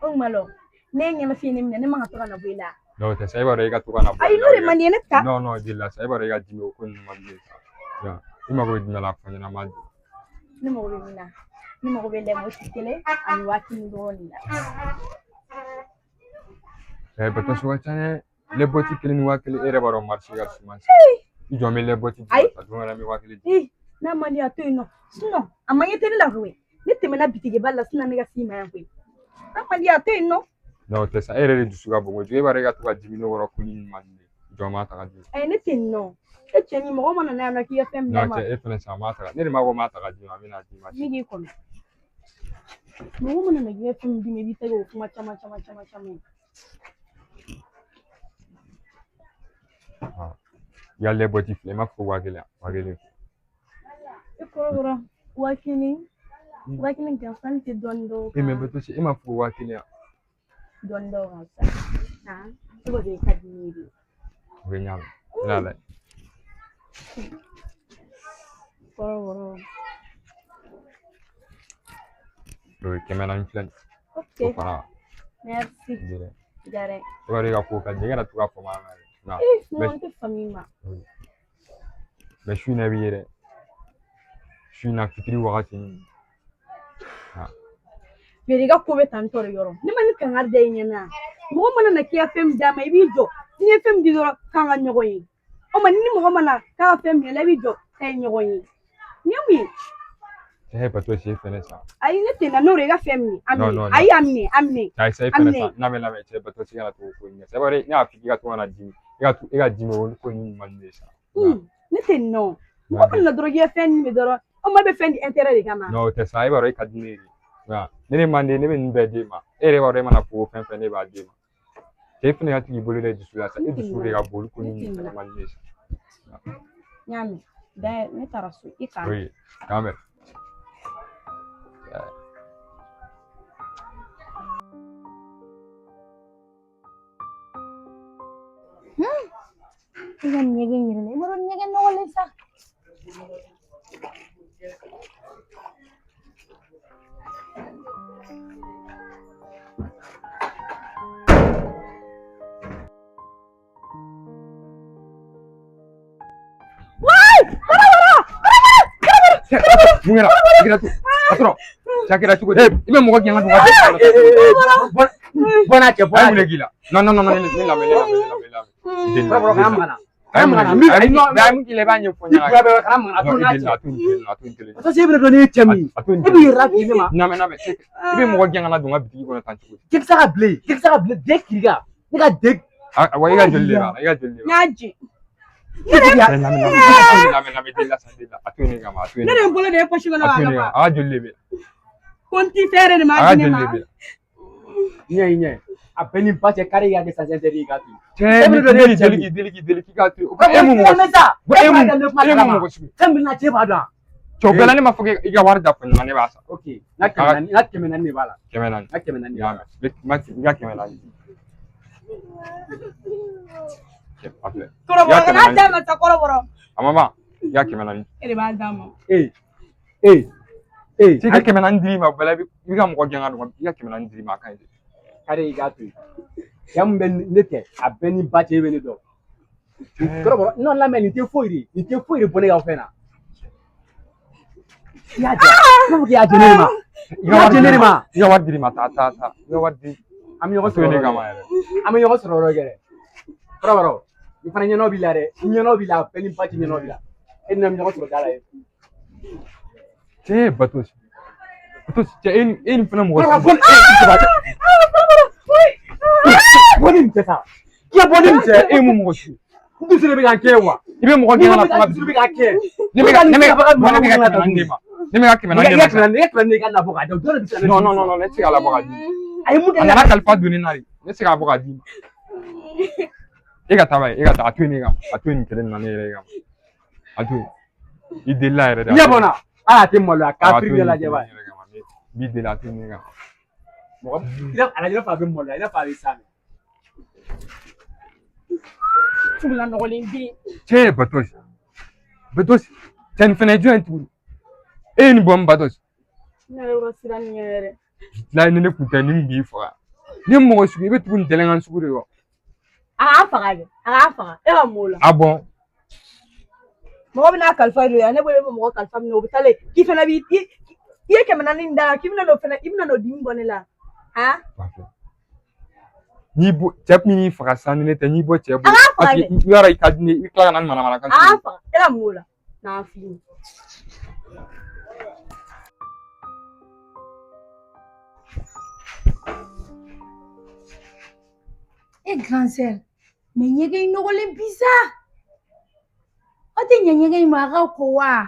O malo ne ɲɛna fini minɛ ne man ka to ka na bɔ i la. Non tɛ sa i b'a dɔn i ka to ka na bɔ. Ayi n'o de man di ye ne ta. Non non di la sa i b'a dɔn i ka dimi o ko ninnu man di ne sa. I mago bɛ jumɛn la fɔ ɲɛna ma di. Ne mago bɛ min na ne mago bɛ lɛmɔ si kelen ani waati min dɔrɔn de la. Bato so ka ca dɛ lɛbɔti kelen ni waa kelen e yɛrɛ b'a dɔn marché ka suma i jɔn bɛ lɛbɔti di a don wɛrɛ bɛ waa kelen di. N'a man di a to yen nɔ sinon a man ɲɛ tɛ ne la koyi ne tɛmɛna bitigiba la sinon ne ka s'i ma yan koyi n'a man di a to yen nɔ. Non tɛ sa e yɛrɛ de dusu ka bon kojugu e b'a dɔn e ka to ka dimi ne kɔrɔ ko ni man di jɔn m'a ta ka di. Ayi ne tɛ yen nɔ e cɛ ni mɔgɔ mana na yan nɔ k'i ka fɛn bila ma. Non tɛ e fɛnɛ sa m'a ta ka ne de m'a fɔ m'a ta ka di ma a bɛ na di ma. Ne k'i kɔnɔ mɔgɔ mana na k'i ka fɛn di ma i b'i tɛgɛ o kuma caman ye. I ka lɛbɔti filɛ i m'a fɔ waa kelen E kɔrɔbɔrɔ waa kelen gansan tɛ dɔɔnin dɔw kan. mais Bato e m'a fɔ waa kelen dɔɔnin dɔw kan sa e b'o de ka di ne ye. o bɛ ɲaami i n'a lajɛ. Kɔrɔbɔrɔ. o ye 400 filɛ nin ye. o fara. Merci. Jare. I b'a dɔn i ka ko ka di i kana to ka fɔ ma dɛ. Non tɛ famille ma. Mais su in na i b'i ye dɛ su in na fitiri wagati min. Mais i ka ko bɛ tan tɔ de yɔrɔ ne ma ni kangari da i ɲɛna mɔgɔ mana na k'i ka fɛn min d'a ma i b'i jɔ n'i ye fɛn min di dɔrɔn k'an ka ɲɔgɔn ye o ma ni mɔgɔ mana k'a ka fɛn minɛ la i b'i jɔ k'a ye ɲɔgɔn ye nin ye mun ye. Cɛ Bato si fɛnɛ sa. Ayi ne tɛ na n'o de ye i ka fɛn minɛ a minɛ ayi a minɛ. Ayi sa i fɛnɛ sa n'a bɛ lamɛn cɛ Bato si kana to ko ɲɛ sa i b'a dɔn ne y'a f'i ka to ka na dimi i ka dimi o ko nin man di ne sa. Ne tɛ nɔ mɔgɔ mana na dɔrɔn k'i ka fɛn minɛ dɔrɔn o ma bɛ fɛn di intérêt de kama. Non o tɛ sa i b'a dɔn i ka di ne ye de ne de man di ne bɛ nin bɛɛ d'e ma e yɛrɛ b'a dɔn e mana fɔ fɛn fɛn ne b'a d'e ma cɛ i fɛnɛ ka tigi bolo dɛ dusu la sa e dusu de ka bon ko nin fɛnɛ man di ne sa. N y'a mɛn d'ailleurs ne taara so i kan. Oui k'an bɛn. I ka ɲɛgɛn yɛrɛ la i b'a dɔn ɲɛgɛn nɔgɔlen sa. Mun kɛra i kɛra to patron cɛ kɛra cogo di i bɛ mɔgɔ gɛn ka don ka bɔ n'a cɛ bɔ mun de k'i la non ne lamɛn a ye mun k'i la i b'a ɲɛfɔ ɲɛna a to n kelen parce que e bɛ dɔn ne ye cɛ min ye e bɛ yɛrɛ k'i ne ma lamɛn i bɛ mɔgɔ gɛn ka na don ka bitigi kɔnɔ tan cogo di k'i bɛ se ka bilen den kiriga ne ka den wa i ka joli de b'a la i ka joli de b'a la. N y'a jɛ. Ne de n bolo de ye poche kɔnɔ a ka joli de bɛ ko n t'i fɛ yɛrɛ de ma di ne ma. ɲɛ a bɛɛ ni ba cɛ kari i ka kɛ sincère i ka to yen. E bɛ dɔn ne ye deli k'a to yen. E mun mɔgɔ sugu fɛn min na cɛ b'a dɔn. Cɛ o bɛɛ la ne ma fɔ i ka wari da fɔ ne b'a sa. Ok n ka 400 de b'a la. 400 n ka 400 de b'a la. I ka 400. Kɔrɔbɔrɔ kana d'a ma sa kɔrɔbɔrɔ. A mama i ka 400. E de b'a d'a ma. Cɛ i ka 400 dir'i ma o bɛɛ la i bɛ ka mɔgɔ gɛn ka don i ka 400 dir'i ma a ka ɲi dɛ. Kari i k'a to yen cɛ min bɛ ne kɛ a bɛɛ ni ba cɛ bɛ ne dɔn kɔrɔbɔrɔ n'o lamɛn nin tɛ foyi de bɔ ne ka fɛn na i y'a jɛ ne ko k'i y'a jɛ ne ma i ka wari dir'i ma taa i ka wari di an bɛ ɲɔgɔn sɔrɔ yɔrɔ yɛrɛ kɔrɔbɔrɔ i fana ɲɛnɔ b'i la dɛ ɲɛnɔ b'i la bɛɛ ni ba cɛ ɲɛnɔ b'i la e ni na ɲɔgɔn sɔrɔ da la ye cɛ Bato cɛ e ni fana mɔgɔ bɔnni nin tɛ sa k'i ka bɔnni nin tɛ e mun mɔgɔ su n dusu de bɛ ka kɛ wa i bɛ mɔgɔ gɛn ka na kuma dusu bɛ ka kɛ ne bɛ ka 400 d'e ma ne bɛ ka 400 d'e ma ne ka labɔ ka di dɔrɔn de bɛ se non ne tɛ se ka labɔ ka di a ye mun de a nana kalifa don ne na de ne tɛ se k'a bɔ ka d'i ma e ka taa b'a ye e ka taa a to yen ne kama a to yen nin kelen na ne yɛrɛ kama a to yen i delila yɛrɛ de ɲɛ bɔnna ala tɛ maloya kafiri de lajɛ ba bi de la tɛ ne kan mɔgɔ ala jira fa bɛ maloya ila fa bɛ sa tugula nɔgɔlen den cɛ Batosi cɛ nin fɛnɛ ye jɔn ye tuguni e ye nin bɔ min Batosi ne yɛrɛ yɔrɔ sira nin yɛrɛ la ni ne kun tɛ nin b'i faga ni mɔgɔ sugu i bɛ tugu nin tɛlɛnkan sugu de kɔ a k'a faga kɛ a k'a faga e ka m'o la a bɔn mɔgɔ bɛna kalifa de yan ne bolo e bɛ mɔgɔ kalifa minɛ o bɛ taa k'i fana b'i i ye 400 in da k'i bɛna n'o fana i bɛna n'o dimi bɔ ne la han n'i bɔ cɛ min y'i faga san ni ne tɛ n'i bɔ cɛ bolo parce que i yɔrɔ i ka di ne i tila ka na ni manamana kan a k'a faga e ka m'o la n'a fili e grand sœur mais ɲɛgɛn in nɔgɔlen bi sa o tɛ ɲɛ ɲɛgɛn in ma a ka ko wa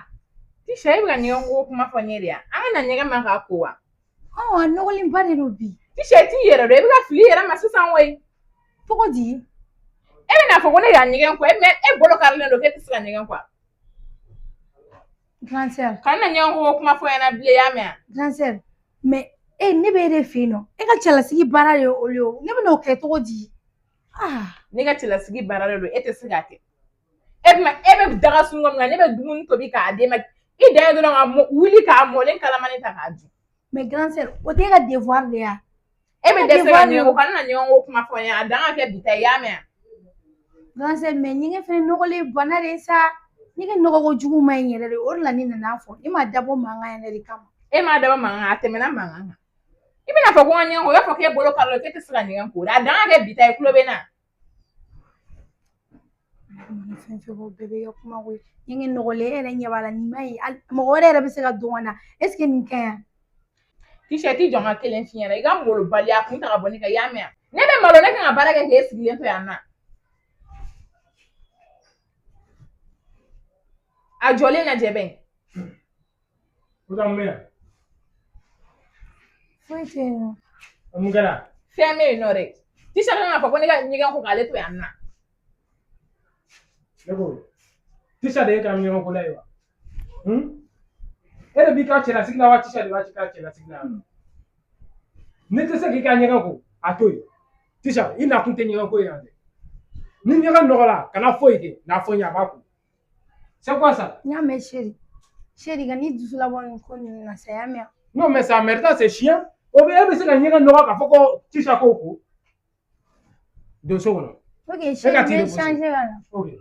Tisha e bɛ ka ɲɛgɛn ko kuma fɔ n ye de yan an ka na ɲɛgɛn man k'a ko wa a nɔgɔlen ba de don bi Tisha e t'i yɛrɛ dɔn e bɛ ka fili i yɛrɛ ma sisan koyi cogo di e bɛna fɔ ko ne y'a ɲɛgɛn kɔ e bolo karilen don k'e tɛ se ka ɲɛgɛn kɔ grand sœur kana na ɲɛgɛn ko kuma fɔ ɲɛna bilen y'a mɛn grand sœur mais ne bɛ e de fɛ yen nɔ e ka cɛlasigi baara de ye o ye o ne bɛna o kɛ cogo di ne ka cɛlasigi baara de don e tɛ se k'a kɛ e bɛ daga sunɔgɔ min na ne bɛ dumuni tobi k'a d'e ma i dan ye dɔrɔn ka wuli k'a mɔlen kalamani ta k'a dun mais grand sœur o tɛ e ka devoir de ye e bɛ dɛsɛ ka ɲɛgɛn ko kana na ɲɛgɛn ko kuma fɔ n ye a dan ka kɛ bi ta ye y'a mɛn grand sœur mais ɲɛgɛn fɛnɛ nɔgɔlen bana de sa ɲɛgɛn nɔgɔ kojugu ma ɲi yɛrɛ de o de la ne nana fɔ e ma dabɔ mankan yɛrɛ de kama e m'a dabɔ mankan a tɛmɛna mankan kan i bɛna fɔ ko n ka ɲɛgɛn ko i b'a fɔ k'e bolo karilen k'e tɛ se ka ɲɛgɛn ko a dan ka kɛ bi ta ye tulo bɛ na fɛn fɛn bɔ bɛɛ bɛ kɛ kuma ko ye ɲɛgɛn nɔgɔlen e yɛrɛ ɲɛ b'a la nin ma ɲi mɔgɔ wɛrɛ yɛrɛ bɛ se ka don ka na est ce que nin ka ɲi Tisha t'i jɔ n ka kelen f'i ɲɛna i ka malobaliya kun ta ka bɔ ne kan y'a mɛn ne bɛ malo ne kan ka baara kɛ k'e sigilen to yan nɔ a jɔlen lajɛ bɛn foyi tɛ yen nɔ mun kɛra fɛn bɛ yen nɔ dɛ Tisha kan ka fɔ ko ne ka ɲɛgɛn ko k'ale to yan nɔ ne ko Tisha de ye ka ɲɛgɛn ko la ye wa e de b'i ka cɛlasigi la wa Tisha de b'a ka cɛlasigi la ne tɛ se k'i ka ɲɛgɛn ko a to yen Tisha i nakun tɛ ɲɛgɛn ko ye yan dɛ ni ɲɛgɛn nɔgɔla kana foyi kɛ n'a fɔ n ye a b'a ko c'est quoi ça n y'a mɛn chéri ka ni dusu labɔ nin ko ninnu na sa y'a mɛn non mais ça mérite c'est chiant o bɛ e bɛ se ka ɲɛgɛn nɔgɔ k'a fɔ ko Tisha k'o ko don so kɔnɔ ok chéri n bɛ changer ka na ok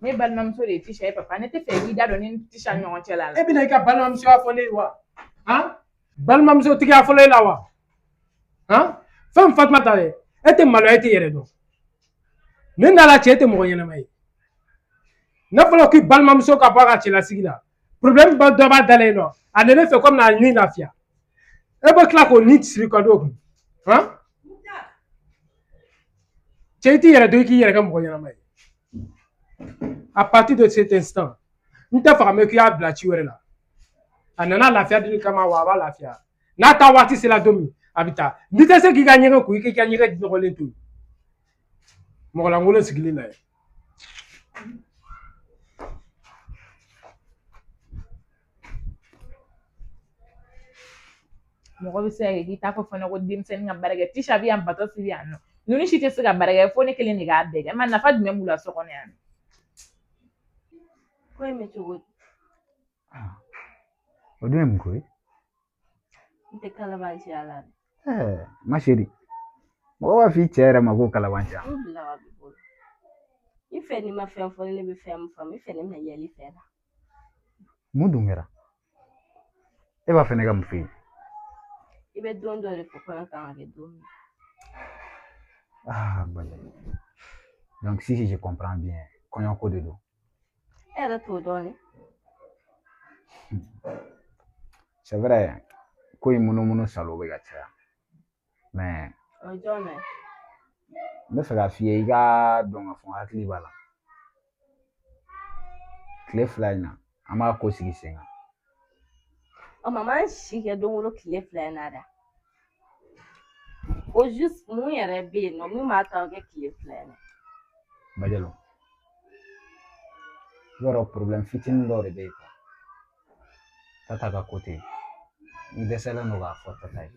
ne balimamuso de ye Tisha ye papa ne tɛ fɛ i k'i da don ni Tisha ni ɲɔgɔn cɛ la e bɛna i ka balimamusoya fɔ ne ye wa balimamuso tigiya fɔlɔ e la wa fɛn Fatumata dɛ e tɛ maloya e tɛ yɛrɛ dɔn ne n'ala cɛ e tɛ mɔgɔ ɲɛnama ye ne fɔlɔ k'i balimamuso ka bɔ a ka cɛlasigi la problème dɔ b'a da la yen nɔ a nana e fɛ komi a ni lafiya e bɛ tila k'o ni siri ka d'o kun cɛ i t'i yɛrɛ dɔn i k'i yɛrɛ kɛ mɔgɔ ɲɛnama ye à partir de cet instant n tɛ faga mɛn k'i y'a bila ci wɛrɛ la a nana lafiya dili kama wa a b'a lafiya n'a ta waati sera don min a bɛ taa n'i tɛ se k'i ka ɲɛgɛn ko i k'i ka ɲɛgɛn nɔgɔlen to yen mɔgɔ lankolon sigilen na ye mɔgɔ bɛ se ka kɛ k'i t'a fɔ fana ko denmisɛnnin ka baara kɛ Tisha bɛ yan Batosi bɛ yan nɔ ninnu si tɛ se ka baara kɛ fo ne kelen de k'a bɛɛ kɛ ma nafa jumɛn b'u la so kɔnɔ yan ko in bɛ cogo di o dun ye mun ko ye n tɛ kalabanciya la ma chérie mɔgɔ b'a fɔ i cɛ yɛrɛ ma ko kalabanciya n bila ka b'i bolo i fɛ n'i ma fɛn fɔ ne bɛ fɛn min faamu i fɛ ne bɛna yɛlɛ i fɛ la mun dun kɛra e b'a fɛ ne ka mun f'i ye i bɛ don dɔ de fɔ kɔɲɔ kan ka kɛ don min donc si je comprends bien kɔɲɔko de don e yɛrɛ t'o dɔn ne c'est vrai ko in munumunu salo bɛ ka caya mais o ye jɔn ye n bɛ fɛ k'a f'i ye i ka dɔn ka fɔ n hakili b'a la tile 2 in na an b'a ko sigi sen kan o mama an si kɛ don o don tile 2 in na dɛ o juste mun yɛrɛ bɛ yen nɔ min b'a to a kɛ tile 2 in na Bajalo yɔrɔ problème fitinin dɔ de bɛ yen Tata ka côté n dɛsɛlen don k'a fɔ Tata ye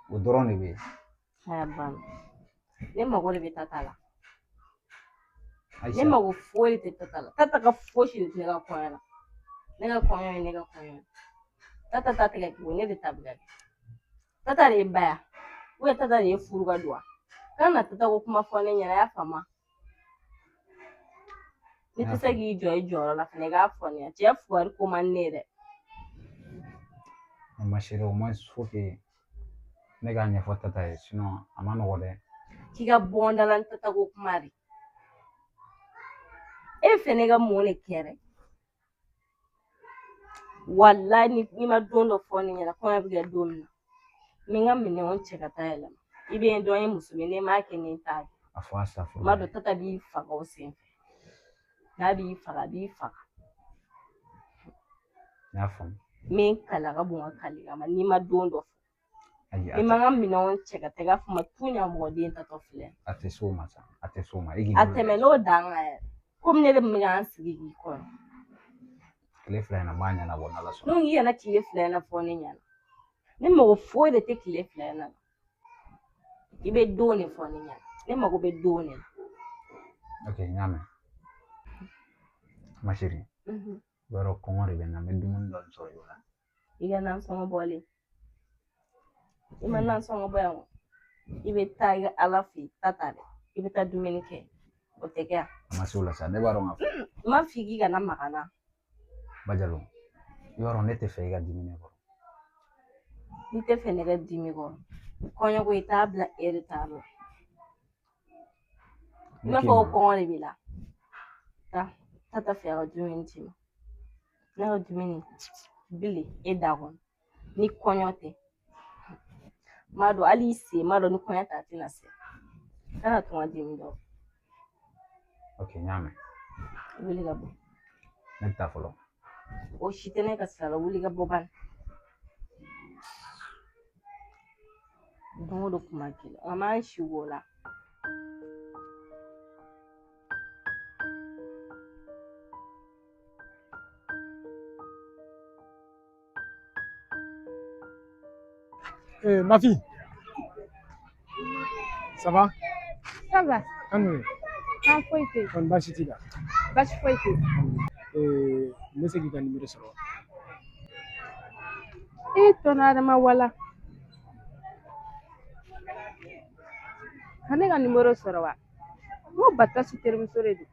o dɔrɔn de bɛ yen. Aya ban. Ne mago de bɛ Tata la. Ne mago foyi tɛ Tata la. Tata ka fosi de tɛ ne ka kɔɲɔ la. Ne ka kɔɲɔ ye ne ka kɔɲɔ ye. Tata ta tigɛ tugun ne de ta bɛ kɛ. Tata de ye ba ya. Ou Tata de ye furu ka don wa? Kana Tata ko kuma fɔ ne ɲɛna, y'a faamu. Ni tɛ se k'i jɔ i jɔyɔrɔ la fana i k'a fɔ ne ɲɛna. Cɛ fugari ko man di ne ye dɛ. Ma chérie, au moins faut que ne k'a ɲɛfɔ Tata ye sinon a ma nɔgɔ dɛ. K'i ka bɔ n da la ni Tata ko kuma de. E bɛ fɛ ne ka mun de kɛ dɛ? Wallahi n'i ma don dɔ fɔ ne ɲɛna kɔɲɔ bɛ kɛ don min na n bɛ n ka minɛnw cɛ ka taa yɛlɛma. I bɛ n dɔn ye muso ye n'i m'a kɛ ne t'a kɛ. A fɔ a safurulayi. Tuma dɔ Tata b'i faga o senfɛ. N'a b'i faga a b'i faga. N y'a faamu. N bɛ n kale a ka bon ka kale kama n'i ma don dɔ fɔ. Ayi, I ma n ka minɛnw cɛ ka taa i k'a fɔ n ma tu ɲɛmɔgɔden tatɔ filɛ. a tɛ s'o ma sa, a tɛ s'o ma. A tɛmɛ n'o dan kan yɛrɛ. Komi ne de tun bɛ k'an sigi k'i kɔnɔ. Tile fila in na n b'a ɲɛnabɔ n'Ala sɔnna. N'o y'i yɛrɛ tile fila in na fɔ ne ɲɛna. Ne mago foyi de tɛ tile fila in na. I bɛ don de fɔ ne ɲɛna. Ne mago bɛ don de la. Ok, n y'a mɛn. Ma chérie. Yɔrɔ kɔngɔ de bɛ n na n bɛ dumuni dɔɔni sɔrɔ i la. I ka nansɔngɔ bɔlen. I ma nansɔngɔ bɔ yan o. I bɛ taa i ka Ala fɛ yen Tata dɛ. I bɛ taa dumuni kɛ. O tɛ kɛ yan. A ma s'o la sa, ne b'a dɔn k'a fɔ. N m'a fɔ i k'i kana maga n na. Bajalo, yɔrɔ ne tɛ fɛ i ka dimi ne kɔrɔ. N'i tɛ fɛ ne ka dimi kɔrɔ kɔɲɔko i t'a bila heure t'a la. I b'a fɔ ko kɔngɔ de b'i la. Taa Tata fɛ a ka dumuni d'i ma. Ne ka dumuni bili e da kɔnɔ. Ni kɔɲɔ tɛ. N b'a dɔn hali i sen n b'a dɔn ni kɔɲɔ tɛ a tɛna se. Kana to n ka dimi dɔrɔn. Ok, n y'a mɛn. Wuli ka bɔ. Ne bɛ taa fɔlɔ. O si tɛ ne ka sira la wuli ka bɔ bani. Don o don kuma kelen a m'an si o la. Ma fille, ça va? Ça va. Anne, An foyi tɛ yen. kon baasi t'i la. Baasi foyi tɛ yen. N bɛ se k'i ka numéro sɔrɔ. I tɔnɔ Adama wala. Ka ne ka numéro sɔrɔ wa? N ko Batɔsi terimuso de don.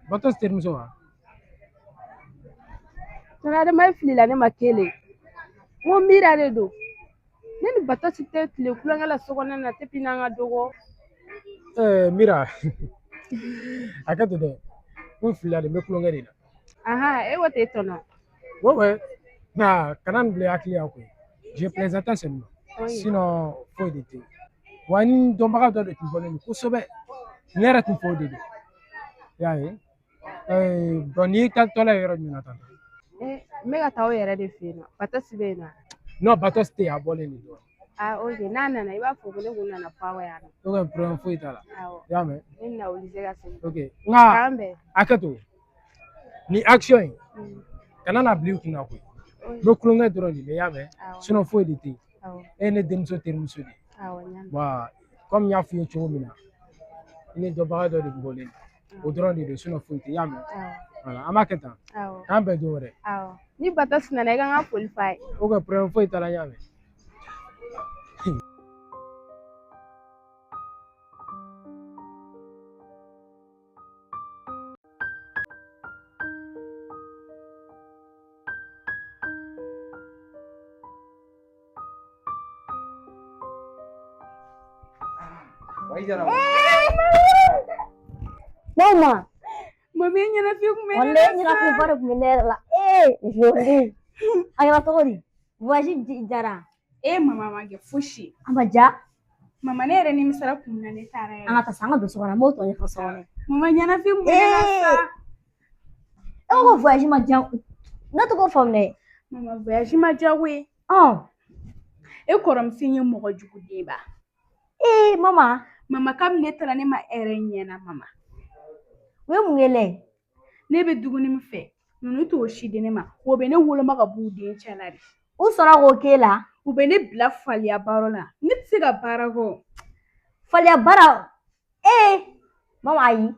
Batɔsi terimuso wa? Tɔnɔ Adama e filila ne ma kelen. N ko Mira de don. Ne ni Batɔsi tɛ tile kulonkɛ la so kɔnɔna na depuis n'an ka dɔgɔ. Mira, hakɛto dɛ. N filila de n bɛ kulonkɛ de la. Ahan, e ko ten tɔnɔ. Ouais, ouais. Nka kana nin bila i hakili la koyi. Je plaisantais seulement. Oui. Sinon foyi de tɛ yen. Wa ni dɔnbaga dɔ de tun bɔlen don kosɛbɛ. Ne yɛrɛ tun fɔ o de don. I y'a ye? Bon n'i taatɔla ye yɔrɔ jumɛn na tan? N bɛ ka taa o yɛrɛ de fɛ yen nɔ. Batɔsi bɛ yen nɔ. Non, Batɔsi tɛ yen, a bɔlen de don. Ah, ok. N'a nana i b'a fɔ ko ne kun nana fɔ aw yan nɔ. Ok, problème foyi t'a la. Awɔ. I y'a mɛn? Ne bɛna Olize ka segin. Ok. K'an bɛn. Hakɛto. Ni action in kana na bila i kunna koyi. N bɛ kulonkɛ dɔrɔn de la, i y'a mɛn? Sinon foyi de tɛ yen. Awɔ. E ye ne denmuso terimuso de ye. Awɔ, n y'a mɛn. Bon comme n y'a f'i ye cogo min na, i ni dɔnbaga dɔ de bɔlen don. O dɔrɔn de don, sinon foyi tɛ yen, i y'a mɛn? Awɔ. Voilà, an b'a kɛ tan. Awɔ. K'an bɛn don wɛrɛ. Awɔ. Ni Batɔsi nana i ka n ka foli f'a ye. Ok, problème foyi t'a la, n y'a mɛn. Mama. Mami ɲɛna fi kun bɛ ne Wale ɲɛna fi fara kun bɛ ne yɛrɛ la. Joli. A kɛra cogo di? Voyage jara. Mama ma kɛ fosi. A ma ja. Mama ne yɛrɛ nimisara kun na ne taara yɛrɛ. An ka taa san ka don so kɔnɔ, n b'o tɔ ɲɛfɔ so kɔnɔ. Mama ɲɛna fi kun bɛ ne la sa. E ko voyage ma ja. Ne tɔgɔ faamu dɛ. Mama voyage ma ja koyi. E kɔrɔmuso ye mɔgɔ jugu den ba. Mama. Mama kabini ne taara ne ma hɛrɛ ɲɛna mama. O ye mun ye lɛ? ne bɛ dumuni min fɛ ninnu t'o si di ne ma o bɛ ne woloma ka b'u den cɛ la de u sɔnna k'o k'e la u bɛ ne bila faliya baara la ne tɛ se ka baara kɔ faliya baara mama ayi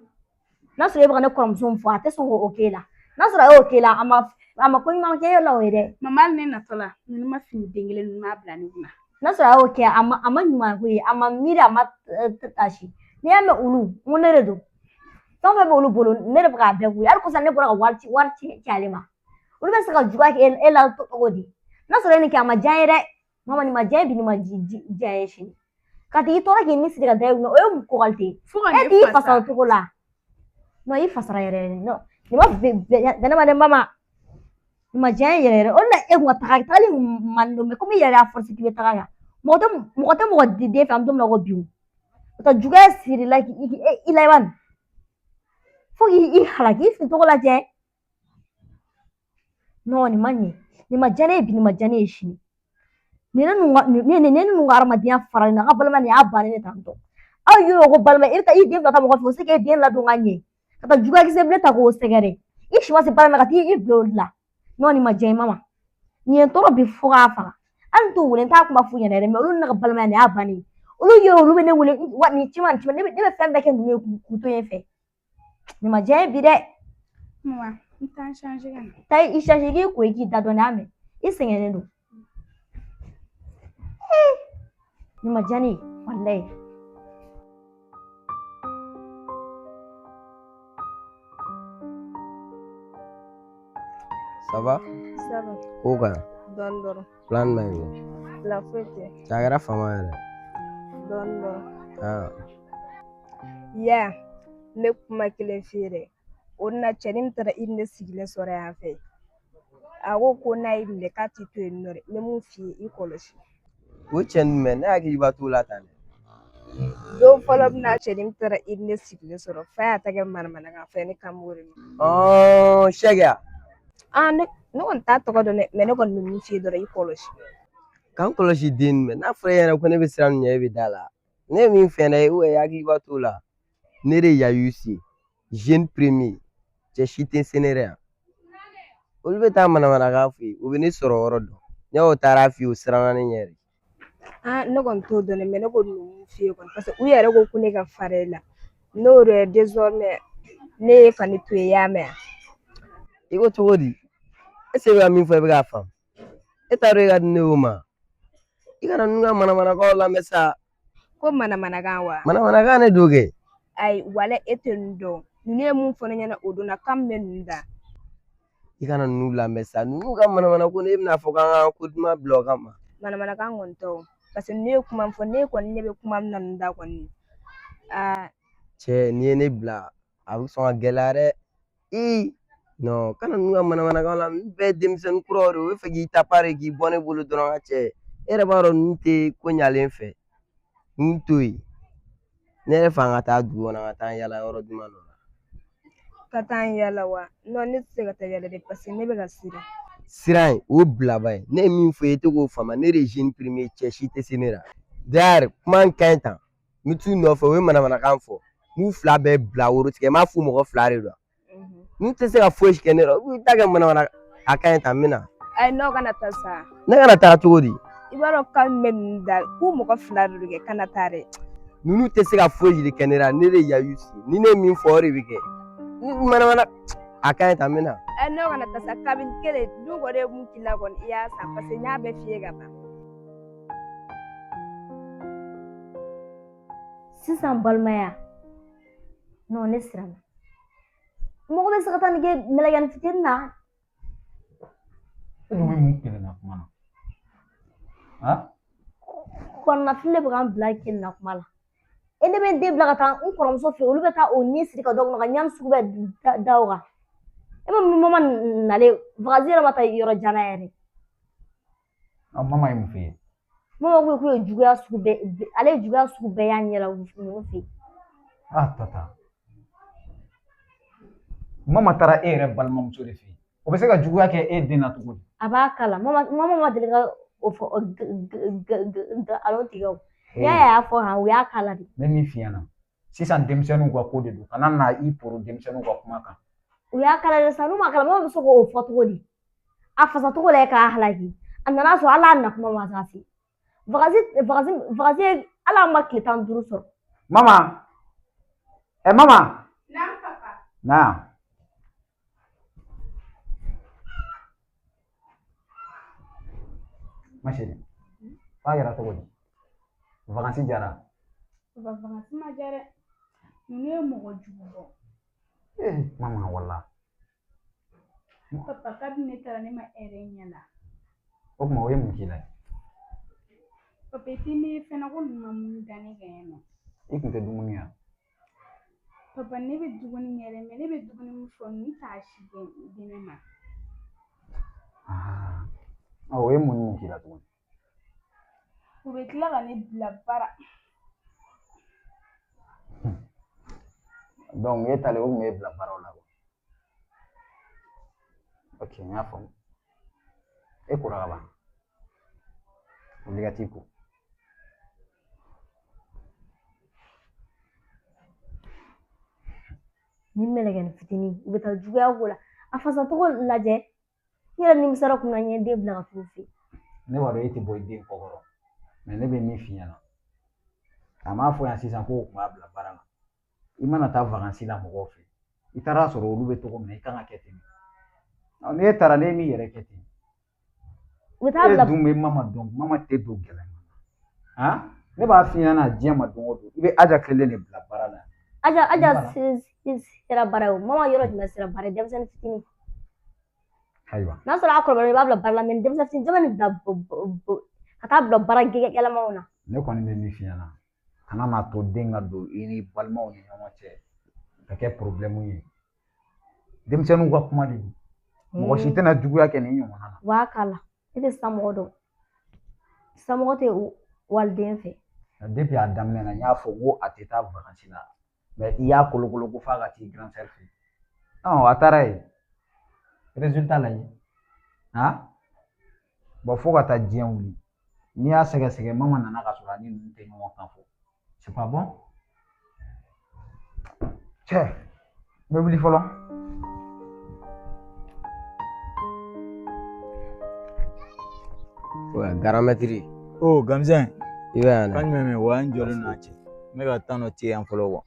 n'a sɔrɔ e bɛ ka ne kɔrɔmuso fɔ a tɛ sɔn k'o k'e la n'a sɔrɔ e y'o k'e la a ma ko ɲuman kɛ e la o ye dɛ mama hali ne natɔ la ninnu ma fini den kelen ninnu m'a bila ne kunna n'a sɔrɔ a y'o kɛ a ma ɲuman ko ye a ma miiri a ma tasi n'i y'a mɛn olu n ko ne de don fɛn fɛn bɛ olu bolo ne de bɛ k'a bɛɛ wuli hali kɔsa ne bɔra ka wari ci ale ma olu bɛ se ka juguya kɛ e la cogo di n'a sɔrɔ e ni kɛ a ma diya ye dɛ mama nin ma diya ye bi nin ma diya ye sini ka tigi tɔɔrɔ k'i ni siri ka da e kunna o ye mun kɔgɔli tɛ e t'i fasa o cogo la non i fasara yɛrɛ yɛrɛ non nin ma bɛn ne ma dɛ mama nin ma diya ye yɛrɛ yɛrɛ o de la e kun ka tagali man don mɛ komi i yɛrɛ y'a force k'i bɛ taga yan mɔgɔ tɛ mɔgɔ den fɛ an bɛ don min na ko bi o ka juguya siri la i la i b'a fo k'i halaki i sigi cogo lajɛ non nin ma ɲɛ nin ma diya ne ye bi nin ma diya ne ye sini ne ninnu ka hadamadenya faralen na a ka balima nin y'a bannen de tan tɔ aw y'o ko balima i bɛ taa i den bila ka mɔgɔ fɛ o se k'e den ladon ka ɲɛ ka taa juguya kisɛ bilen ta k'o sɛgɛrɛ i si ma se baara la ka taa i bila olu la non nin ma diya i mama nin ye n tɔɔrɔ bi fo k'a faga hali t'o wele n t'a kuma f'u ɲɛna yɛrɛ mɛ olu ne ka balimaya nin y'a bannen olu ye olu bɛ ne wele wa nin ci ma ne bɛ fɛn bɛɛ kɛ ninnu ye k'u to yen fɛ nin ma diya ye bi dɛ mama n t'an change ka na taa i change k'i ko k'i da dɔɔnin a mɛn i sɛgɛnnen don nin ma diya ne ye walayi Ça va? Ça va. Ko kan? Dɔɔnin. Plan ma ɲi. Plan foyi tɛ. A kɛra fama yɛrɛ. Dɔɔnin. Ya ne kuma kelen f'i ye dɛ o na cɛnin min taara i ni ne sigilen sɔrɔ yan fɛ a ko n'a y'i minɛ k'a t'i to yen nɔ dɛ n bɛ mun f'i ye i kɔlɔsi. O cɛnin mɛn ne hakili b'a t'o la tan dɛ. Don fɔlɔ bɛna cɛnin min taara i ni ne sigilen sɔrɔ fa y'a ta kɛ manamanakan fɛ ne kan b'o de ma. Sɛgɛ. Ne kɔni t'a tɔgɔ dɔn dɛ mɛ ne kɔni bɛ min f'i ye dɔrɔn i kɔlɔsi. K'an kɔlɔsi den mɛn n'a fɔra e ɲɛna ko ne bɛ siran nin ɲɛ e bɛ da la ne ye min fɛ dɛ i hakili b'a t'o la ne de Yayusi jeune premier cɛ si tɛ se ne yɛrɛ yan olu bɛ taa manamanakan f'i ye u bɛ ne sɔrɔ yɔrɔ dɔn ne y'o taara f'i ye o siranna ne ɲɛ de. Ne kɔni t'o dɔn dɛ mɛ ne kɔni bɛ min f'i ye kɔni parce que u yɛrɛ ko ne ka fara e la n'o de désormais ne ye fani to ye i y'a mɛn. I ko cogo di e se bɛ ka min fɔ i bɛ k'a faamu e t'a dɔn e ka di ne o ma i kana ninnu ka manamanakanw lamɛn sa. Ko manamanakan wa. Manamanakan ne don kɛ. Ayi wala e tɛ ninnu dɔn ninnu ye mun fɔ ne ɲɛna o don na k'an bɛ ninnu da. I kana ninnu lamɛn sa ninnu ka manamanako ne bɛna fɔ k'an ka ko duman bila o kama. Manamanakan kɔni tɛ parce que ne ye kuma fɔ ne kɔni ne bɛ kuma min na ninnu da kɔni. Cɛ n'i ye ne bila a bɛ sɔn ka gɛlɛya dɛ. Non kana ninnu ka manamanakan la ninnu bɛɛ ye denmisɛnnin kuraw de ye u bɛ fɛ k'i ta pari k'i bɔ ne bolo dɔrɔn ka cɛ e yɛrɛ b'a dɔn ninnu tɛ ko ɲalen fɛ ninnu to yen ne yɛrɛ fɛ an ka taa dugu kɔnɔ ka taa yala yɔrɔ duman dɔ la. Ka taa yala wa non ne tɛ se ka taa yala dɛ parce que ne bɛ ka siran. Siran ye o bilaba ye ne ye min fɔ i ye i tɛ k'o faamu ne de ye jeune premier cɛ si tɛ se ne la d'ailleurs kuma in ka ɲi tan n bɛ t'u nɔfɛ u ye manamanakan fɔ n'u fila bɛɛ bila woro tigɛ n b'a f'u mɔgɔ fila de don n'u tɛ se ka foyi kɛ ne la u bɛ taa kɛ manamanakan a ka ɲi tan n bɛ na. Ayi n'o kana taa sa. Ne kana taa cogo di. I b'a dɔn kan bɛ ninnu da k'u mɔgɔ fila de don kɛ kana taa dɛ. Ninnu tɛ se ka foyi kɛ ne la ne de Yayusi ni ne ye min fɔ o de bɛ kɛ manamana a ka ɲi tan n bɛ na. N'o kana taa sa kabini kelen du kɔni ye mun k'i la kɔni i y'a san parce que n y'a bɛɛ f'i ye ka ban. Sisan balimaya non ne siranna mɔgɔ bɛ se ka taa nin kɛ mɛlɛkɛnin fitinin na. E dun bɛ mun kelen na kuma na. Kɔnɔnafili de bɛ k'an bila kelen na kuma la e ne bɛ n den bila ka taa n kɔrɔmuso fɛ olu bɛ taa o ni siri ka dɔ kɔnɔ ka ɲani sugu bɛɛ da o kan e ma mama nalen vagazi yɛrɛ ma taa yɔrɔ jan yɛrɛ. Mama ye mun f'i ye. Mama ko k'u ye juguya sugu bɛɛ ale ye juguya sugu bɛɛ y'a ɲɛ la ninnu fɛ yen. Tata mama taara e yɛrɛ balimamuso de fɛ yen o bɛ se ka juguya kɛ e den na cogo di. A b'a kala mama ma deli ka o fɔ nkalon tigɛ o n'i y'a fɔ han o y'a kala de. Ne min f'i ɲɛna sisan denmisɛnninw ka ko de don kana na i poro denmisɛnninw ka kuma kan u y'a kala de sa n'u ma kala mɔgɔ bɛ se k'o fɔ cogo di a fasa cogo la k'a halaki a nana sɔrɔ hali a na kuma ma se vagasi ala ma tile 15 sɔrɔ. Mama. Mama. Naam papa. Naam. Masih. Pak kira tunggu di. Vakansi jara. Papa vakansi ma jara. Ini mau jual. Mama wala. Papa kabinete ni ma erenya la. O mau yang mungkin. Papa ini fena ko mamu dani gayano. Ikun te dumuni ya. Papa ne be duguni ngere me ne be duguni mu fo ni tashi dine ma. O ye mun mungkin la tugun. U be tila ka ne bila bara. Donc ye tale o me bila bara la. Ok, nya fo. E kura ba. Obligativo. Ni melegen fitini u bɛ taa juguya ko la a fasa togo lajɛ n yɛrɛ nimisara kunna n ye den bila ka t'u fɛ Ne b'a dɔn e tɛ bɔ i den kɔkɔrɔ mais ne bɛ min f'i ɲɛna a m'a fɔ yan sisan ko o kun b'a bila baara la i mana taa vacances la mɔgɔw fɛ i taara sɔrɔ olu bɛ cogo min na i kan ka kɛ ten ni e taara ne ye min yɛrɛ kɛ ten e dun bɛ mama dɔn mama tɛ don gɛlɛn na ne b'a f'i ɲɛna diɲɛ ma don o don i bɛ aja kelen de bila baara la aja sera baara ye o mama yɔrɔ jumɛn sera baara ye denmisɛnnin fitinin ayiwa n'a sɔrɔ a kɔrɔbalen i b'a bila baara la mais denmisɛnnin fitinin jama ni bila ka taa bila baara gɛlɛmanw na ne kɔni bɛ min f'i ɲɛna kana n'a to den ka don i ni balimaw ni ɲɔgɔn cɛ ka kɛ problème ye denmisɛnninw ka kuma de don mɔgɔ si tɛna juguya kɛ nin ɲɔgɔnna na waa k'a la e tɛ samɔgɔ dɔn samɔgɔ tɛ waliden fɛ depuis a daminɛ na n y'a fɔ ko a tɛ taa vacances la mais i y'a kolokolo ko f'a ka t'i grand sœur fɛ a taara yen résultat lajɛ bon fo ka taa diɲɛ wuli n'i y'a sɛgɛsɛgɛ mama nana ka sɔrɔ a ni ninnu tɛ ɲɔgɔn kan fɔ c'est pas bon cɛ n bɛ wuli fɔlɔ garamɛtiri Gamzɛn i bɛ yan dɛ kan jumɛn wa n jɔlen n'a cɛ n bɛ ka tan dɔ ci yan fɔlɔ wa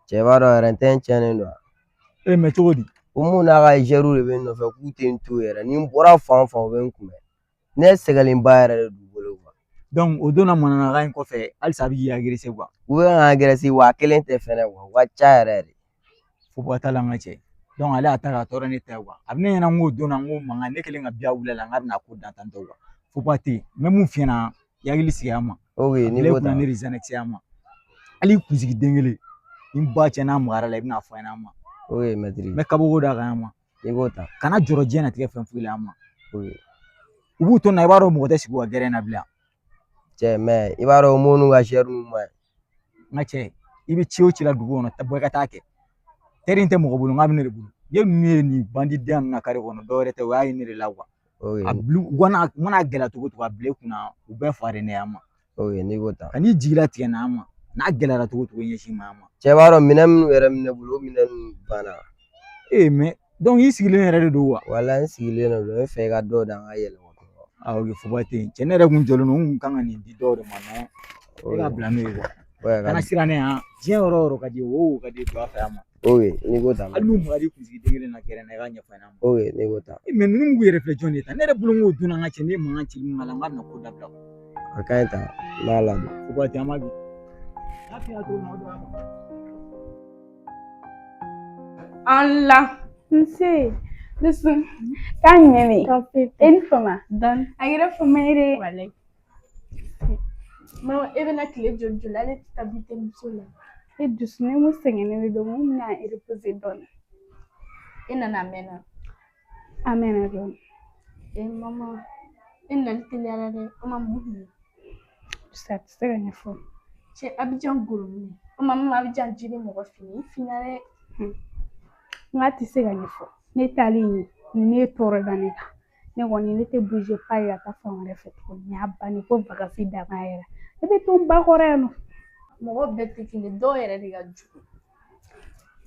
cɛ b'a dɔn yɛrɛ n tɛ n cɛnnen don mais cogo di o mun n'a ka gɛriw de bɛ n nɔfɛ k'u tɛ n to yɛrɛ ni n bɔra fan o fan u bɛ n kunbɛn ne sɛgɛnlenba yɛrɛ de d'u bolo donc o donna mananaga in kɔfɛ halisa a bɛ k'i agressé quoi u bɛ ka agressé wa kelen tɛ fɛnɛ u ka ca yɛrɛ de fo ka taa la n ka cɛ donc ale y'a ta k'a tɔɔrɔ ne ta quoi a bɛ ne ɲɛna n k'o donna n ko mankan ne kelen ka biya wuli la n ka bɛna ko dan tan tɔ quoi fo pas ten n bɛ mun f'i ɲɛna i hakili sigi a ma ni ko ta ne Xanax a ma hali i kunsigi den kelen ni ba cɛ n'a magara la i bɛna fɔ a ɲɛna a ma mɛtiri n bɛ kabako d'a kan a ma i k'o ta kana jɔrɔ diɲɛnatigɛ fɛn foyi la a ma u b'u to na i b'a dɔn mɔgɔ tɛ sigi u ka gɛrɛn na bilen cɛ mais i b'a dɔn minnu ka sɛri ninnu ma ɲi n ka cɛ i bɛ ci o ci la dugu kɔnɔ bɔ i ka taa kɛ teri in tɛ mɔgɔ bolo n k'a bɛ ne de bolo ye ninnu ye nin bandidenya ninnu na kare kɔnɔ dɔw wɛrɛ tɛ o y'a ye ne de la a bilu u mana gɛlɛya cogo cogo a bila i kunna u bɛɛ fa de ne a ma ni ko ta ka n'i jigi latigɛ n'a ma n'a gɛlɛyara cogo cogo ɲɛsin ma a ma cɛ b'a dɔn minɛn minnu yɛrɛ minɛ bolo o minɛn ninnu banna mais donc i sigilen yɛrɛ de don wa wala n sigilen de don n fɛ i ka dɔ da n ka yɛlɛma ok fo ba ten cɛ ne yɛrɛ kun jɔlen don n kun kan ka nin di dɔw de ma mais e ka bila n'o ye quoi kana siran ne diɲɛ yɔrɔ o yɔrɔ ka di o ka di don a fɛ a ma ni ko ta hali n'u maga di kunsigi den kelen na gɛrɛn na i ka ɲɛfɔ a ɲɛna ni ko ta mais ninnu m'u yɛrɛ filɛ jɔn de ta ne yɛrɛ bolo n k'o donna n ka cɛ ne ye mankan ci min k'a la n k'a bɛna ko dabila a ka ɲi ta n b'a ladon fo ba ten an b'a bi Allah nse listen kan ɲɛmɛ e ni fama dɔn a yɛrɛ fama yɛrɛ walayi mama e bɛna tile joli joli ale tɛ taa bi terimuso la e dusu ne mun sɛgɛnnen de don mun bɛna repose dɔɔnin e nana a mɛnna a mɛnna dɔɔnin mama e nali teliyara dɛ o ma mun ye sa tɛ se ka ɲɛfɔ cɛ Abidjan goromu o ma mama Abidjan jiri mɔgɔ fini fina dɛ n k'a tɛ se ka ɲɛfɔ ne taalen yen ne tɔɔrɔ da ne kan ne kɔni ne tɛ bouger pas ka taa fan wɛrɛ fɛ tuguni n y'a banni ko vacances da kan yɛrɛ ne bɛ to n ba kɔrɔ yan nɔ mɔgɔ bɛɛ tɛ kelen dɔw yɛrɛ de ka jugu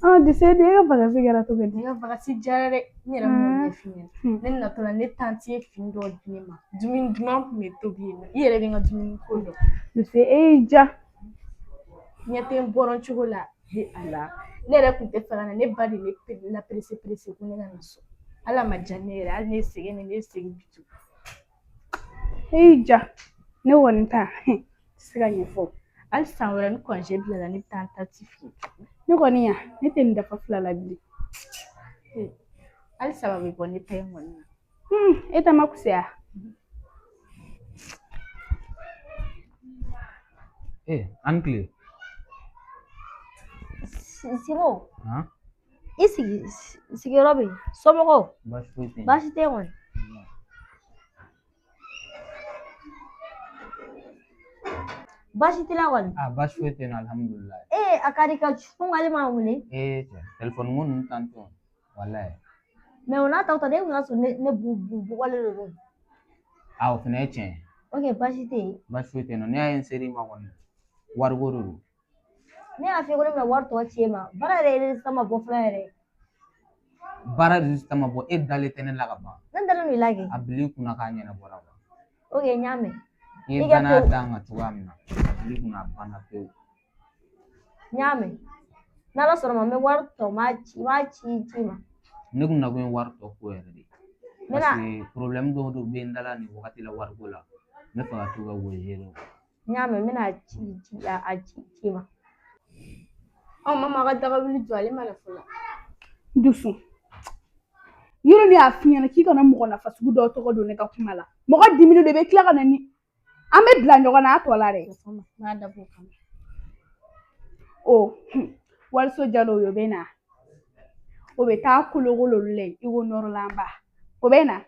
de se de ga baga figara to gadi Nga bagasi jarare nyera mo ne fini ne na to ne tanti e fin do dini ma dumin duman me to bi no yere bi nga dumin ko do de se ja nyate boron chokola he ala ne re ku te fara ne badi ne la presse ku ne na so ala ma janere al ne sege bitu ja ne wonta siga nyefo al sanwara ni congé bila ni tentative ne kɔni ya ne tɛ nin dafa fila la bilen al sababu bɔ ne ta in kɔni na e ta ma kusaya Uncle. Simo. I sigiyɔrɔ bɛ yen somɔgɔw baasi tɛ kɔni baasi t'i la kɔni Baasi foyi tɛ yen nɔ alhamdulilayi. a ka di ka sun ale ma wele Telefɔni ko ninnu tan tɔ walayi. mɛ o n'a ta o ta ne kun y'a sɔrɔ ne bugɔlen de don O fana ye tiɲɛ ye. ok baasi tɛ yen Baasi foyi tɛ yen nɔ ne y'a ye n ser'i ma kɔni wariko de don. ne y'a f'i ye ko ne bɛna wari tɔ ci e ma baara yɛrɛ ye sama bɔ fɔlɔ yɛrɛ Baara résultat ma bɔ e dalen tɛ ne la ka ban. ne dalen don i la kɛ A bila i kunna k'a ɲɛnabɔra wa. ok n y'a mɛn I ye danaya da n kan cogoya min na a bila i kunna a banna pewu. n y'a mɛn n'ala sɔnna ma n bɛ wari tɔ m'a ci ma Ne kun nakun ye wari tɔ ko yɛrɛ de. Ne na- Parce que problème dɔw bɛ n dala nin wagati la wariko la ne fɛ ka t'u ka woyé n y'a mɛn n bɛna a ci ma mama ka daga wuli jɔ ale ma na fɔlɔ dusu yɔrɔ ne y'a f'i ɲɛna k'i kana mɔgɔ nafa sugu dɔw tɔgɔ don ne ka kuma la mɔgɔ diminen de bɛ tila ka na ni an bɛ bila ɲɔgɔn na a tɔ la dɛ n'a dabɔ kama waliso jalo o bɛ na o bɛ taa kolokolo la i ko nɔrɔlanba o bɛ na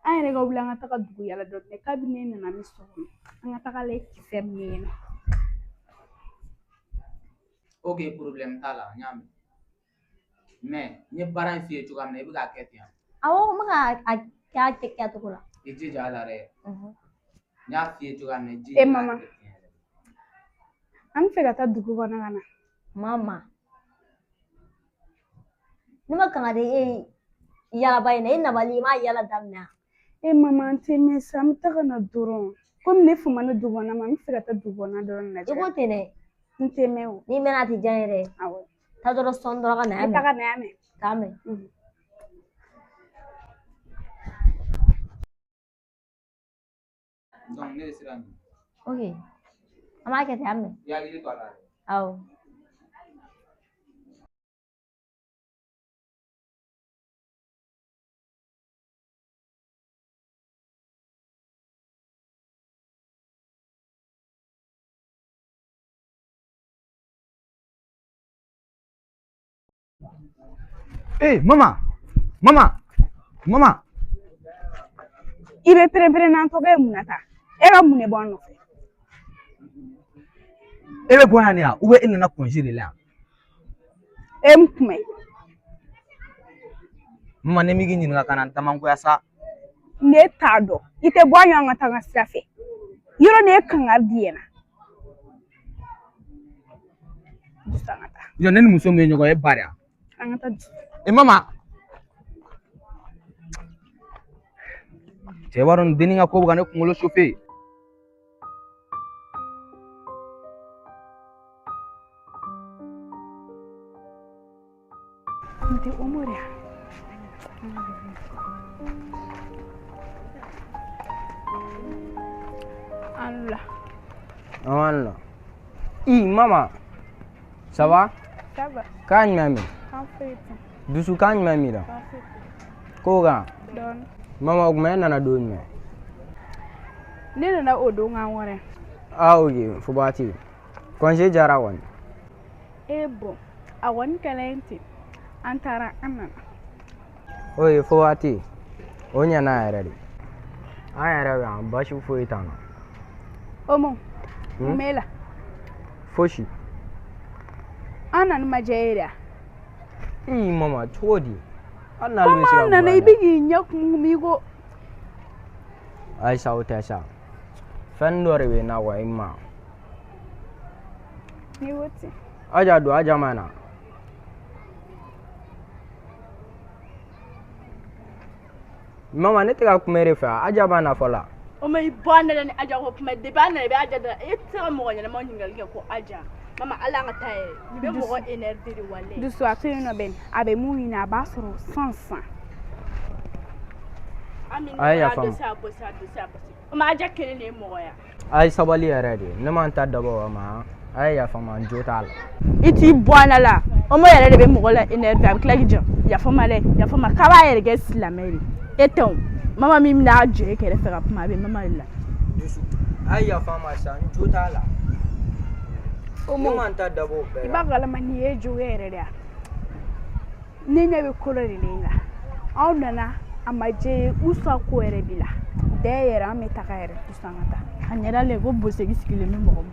an yɛrɛ ka wuli an ka taga dugu yala dɔ tɛ kabini ne nana min sɔrɔ an ka taga lɛ kisɛ min ye nɔ Ok problème t'a la n y'a mɛn. Mais n ye baara in f'i ye cogoya min na i bɛ k'a kɛ ten wa. awɔ n bɛ ka kɛ a cogo la I jija a la dɛ. N y'a f'i ye cogoya min na i jija. mama an bɛ fɛ ka taa dugu kɔnɔ ka na mama ne ma kanga de e yalaba in na e nabali i m'a yala daminɛ mama an tɛ mɛn sa an bɛ taga na dɔrɔn komi ne fama ne dugu kɔnɔ ma an bɛ fɛ ka taa dugu kɔnɔ dɔrɔn lajɛ i ko ten dɛ n tɛ mɛn o n'i mɛnna a tɛ diya n ye dɛ taa dɔrɔn sɔn dɔrɔn ka na n taga na y'a mɛn k'a mɛn Donc ne bɛ siran nin. ok an b'a kɛ ten a mɛn I hakili to a la dɛ. awɔ Mama. i bɛ pɛrɛn-pɛrɛn n'an tɔgɔ ye mun na ta e ka mun de bɔ an nɔfɛ E bɛ bɔ yan de yan ou bien e nana congé de la yan? e n kunbɛn Mama ne m'i ɲininka ka na n tamagoya sa. ne t'a dɔn i tɛ bɔ an ɲɔgɔn ka taga sira fɛ yɔrɔ ne ye kangari di yan Jɔ ne ni muso min ye ɲɔgɔn ye e ba de ya? an ka taa Mama. Cɛ b'a dɔn nin dennin ka ko bɛ ka ne kunkolo chauffer. n tɛ Umaru ya Allah. Mama. Ça va? Ça va. Kan mami. An fɛ Dusu kan mami da. Ko ga. dɔɔnin Mama kuma nana don me. ne nana o don an wɛrɛ Oye, fubati. Congé jara wani. bon a kɔni kɛlen ten an taara an nana Oye, fubati. O ɲana yɛrɛ de. An yɛrɛ bɛ yan basi foyi t'an na. Omo mun b'e la Fosi. an nana ma diya e de ya Mama, cogo di? An na komi an nana i bɛ k'i ɲɛ kunkun i ko Ayisa o tɛ sa. Fɛn dɔ de bɛ na wa i ma. Ni wote. Aja do aja mana. Mama ne tega kumere fa aja bana fola. O mai bana ni aja ko kuma de bana be aja da ita mo nya mo ngal ko aja. Mama ala nga taye ni be mo energy ri wale. Du so atu no ben abe mu ina ba soro sansan. Ay ya fam. O ma aja kene ne mo ya. Ay sabali yare de ne man ta dabo ma. Ay ya fam an jotal. Iti bwana la. O mo yare de be mo la energy am klagi ya fama le ya fama kaba yare ge silameri. Eton mama mi na aje kere fera puma be mama la. Ay ya fama sa jotal. O mo man ta dabo be. Ibagala mani ejo yere dia. Nenya be kolori lenga. Aunana amaje usa ko yere bila. De yere ameta ka yere tusangata. Anyera le go bose gisikile mi mo.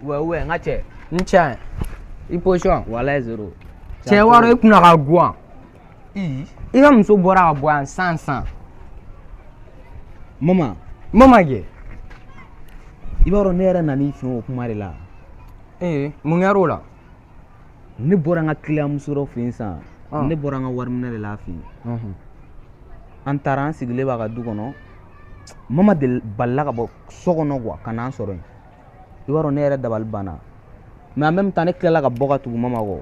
Wewe ngache ncha iposition wala zero che waro ikuna ka guan iga muso bora ka buan sansan mama ge ibaro ne yɛrɛ nani fiɲɛ o kuma de la mun kɛr'o la ne bɔra n ka kiliyan muso dɔ fɛ yen san ne bɔra n ka wari minɛ de la fɛ yen an taara an sigilen b'a ka du kɔnɔ mama balila ka bɔ so kɔnɔ kuwa ka n'an sɔrɔ yen i b'a dɔn ne yɛrɛ dabali banna mais en même temps ne tilala ka bɔ ka tugu mama kɔ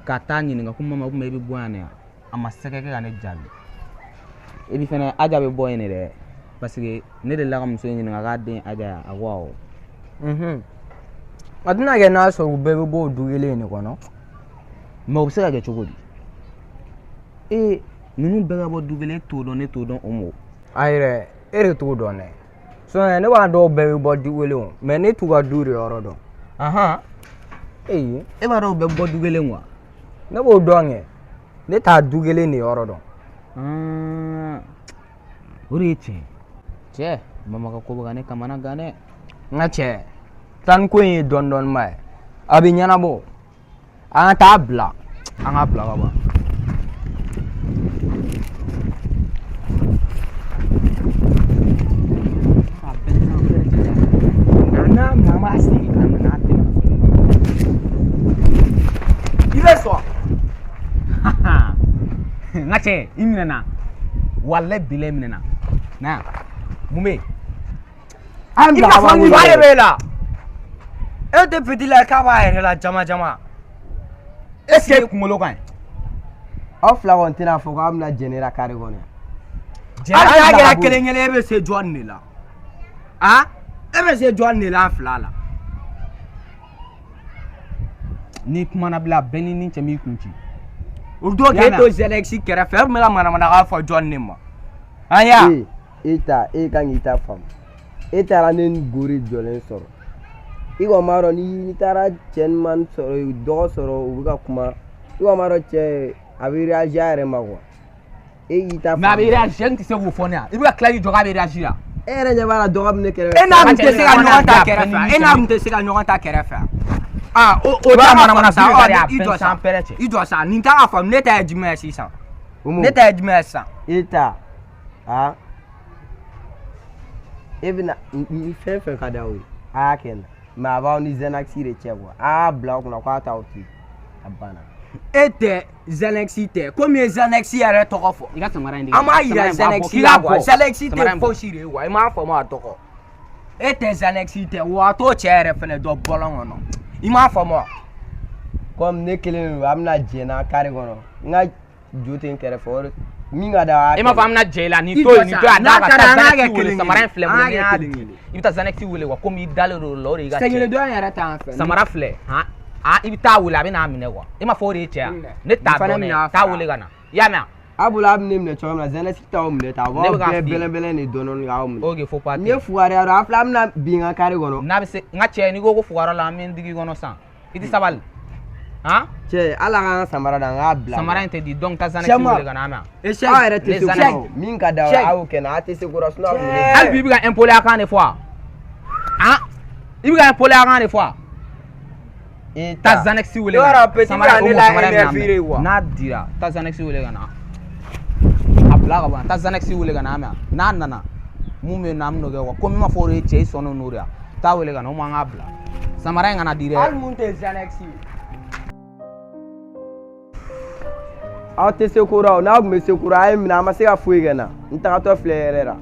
ka taa ɲininka ko mama ko i bɛ bɔ yan de a ma sɛgɛ kɛ ka ne jaabi et puis fɛnɛ aja bɛ bɔ yen de dɛ parce que ne delila ka muso in ɲininka k'a den aja ya a ko awɔ a tɛna kɛ n'a sɔrɔ u bɛɛ bɛ bɔ o du kelen in de kɔnɔ mais o bɛ se ka kɛ cogo di ninnu bɛɛ ka bɔ du kelen e t'o dɔn ne t'o dɔn o mɔ ayi dɛ e de t'o dɔn dɛ sɔn ne b'a dɔw bɛɛ bɛ bɔ du kelen o mais ne t'u ka du de yɔrɔ dɔn e b'a dɔn u bɛɛ bɔ du kelen wa ne b'o dɔn kɛ ne t'a du kelen de yɔrɔ dɔn o de ye tiɲɛ cɛ mama ka ko bɛ ka ne kamana gan dɛ n ka cɛ tan ko in ye dɔɔnin dɔɔnin ma ye a bɛ ɲɛnabɔ an ka taa bila an ka bila ka ban i bɛ sɔn n ka cɛ i minɛna walayi bilayi minɛna na mun bɛ yen i b'a fɔ ni ba de b'e la e tɛ petit la k'a b'a yɛrɛ la jama jama est ce que e kunkolo ka ɲi aw fila kɔni tɛna fɔ k'aw bɛna jɛnɛra kare kɔnɔ hali n'a kɛra kelen kelen e bɛ se jɔn de la e bɛ se jɔn de la an fila la n'i kumana bila bɛɛ ni ni cɛ m'i kun ci o don k'e to Zelex kɛrɛfɛ e tun bɛ ka manamanakan fɔ jɔn de ma an y'a e kan k'i ta faamu e taara ne ni gori jɔlen sɔrɔ i kɔni m'a dɔn n'i taara cɛ ɲuman sɔrɔ dɔgɔ sɔrɔ u bɛ ka kuma i kɔni m'a dɔn cɛ a bɛ réagir a yɛrɛ ma quoi e k'i ta faamu mais a bɛ réagir n tɛ se k'o fɔ ne yan i bɛ ka tila k'i jɔ k'a bɛ réagir la e yɛrɛ ɲɛ b'a la dɔgɔ bɛ ne kɛrɛfɛ e n'a tun tɛ se ka ɲɔgɔn ta kɛrɛfɛ e n'a tun tɛ se ka ɲɔgɔn ta kɛrɛfɛ o t'a manamana sa i jɔ sa nin t'a ka faamu ne ta ye jumɛn ye sisan ne ta ye jumɛn ye sisan e ta e bɛna ni fɛn fɛn ka d'aw ye a y'a kɛ na mais a b'aw ni Zelex de cɛ quoi a y'a bila aw kunna k'a t'aw to yen a banna e tɛ Zelex tɛ komi ye Zelex yɛrɛ tɔgɔ fɔ i ka samara in de an m'a yira Zelex la quoi Zelex tɛ fosi de ye quoi i m'a faamu a tɔgɔ e tɛ Zelex tɛ wa a t'o cɛ yɛrɛ fɛnɛ dɔn bɔlɔn kɔnɔ i m'a faamu wa comme ne kelen don a bɛna jɛnna kare kɔnɔ n ka jo tɛ n kɛrɛfɛ o de min ka d'a e m'a fɔ an bɛna jɛ i la nin to yen nin to yen a n'a ka taa Zelex wele samara in filɛ mun i bɛ taa Zelex wele wa komi i dalen don o la o de y'i ka cɛ sɛgɛlen dɔ yɛrɛ t'an fɛ samara filɛ i bɛ taa wele a bɛ n'a minɛ quoi e m'a fɔ o de ye cɛ yan ne t'a dɔn dɛ taa wele ka na i y'a mɛn a bolo a bɛ ne minɛ cogo min na Zelex t'aw minɛ tan a b'aw bɛɛ bɛlɛn de dɔɔnin k'aw minɛ ok faut pas n'i ye fugariya dɔn a fila bɛna bin n ka kare kɔnɔ n'a bɛ se n ka cɛ n'i ko ko fugariya la an bɛ n digi kɔnɔ sisan i tɛ sabali Han? Cɛ ala k'an ka samara da an k'a bila. Samara in tɛ di donc ta Zanex wele ka na mɛn. Aw yɛrɛ tɛ se kura min ka d'aw ye a y'o kɛ na a tɛ se kura sinon a kun bɛ. Hali bi i bɛ ka impoli a kan de fɔ wa? Han? I bɛ ka impoli a kan de fɔ wa? Ta Zanex wele ka na. Samara o samara min na n'a dira ta Zanex wele ka na. A bila ka ban ta Zanex wele ka na mɛn n'a nana mun bɛ na an bɛ n'o kɛ wa komi i m'a fɔ o de ye cɛ i sɔnna n'o de ye taa wele ka na o man k'a bila samara in kana di dɛ. Hali mun tɛ Zanex ye. Aw tɛ se kura o n'a kun bɛ se kura a ye minɛ a ma se ka foyi kɛ n na n tagatɔ filɛ yɛrɛ la.